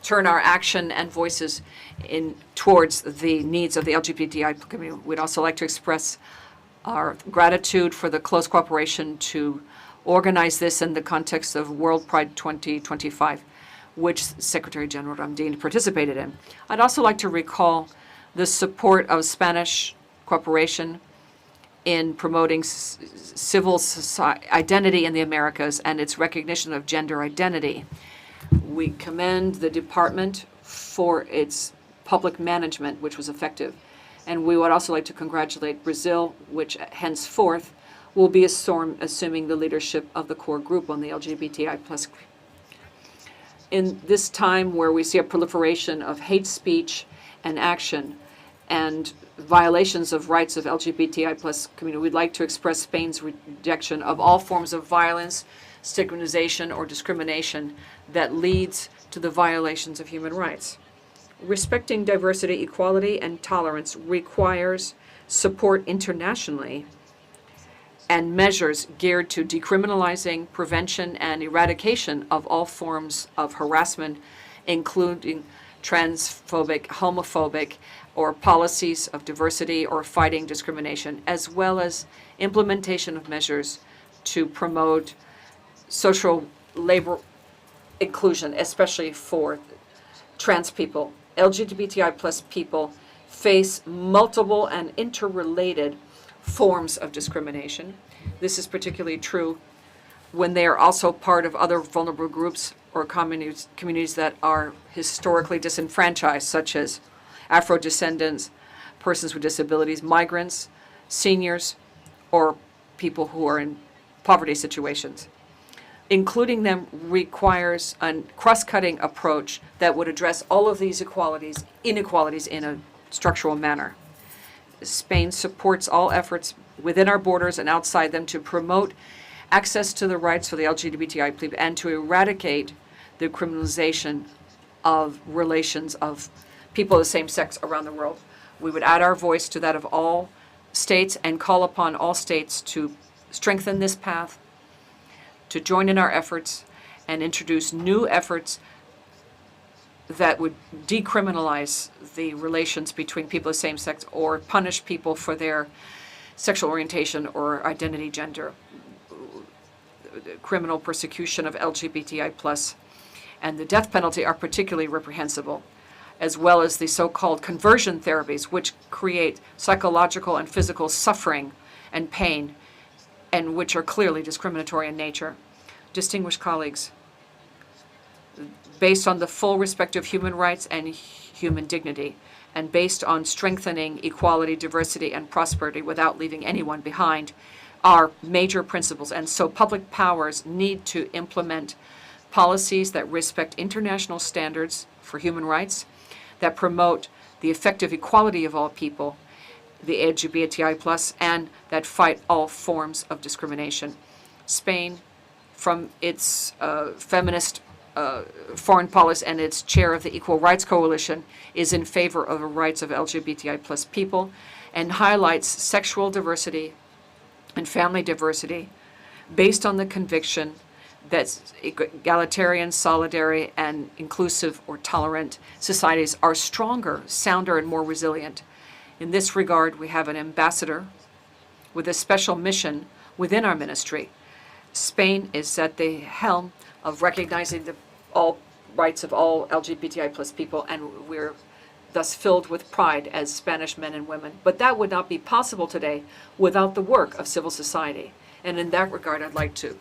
turn our action and voices towards the needs of the LGBTI community. We'd also like to express our gratitude for the close cooperation to organize this in the context of World Pride 2025, which Secretary General Ramdin participated in. I'd also like to recall the support of Spanish cooperation in promoting civil society identity in the Americas and its recognition of gender identity. We commend the department for its public management, which was effective. And we would also like to congratulate Brazil, which henceforth will be assuming the leadership of the core group on the LGBTI plus. In this time where we see a proliferation of hate speech and action and violations of rights of LGBTI plus community, we'd like to express Spain's rejection of all forms of violence, stigmatization or discrimination that leads to the violations of human rights. Respecting diversity, equality, and tolerance requires support internationally and measures geared to decriminalizing, prevention, and eradication of all forms of harassment, including transphobic, homophobic, or policies of diversity or fighting discrimination, as well as implementation of measures to promote social labor inclusion, especially for trans people. LGBTI plus people face multiple and interrelated forms of discrimination. This is particularly true when they are also part of other vulnerable groups or communities that are historically disenfranchised, such as Afro-descendants, persons with disabilities, migrants, seniors, or people who are in poverty situations. Including them requires a cross-cutting approach that would address all of these inequalities in a structural manner. Spain supports all efforts within our borders and outside them to promote access to the rights for the LGBTI people and to eradicate the criminalization of relations of people of the same sex around the world. We would add our voice to that of all states and call upon all states to strengthen this path, to join in our efforts and introduce new efforts that would decriminalize the relations between people of the same sex or punish people for their sexual orientation or identity, gender, criminal persecution of LGBTI plus, and the death penalty are particularly reprehensible, as well as the so-called conversion therapies, which create psychological and physical suffering and pain, and which are clearly discriminatory in nature. Distinguished colleagues, based on the full respect of human rights and human dignity, and based on strengthening equality, diversity, and prosperity without leaving anyone behind, are major principles. And so public powers need to implement policies that respect international standards for human rights, that promote the effective equality of all people, the LGBTI+, and that fight all forms of discrimination. Spain, from its feminist foreign policy and its chair of the Equal Rights Coalition, is in favor of the rights of LGBTI+ people and highlights sexual diversity and family diversity based on the conviction that egalitarian, solidary, and inclusive or tolerant societies are stronger, sounder, and more resilient. In this regard, we have an ambassador with a special mission within our ministry. Spain is at the helm of recognizing all rights of all LGBTI+ people, and we're thus filled with pride as Spanish men and women. But that would not be possible today without the work of civil society. And in that regard, I'd like to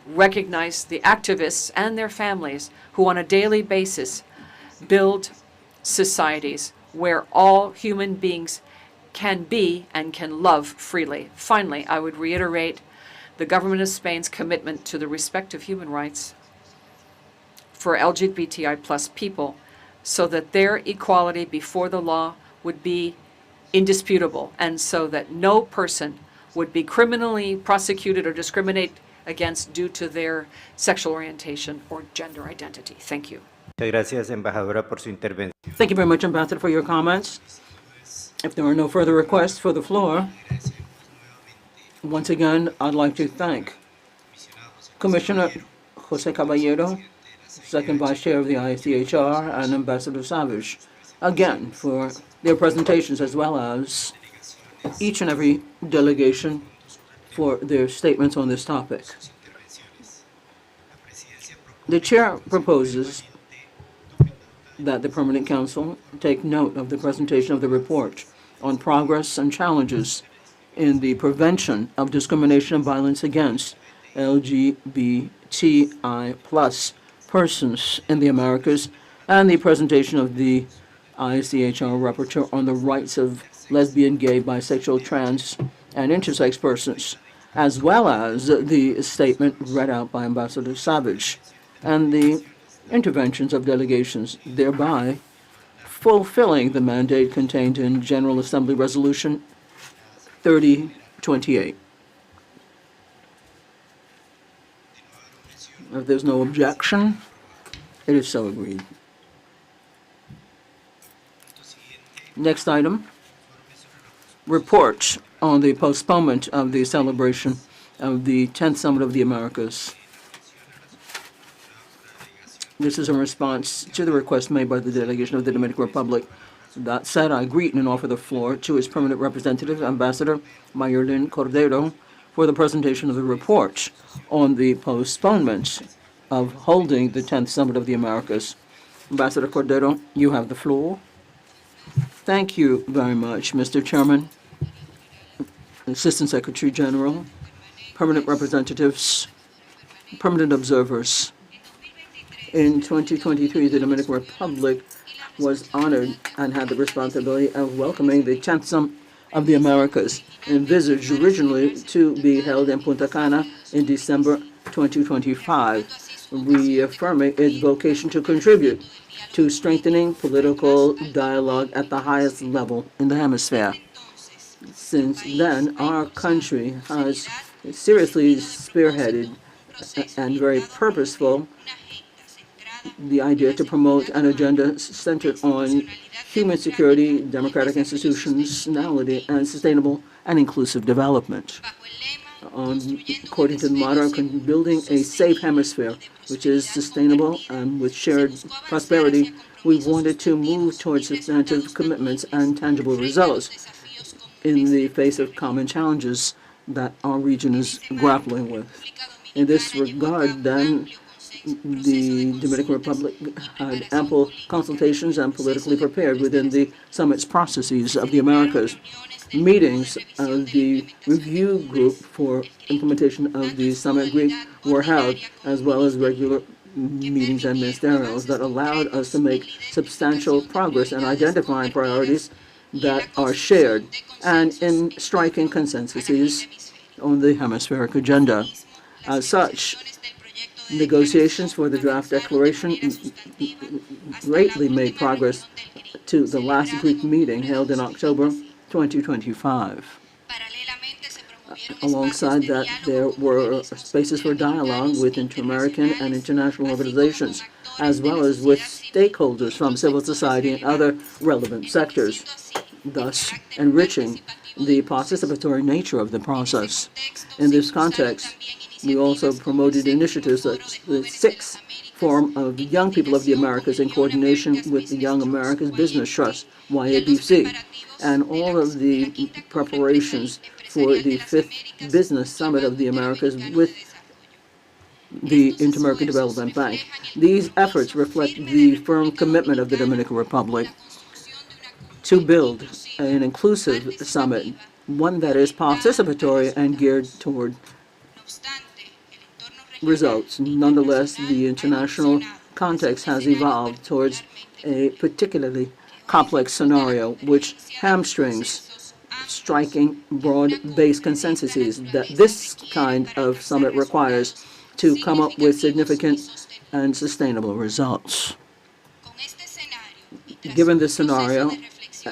recognize the activists and their families who on a daily basis build societies where all human beings can be and can love freely. Finally, I would reiterate the government of Spain's commitment to the respect of human rights for LGBTI+ people so that their equality before the law would be indisputable and so that no person would be criminally prosecuted or discriminated against due to their sexual orientation or gender identity. Thank you. Muchas gracias, embajadora, por su intervención. Thank you very much, Ambassador, for your comments. If there are no further requests for the floor, once again, I'd like to thank Commissioner Jose Caballero, Second Vice Chair of the ICHR, and Ambassador Savage, again, for their presentations, as well as each and every delegation for their statements on this topic. The Chair proposes that the Permanent Council take note of the presentation of the report on progress and challenges in the prevention of discrimination and violence against LGBTI+ persons in the Americas, and the presentation of the ICHR Rapporteur on the rights of lesbian, gay, bisexual, trans, and intersex persons, as well as the statement read out by Ambassador Savage and the interventions of delegations, thereby fulfilling the mandate contained in General Assembly Resolution 3028. If there's no objection, it is so agreed. Next item, report on the postponement of the celebration of the 10th Summit of the Americas. This is in response to the request made by the delegation of the Dominican Republic. That said, I greet and offer the floor to its permanent representative, Ambassador Mayerlin Cordero, for the presentation of the report on the postponement of holding the 10th Summit of the Americas. Ambassador Cordero, you have the floor. Thank you very much, Mr. Chairman, Assistant Secretary General, permanent representatives, permanent observers. In 2023, the Dominican Republic was honored and had the responsibility of welcoming the 10th Summit of the Americas, envisaged originally to be held in Punta Cana in December 2025, reaffirming its vocation to contribute to strengthening political dialogue at the highest level in the hemisphere. Since then, our country has seriously spearheaded and very purposeful the idea to promote an agenda centered on human security, democratic institutionality, and sustainable and inclusive development. According to the motto, building a safe hemisphere, which is sustainable and with shared prosperity, we wanted to move towards substantive commitments and tangible results in the face of common challenges that our region is grappling with. In this regard, then, the Dominican Republic had ample consultations and politically prepared within the summit's processes of the Americas. Meetings of the review group for implementation of the summit Greek were held, as well as regular meetings and ministerials that allowed us to make substantial progress in identifying priorities that are shared and in striking consensuses on the hemispheric agenda. As such, negotiations for the draft declaration greatly made progress to the last Greek meeting held in October 2025. Alongside that, there were spaces for dialogue with inter-American and international organizations, as well as with stakeholders from civil society and other relevant sectors, thus enriching the participatory nature of the process. In this context, we also promoted initiatives such as the 6th Forum of Young People of the Americas in coordination with the Young Americas Business Trust, YABC, and all of the preparations for the 5th Business Summit of the Americas with the Inter-American Development Bank. These efforts reflect the firm commitment of the Dominican Republic to build an inclusive summit, one that is participatory and geared toward results. Nonetheless, the international context has evolved towards a particularly complex scenario which hamstrings striking broad-based consensuses that this kind of summit requires to come up with significant and sustainable results. Given this scenario,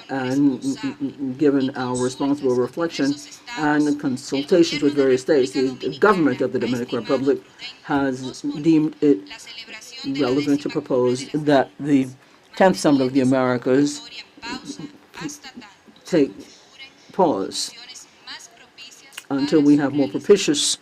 and given our responsible reflection and consultations with various states, the government of the Dominican Republic has deemed it relevant to propose that the 10th Summit of the Americas take pause until we have more propitious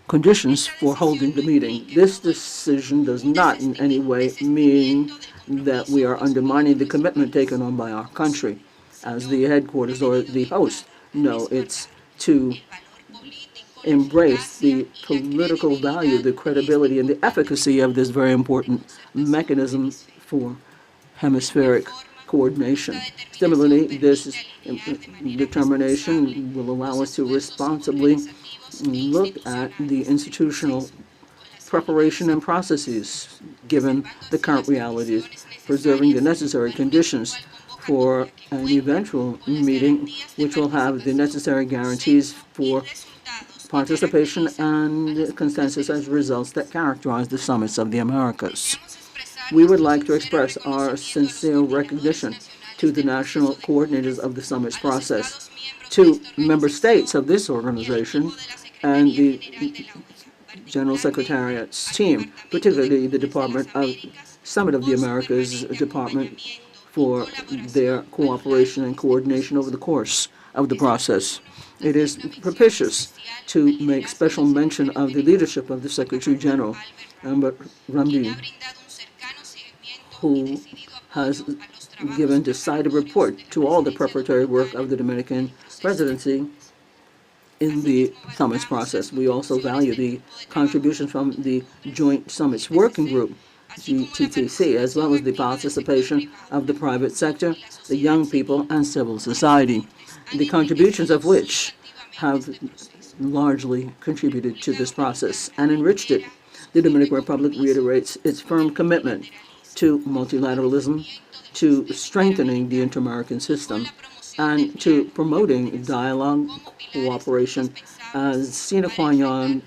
conditions for holding the meeting. This decision does not in any way mean that we are undermining the commitment taken on by our country as the headquarters or the host. No, it's to embrace the political value, the credibility, and the efficacy of this very important mechanism for hemispheric coordination. Similarly, this determination will allow us to responsibly look at the institutional preparation and processes given the current realities, preserving the necessary conditions for an eventual meeting which will have the necessary guarantees for participation and consensus as results that characterize the summits of the Americas. We would like to express our sincere recognition to the national coordinators of the summit's process, to member states of this organization, and the General Secretariat's team, particularly the Summit of the Americas Department, for their cooperation and coordination over the course of the process. It is propitious to make special mention of the leadership of the Secretary General, Albert Ramdi, who has given decided report to all the preparatory work of the Dominican presidency in the summit's process. We also value the contributions from the Joint Summits Working Group, GTTC, as well as the participation of the private sector, the young people, and civil society, the contributions of which have largely contributed to this process and enriched it. The Dominican Republic reiterates its firm commitment to multilateralism, to strengthening the inter-American system, and to promoting dialogue, cooperation as sine qua non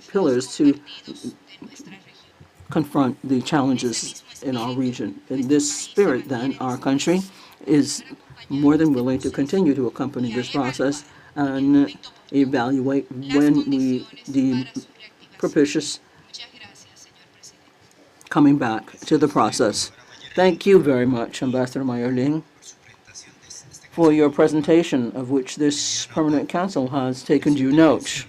pillars to confront the challenges in our region. In this spirit, then, our country is more than willing to continue to accompany this process and evaluate when we deem propitious coming back to the process. Thank you very much, Ambassador Mayerling, for your presentation, of which this Permanent Council has taken due note.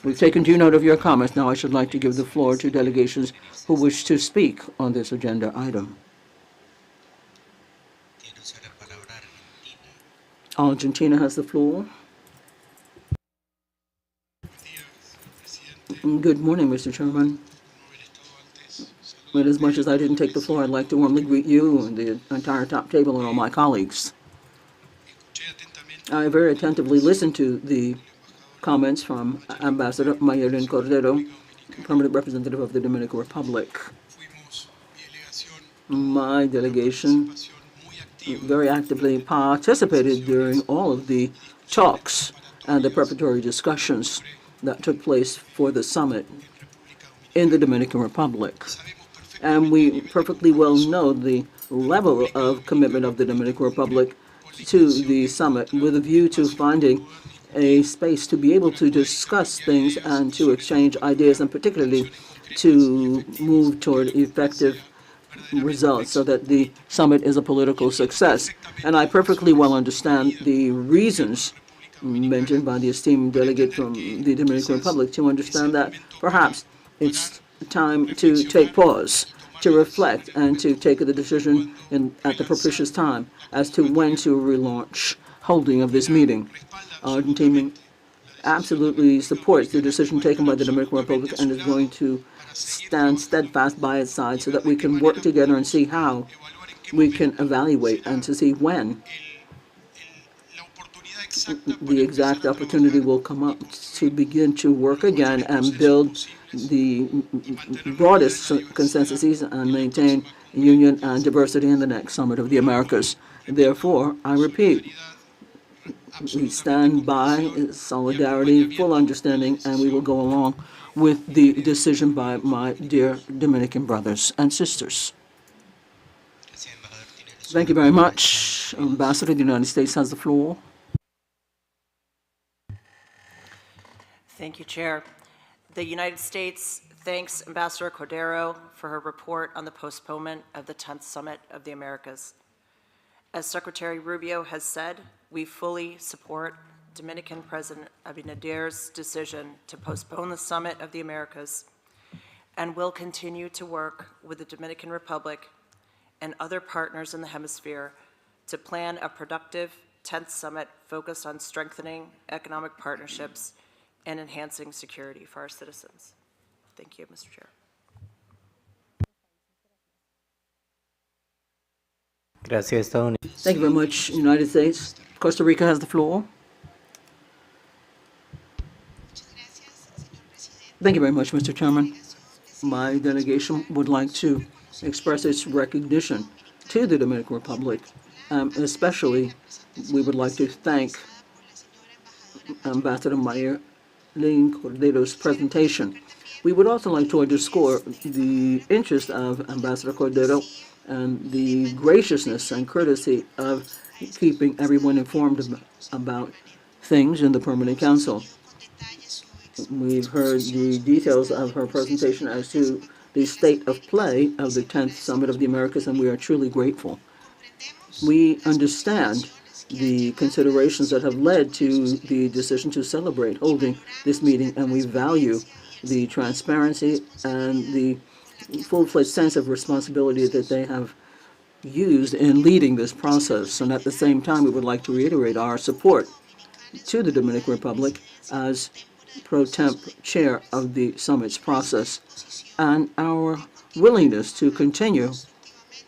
We've taken due note of your comments. Now I should like to give the floor to delegations who wish to speak on this agenda item. Argentina has the floor. Good morning, Mr. Chairman. But as much as I didn't take the floor, I'd like to warmly greet you and the entire top table and all my colleagues. I very attentively listened to the comments from Ambassador Mayerling Cordero, permanent representative of the Dominican Republic. My delegation very actively participated during all of the talks and the preparatory discussions that took place for the summit in the Dominican Republic. And we perfectly well know the level of commitment of the Dominican Republic to the summit with a view to finding a space to be able to discuss things and to exchange ideas, and particularly to move toward effective results so that the summit is a political success. And I perfectly well understand the reasons mentioned by the esteemed delegate from the Dominican Republic to understand that perhaps it's time to take pause, to reflect, and to take the decision at the propitious time as to when to relaunch holding of this meeting. Argentina absolutely supports the decision taken by the Dominican Republic and is going to stand steadfast by its side so that we can work together and see how we can evaluate and to see when the exact opportunity will come up to begin to work again and build the broadest consensuses and maintain union and diversity in the next Summit of the Americas. Therefore, I repeat, we stand by solidarity, full understanding, and we will go along with the decision by my dear Dominican brothers and sisters. Thank you very much. Ambassador of the United States has the floor. Thank you, Chair. The United States thanks Ambassador Cordero for her report on the postponement of the 10th Summit of the Americas. As Secretary Rubio has said, we fully support Dominican President Abinader's decision to postpone the Summit of the Americas and will continue to work with the Dominican Republic and other partners in the hemisphere to plan a productive 10th Summit focused on strengthening economic partnerships and enhancing security for our citizens. Thank you, Mr. Chair. Gracias, Estados Unidos. Thank you very much, United States. Costa Rica has the floor. Thank you very much, Mr. Chairman. My delegation would like to express its recognition to the Dominican Republic. Especially, we would like to thank Ambassador Mayerling Cordero's presentation. We would also like to underscore the interest of Ambassador Cordero and the graciousness and courtesy of keeping everyone informed about things in the Permanent Council. We've heard the details of her presentation as to the state of play of the 10th Summit of the Americas, and we are truly grateful. We understand the considerations that have led to the decision to celebrate holding this meeting, and we value the transparency and the full-fledged sense of responsibility that they have used in leading this process. And at the same time, we would like to reiterate our support to the Dominican Republic as pro temp chair of the summit's process, and our willingness to continue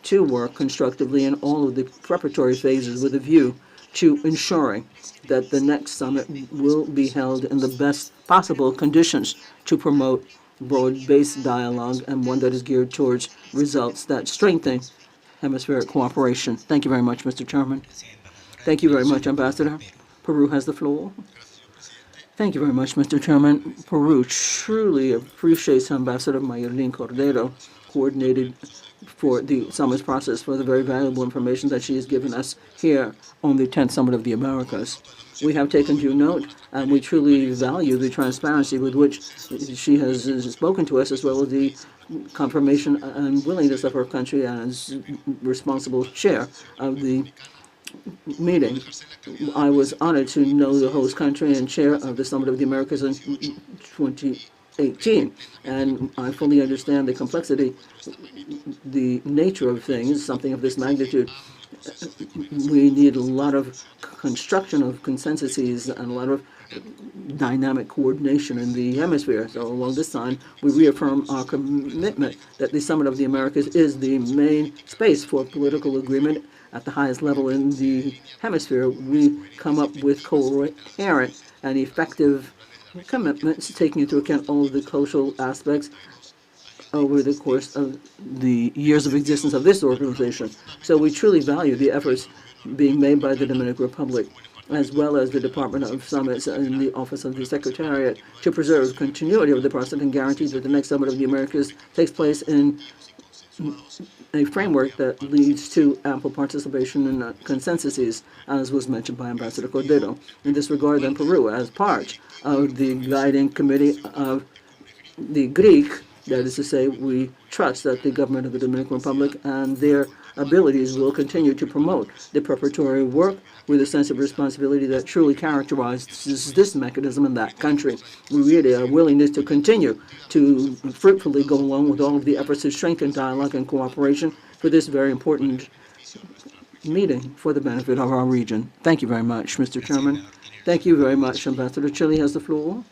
to work constructively in all of the preparatory phases with a view to ensuring that the next summit will be held in the best possible conditions to promote broad-based dialogue and one that is geared towards results that strengthen hemispheric cooperation. Thank you very much, Mr. Chairman. Thank you very much, Ambassador. Peru has the floor. Thank you very much, Mr. Chairman. Peru truly appreciates Ambassador Mayerlin Cordero, coordinated for the summit's process, for the very valuable information that she has given us here on the 10th Summit of the Americas. We have taken due note, and we truly value the transparency with which she has spoken to us, as well as the confirmation and willingness of her country as responsible chair of the meeting. I was honored to know the host country and chair of the Summit of the Americas in 2018, and I fully understand the complexity, the nature of things, something of this magnitude. We need a lot of construction of consensuses and a lot of dynamic coordination in the hemisphere. So along this time, we reaffirm our commitment that the Summit of the Americas is the main space for political agreement at the highest level in the hemisphere. We come up with coherent and effective commitments, taking into account all of the social aspects over the course of the years of existence of this organization. So we truly value the efforts being made by the Dominican Republic, as well as the Department of Summits and the Office of the Secretariat, to preserve continuity of the process and guarantee that the next Summit of the Americas takes place in a framework that leads to ample participation and consensuses, as was mentioned by Ambassador Cordero. In this regard, then, Peru, as part of the guiding committee of the Greek, that is to say, we trust that the government of the Dominican Republic and their abilities will continue to promote the preparatory work with a sense of responsibility that truly characterizes this mechanism in that country. We really are willingness to continue to fruitfully go along with all of the efforts to strengthen dialogue and cooperation for this very important meeting for the benefit of our region. Thank you very much, Mr. Chairman. Thank you very much. Ambassador Chile has the floor.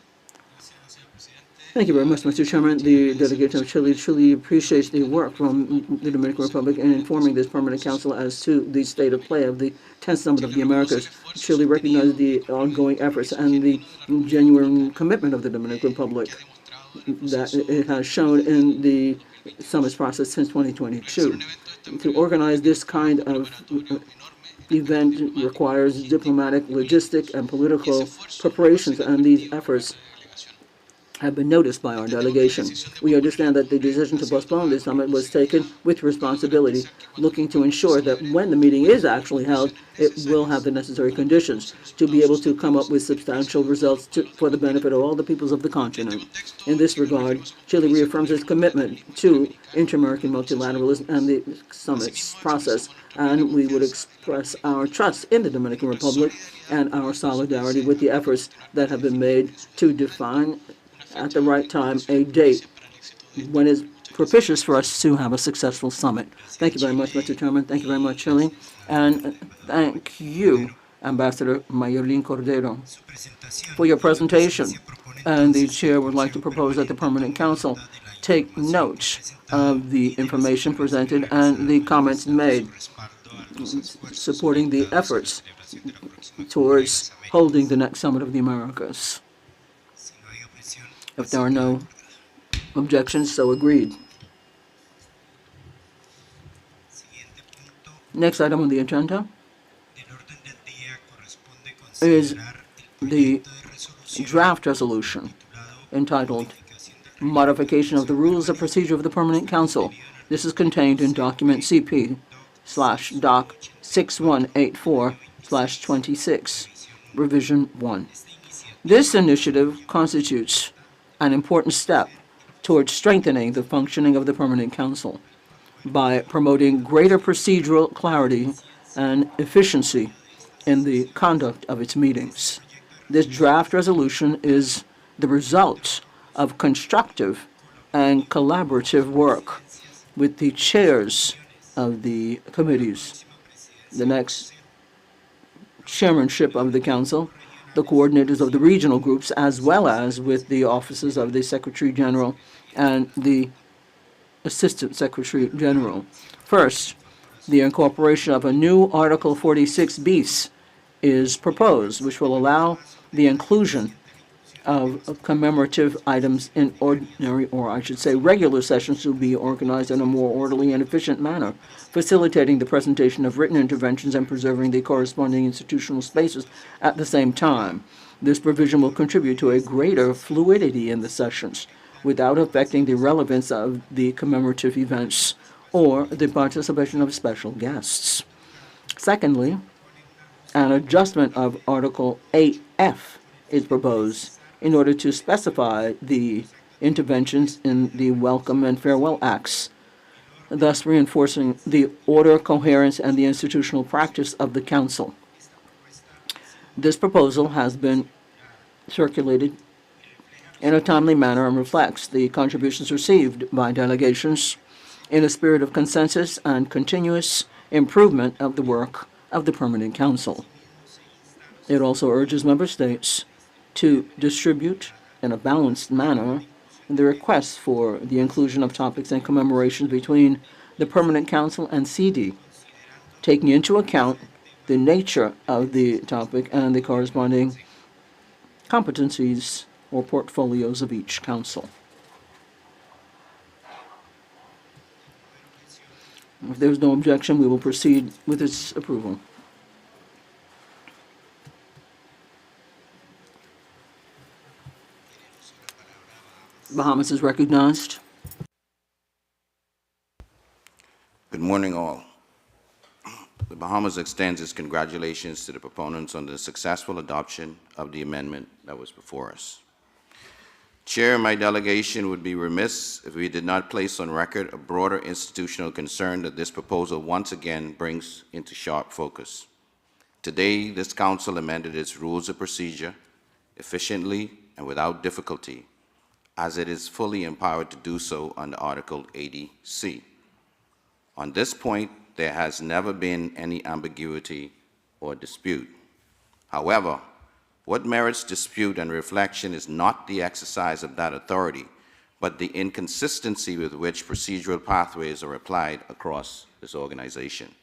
Thank you very much, Mr. Chairman. The delegation of Chile truly appreciates the work from the Dominican Republic in informing this Permanent Council as to the state of play of the 10th Summit of the Americas. Chile recognizes the ongoing efforts and the genuine commitment of the Dominican Republic that it has shown in the summit's process since 2022. To organize this kind of event requires diplomatic, logistic, and political preparations, and these efforts have been noticed by our delegation. We understand that the decision to postpone the summit was taken with responsibility, looking to ensure that when the meeting is actually held, it will have the necessary conditions to be able to come up with substantial results for the benefit of all the peoples of the continent. In this regard, Chile reaffirms its commitment to inter-American multilateralism and the summit's process, and we would express our trust in the Dominican Republic and our solidarity with the efforts that have been made to define at the right time a date when it's propitious for us to have a successful summit. Thank you very much, Mr. Chairman. Thank you very much, Chile. And thank you, Ambassador Mayerlin Cordero, for your presentation. And the chair would like to propose that the Permanent Council take note of the information presented and the comments made, supporting the efforts towards holding the next Summit of the Americas. If there are no objections, so agreed. Next item on the agenda is the draft resolution entitled Modification of the Rules of Procedure of the Permanent Council. This is contained in document CP/Doc 6184/26, revision 1. This initiative constitutes an important step towards strengthening the functioning of the Permanent Council by promoting greater procedural clarity and efficiency in the conduct of its meetings. This draft resolution is the result of constructive and collaborative work with the chairs of the committees, the next chairmanship of the council, the coordinators of the regional groups, as well as with the offices of the Secretary General and the Assistant Secretary General. First, the incorporation of a new Article 46 bis is proposed, which will allow the inclusion of commemorative items in ordinary, or I should say regular sessions, to be organized in a more orderly and efficient manner, facilitating the presentation of written interventions and preserving the corresponding institutional spaces at the same time. This provision will contribute to a greater fluidity in the sessions without affecting the relevance of the commemorative events or the participation of special guests. Secondly, an adjustment of Article 8F is proposed in order to specify the interventions in the Welcome and Farewell Acts, thus reinforcing the order, coherence, and the institutional practice of the Council. This proposal has been circulated in a timely manner and reflects the contributions received by delegations in a spirit of consensus and continuous improvement of the work of the Permanent Council. It also urges member states to distribute in a balanced manner the requests for the inclusion of topics and commemorations between the Permanent Council and CD, taking into account the nature of the topic and the corresponding competencies or portfolios of each council. If there's no objection, we will proceed with its approval. Bahamas is recognized. Good morning, all. The Bahamas extends its congratulations to the proponents on the successful adoption of the amendment that was before us. Chair, my delegation would be remiss if we did not place on record a broader institutional concern that this proposal once again brings into sharp focus. Today, this Council amended its rules of procedure efficiently and without difficulty, as it is fully empowered to do so under Article 80C. On this point, there has never been any ambiguity or dispute. However, what merits dispute and reflection is not the exercise of that authority, but the inconsistency with which procedural pathways are applied across this organization.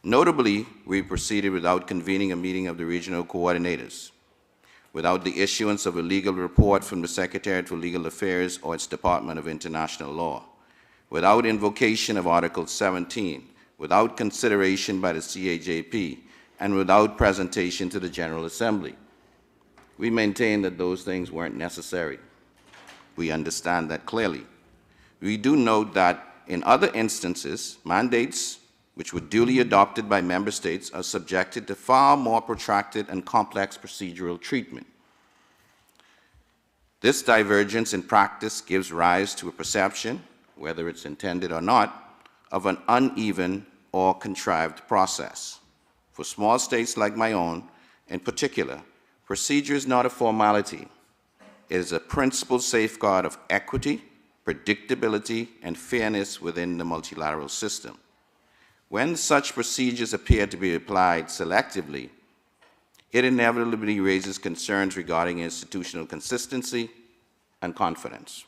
Notably, we proceeded without convening a meeting of the regional coordinators, without the issuance of a legal report from the Secretariat for Legal Affairs or its Department of International Law, without invocation of Article 17, without consideration by the CAJP, and without presentation to the General Assembly. We maintain that those things weren't necessary. We understand that clearly. We do note that in other instances, mandates which were duly adopted by member states are subjected to far more protracted and complex procedural treatment. This divergence in practice gives rise to a perception, whether it's intended or not, of an uneven or contrived process. For small states like my own, in particular, procedure is not a formality. It is a principal safeguard of equity, predictability, and fairness within the multilateral system. When such procedures appear to be applied selectively, it inevitably raises concerns regarding institutional consistency and confidence.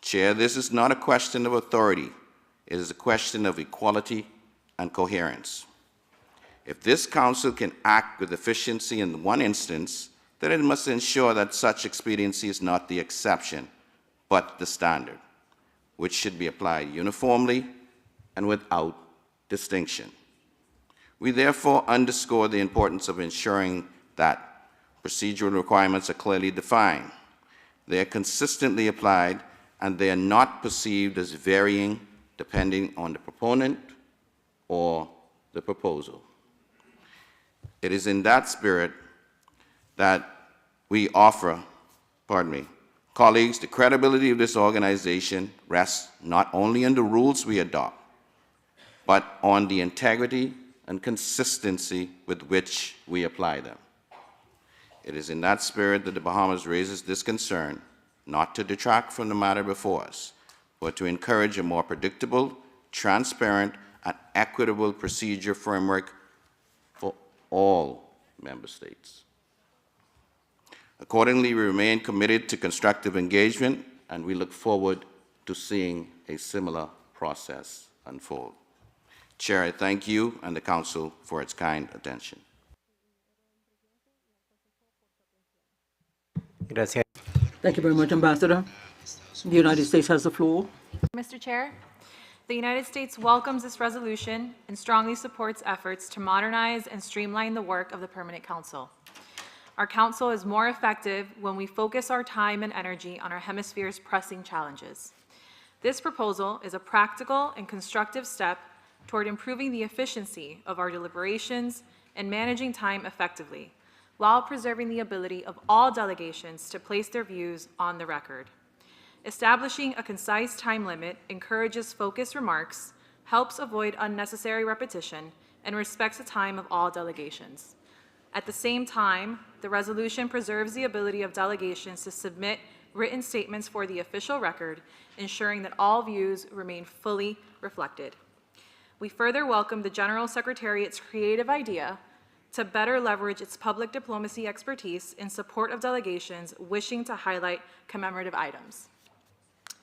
Chair, this is not a question of authority. It is a question of equality and coherence. If this Council can act with efficiency in one instance, then it must ensure that such expediency is not the exception, but the standard, which should be applied uniformly and without distinction. We therefore underscore the importance of ensuring that procedural requirements are clearly defined, they are consistently applied, and they are not perceived as varying depending on the proponent or the proposal. It is in that spirit that we offer, Colleagues, the credibility of this organization rests not only on the rules we adopt, but on the integrity and consistency with which we apply them. It is in that spirit that the Bahamas raises this concern, not to detract from the matter before us, but to encourage a more predictable, transparent, and equitable procedure framework for all member states. Accordingly, we remain committed to constructive engagement, and we look forward to seeing a similar process unfold. Chair, I thank you and the Council for its kind attention. Gracias. Thank you very much, Ambassador. The United States has the floor. Mr. Chair, the United States welcomes this resolution and strongly supports efforts to modernize and streamline the work of the Permanent Council. Our council is more effective when we focus our time and energy on our hemisphere's pressing challenges. This proposal is a practical and constructive step toward improving the efficiency of our deliberations and managing time effectively, while preserving the ability of all delegations to place their views on the record. Establishing a concise time limit encourages focused remarks, helps avoid unnecessary repetition, and respects the time of all delegations. At the same time, the resolution preserves the ability of delegations to submit written statements for the official record, ensuring that all views remain fully reflected. We further welcome the General Secretariat's creative idea to better leverage its public diplomacy expertise in support of delegations wishing to highlight commemorative items.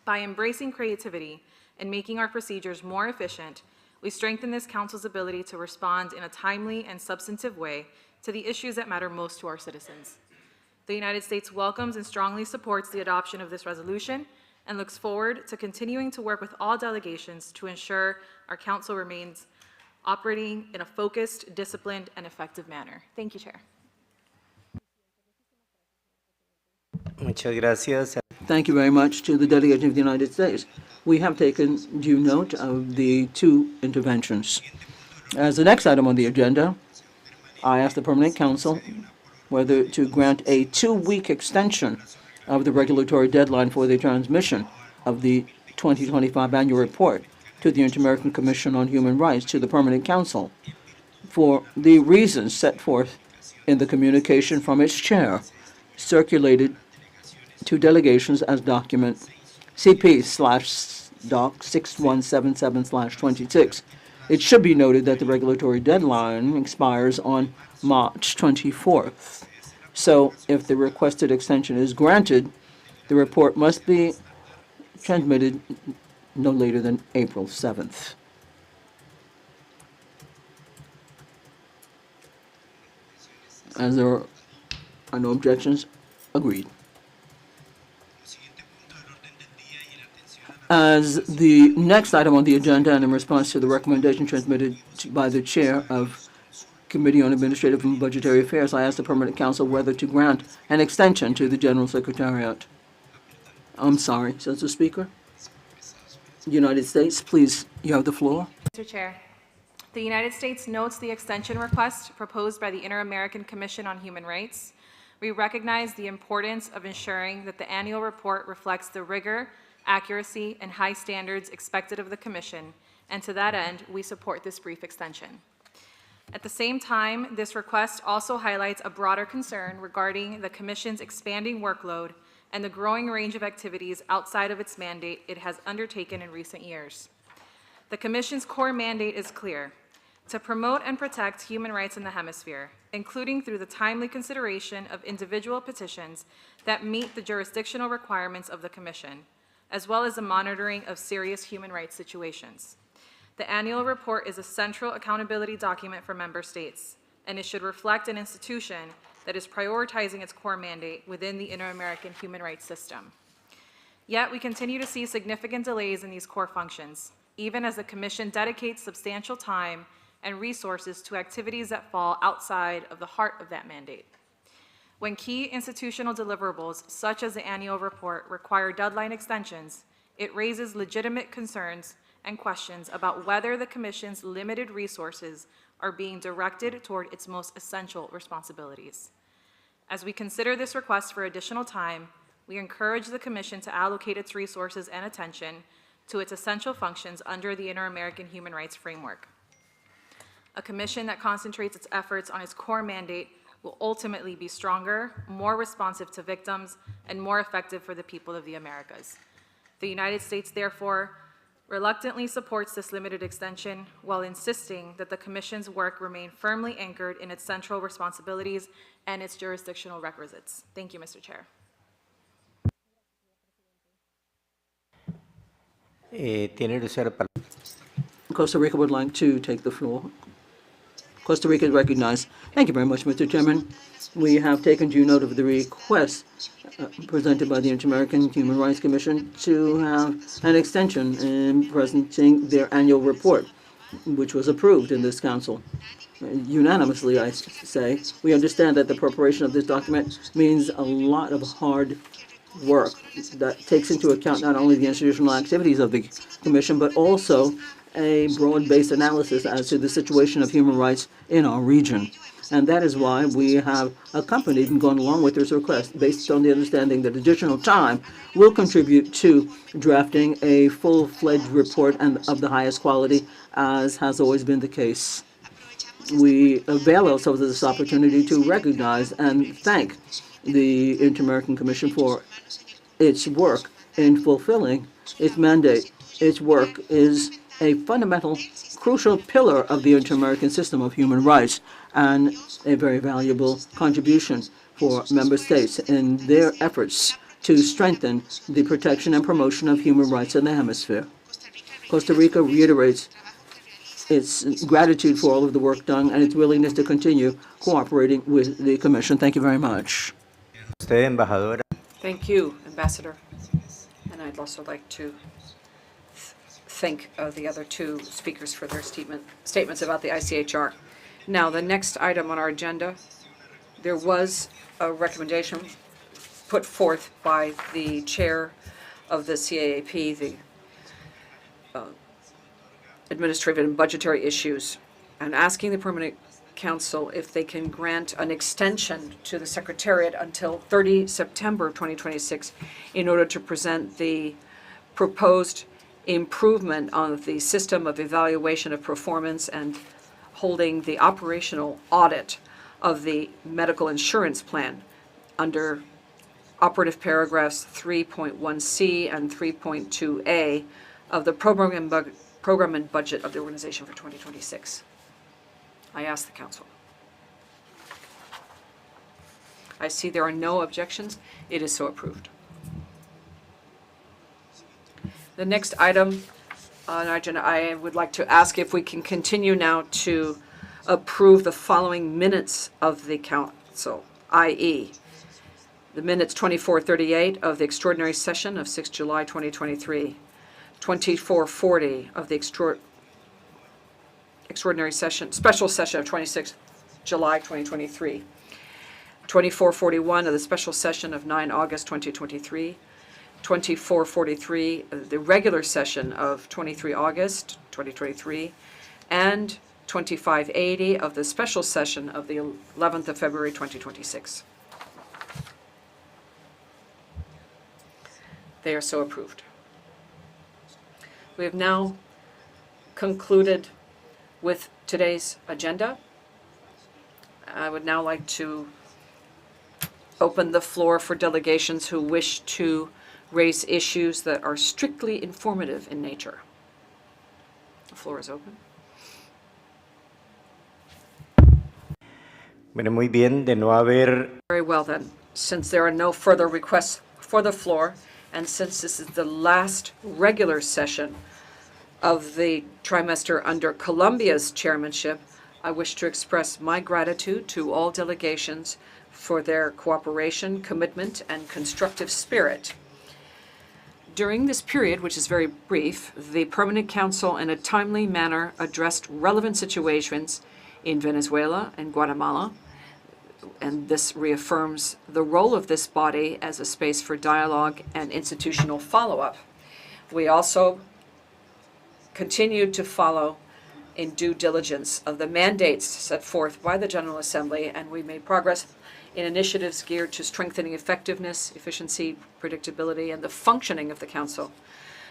By embracing creativity and making our procedures more efficient, we strengthen this Council's ability to respond in a timely and substantive way to the issues that matter most to our citizens. The United States welcomes and strongly supports the adoption of this resolution and looks forward to continuing to work with all delegations to ensure our Council remains operating in a focused, disciplined, and effective manner. Thank you, Chair. Muchas gracias. Thank you very much to the delegation of the United States. We have taken due note of the two interventions. As the next item on the agenda, I ask the Permanent Council whether to grant a 2-week extension of the regulatory deadline for the transmission of the 2025 annual report to the Inter-American Commission on Human Rights to the Permanent Council for the reasons set forth in the communication from its chair, circulated to delegations as document CP/Doc 6177/26. It should be noted that the regulatory deadline expires on March 24th. So if the requested extension is granted, the report must be transmitted no later than April 7th. As there are no objections, agreed. As the next item on the agenda, and in response to the recommendation transmitted by the Chair of Committee on Administrative and Budgetary Affairs, I ask the Permanent Council whether to grant an extension to the General Secretariat. I'm sorry, says the Speaker. United States, please, you have the floor. Mr. Chair, the United States notes the extension request proposed by the Inter-American Commission on Human Rights. We recognize the importance of ensuring that the annual report reflects the rigor, accuracy, and high standards expected of the Commission, and to that end, we support this brief extension. At the same time, this request also highlights a broader concern regarding the Commission's expanding workload and the growing range of activities outside of its mandate it has undertaken in recent years. The Commission's core mandate is clear: to promote and protect human rights in the hemisphere, including through the timely consideration of individual petitions that meet the jurisdictional requirements of the Commission, as well as the monitoring of serious human rights situations. The annual report is a central accountability document for member states, and it should reflect an institution that is prioritizing its core mandate within the Inter-American human rights system. Yet we continue to see significant delays in these core functions, even as the Commission dedicates substantial time and resources to activities that fall outside of the heart of that mandate. When key institutional deliverables, such as the annual report, require deadline extensions, it raises legitimate concerns and questions about whether the Commission's limited resources are being directed toward its most essential responsibilities. As we consider this request for additional time, we encourage the Commission to allocate its resources and attention to its essential functions under the Inter-American Human Rights Framework. A commission that concentrates its efforts on its core mandate will ultimately be stronger, more responsive to victims, and more effective for the people of the Americas. The United States, therefore, reluctantly supports this limited extension while insisting that the Commission's work remain firmly anchored in its central responsibilities and its jurisdictional requisites. Thank you, Mr. Chair. Tiene el uso de la palabra. Costa Rica would like to take the floor. Costa Rica is recognized. Thank you very much, Mr. Chairman. We have taken due note of the request presented by the Inter-American Human Rights Commission to have an extension in presenting their annual report, which was approved in this council. Unanimously, I say, we understand that the preparation of this document means a lot of hard work that takes into account not only the institutional activities of the Commission, but also a broad-based analysis as to the situation of human rights in our region. And that is why we have accompanied and gone along with this request based on the understanding that additional time will contribute to drafting a full-fledged report and of the highest quality, as has always been the case. We avail ourselves of this opportunity to recognize and thank the Inter-American Commission for its work in fulfilling its mandate. Its work is a fundamental, crucial pillar of the inter-American system of human rights and a very valuable contribution for member states in their efforts to strengthen the protection and promotion of human rights in the hemisphere. Costa Rica reiterates its gratitude for all of the work done and its willingness to continue cooperating with the Commission. Thank you very much. Usted, embajadora. Thank you, Ambassador. And I'd also like to thank the other two speakers for their statements about the ICHR. Now, the next item on our agenda, there was a recommendation put forth by the chair of the CAAP, the Administrative and Budgetary Issues, and asking the Permanent Council if they can grant an extension to the Secretariat until 30 September 2026 in order to present the proposed improvement of the system of evaluation of performance and holding the operational audit of the medical insurance plan under operative paragraphs 3.1c and 3.2a of the program and budget of the organization for 2026. I ask the council. I see there are no objections. It is so approved. The next item on our agenda, I would like to ask if we can continue now to approve the following minutes of the council, i.e., the minutes 2438 of the extraordinary session of 6 July 2023, 2440 of the extraordinary session, special session of 26 July 2023, 2441 of the special session of 9 August 2023, 2443 the regular session of 23 August 2023, and 2580 of the special session of the 11th of February 2026. They are so approved. We have now concluded with today's agenda. I would now like to open the floor for delegations who wish to raise issues that are strictly informative in nature. The floor is open. Bueno, muy bien, de no haber. Very well then, since there are no further requests for the floor, and since this is the last regular session of the trimester under Colombia's chairmanship, I wish to express my gratitude to all delegations for their cooperation, commitment, and constructive spirit. During this period, which is very brief, the Permanent Council in a timely manner addressed relevant situations in Venezuela and Guatemala, and this reaffirms the role of this body as a space for dialogue and institutional follow-up. We also continued to follow in due diligence of the mandates set forth by the General Assembly, and we made progress in initiatives geared to strengthening effectiveness, efficiency, predictability, and the functioning of the Council.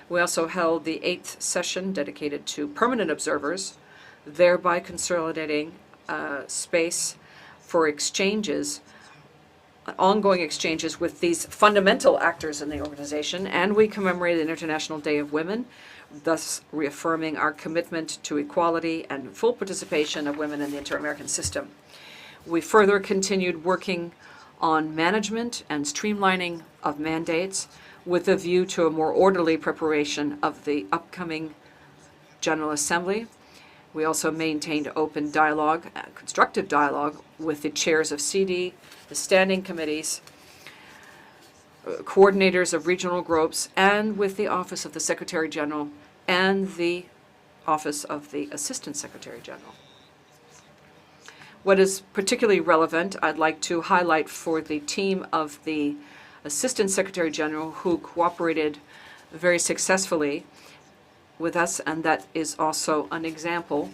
We also held the 8th session dedicated to permanent observers, thereby consolidating space for exchanges, ongoing exchanges with these fundamental actors in the organization, and we commemorated the International Day of Women, thus reaffirming our commitment to equality and full participation of women in the inter-American system. We further continued working on management and streamlining of mandates with a view to a more orderly preparation of the upcoming General Assembly. We also maintained open dialogue, constructive dialogue with the chairs of CD, the standing committees, coordinators of regional groups, and with the Office of the Secretary General and the Office of the Assistant Secretary General. What is particularly relevant, I'd like to highlight for the team of the Assistant Secretary General who cooperated very successfully with us, and that is also an example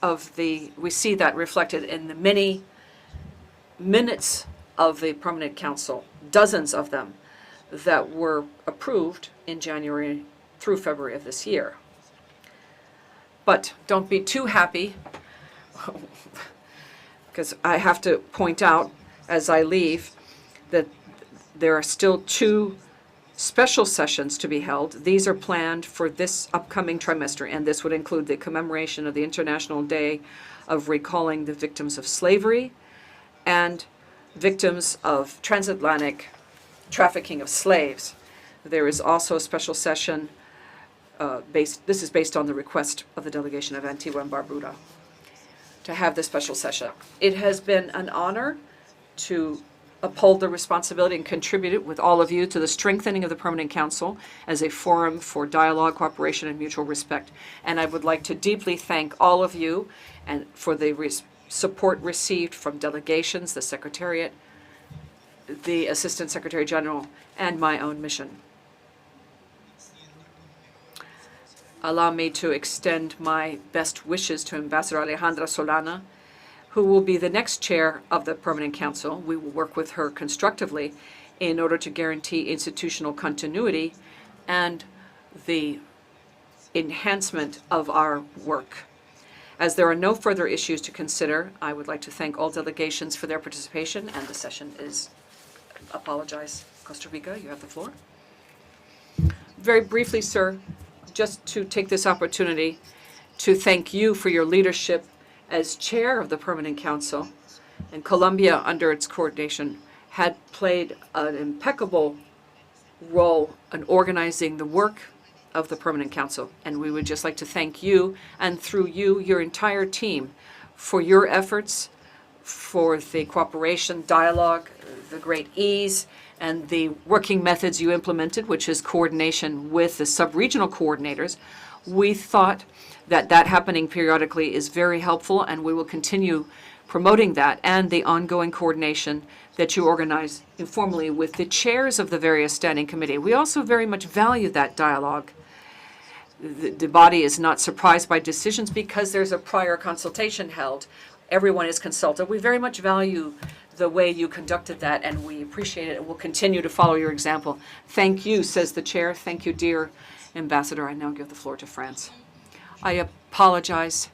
of we see that reflected in the many minutes of the Permanent Council, dozens of them, that were approved in January through February of this year. But don't be too happy, because I have to point out as I leave that there are still 2 special sessions to be held. These are planned for this upcoming trimester, and this would include the commemoration of the International Day of recalling the victims of slavery and victims of transatlantic trafficking of slaves. There is also a special session this is based on the request of the delegation of Antigua and Barbuda to have this special session. It has been an honor to uphold the responsibility and contribute it with all of you to the strengthening of the Permanent Council as a forum for dialogue, cooperation, and mutual respect. And I would like to deeply thank all of you and for the support received from delegations, the Secretariat, the Assistant Secretary General, and my own mission. Allow me to extend my best wishes to Ambassador Alejandra Solana, who will be the next chair of the Permanent Council. We will work with her constructively in order to guarantee institutional continuity and the enhancement of our work. As there are no further issues to consider, I would like to thank all delegations for their participation, and the session is apologize. Costa Rica, you have the floor. Very briefly, sir, just to take this opportunity to thank you for your leadership as chair of the Permanent Council. And Colombia, under its coordination, had played an impeccable role in organizing the work of the Permanent Council. And we would just like to thank you, and through you, your entire team, for your efforts, for the cooperation, dialogue, the great ease, and the working methods you implemented, which is coordination with the sub-regional coordinators. We thought that happening periodically is very helpful, and we will continue promoting that and the ongoing coordination that you organize informally with the chairs of the various standing committee. We also very much value that dialogue. The body is not surprised by decisions because there's a prior consultation held. Everyone is consulted. We very much value the way you conducted that, and we appreciate it, and we'll continue to follow your example. Thank you, says the chair. Thank you, dear Ambassador. I now give the floor to France. I apologize.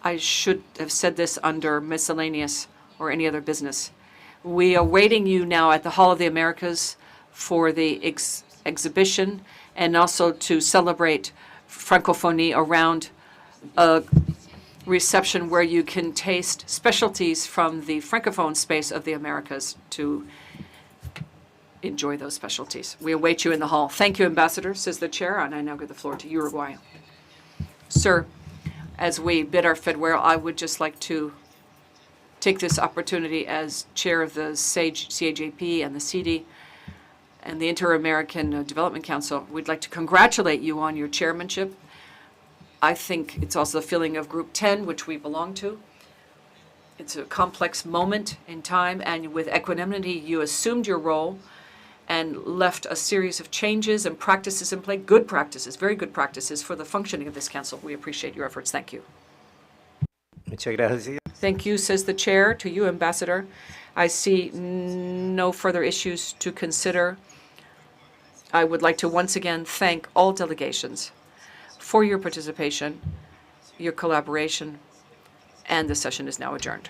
I should have said this under miscellaneous or any other business. We are waiting you now at the Hall of the Americas for the exhibition and also to celebrate Francophonie around a reception where you can taste specialties from the Francophone space of the Americas to enjoy those specialties. We await you in the hall. Thank you, Ambassador, says the chair, and I now give the floor to Uruguay. Sir, as we bid our farewell, I would just like to take this opportunity as chair of the CAJP and the CD and the Inter-American Development Council. We'd like to congratulate you on your chairmanship. I think it's also the feeling of Group 10, which we belong to. It's a complex moment in time, and with equanimity, you assumed your role and left a series of changes and practices in play, good practices, very good practices for the functioning of this council. We appreciate your efforts. Thank you. Muchas gracias. Thank you, says the chair, to you, Ambassador. I see no further issues to consider. I would like to once again thank all delegations for your participation, your collaboration, and the session is now adjourned.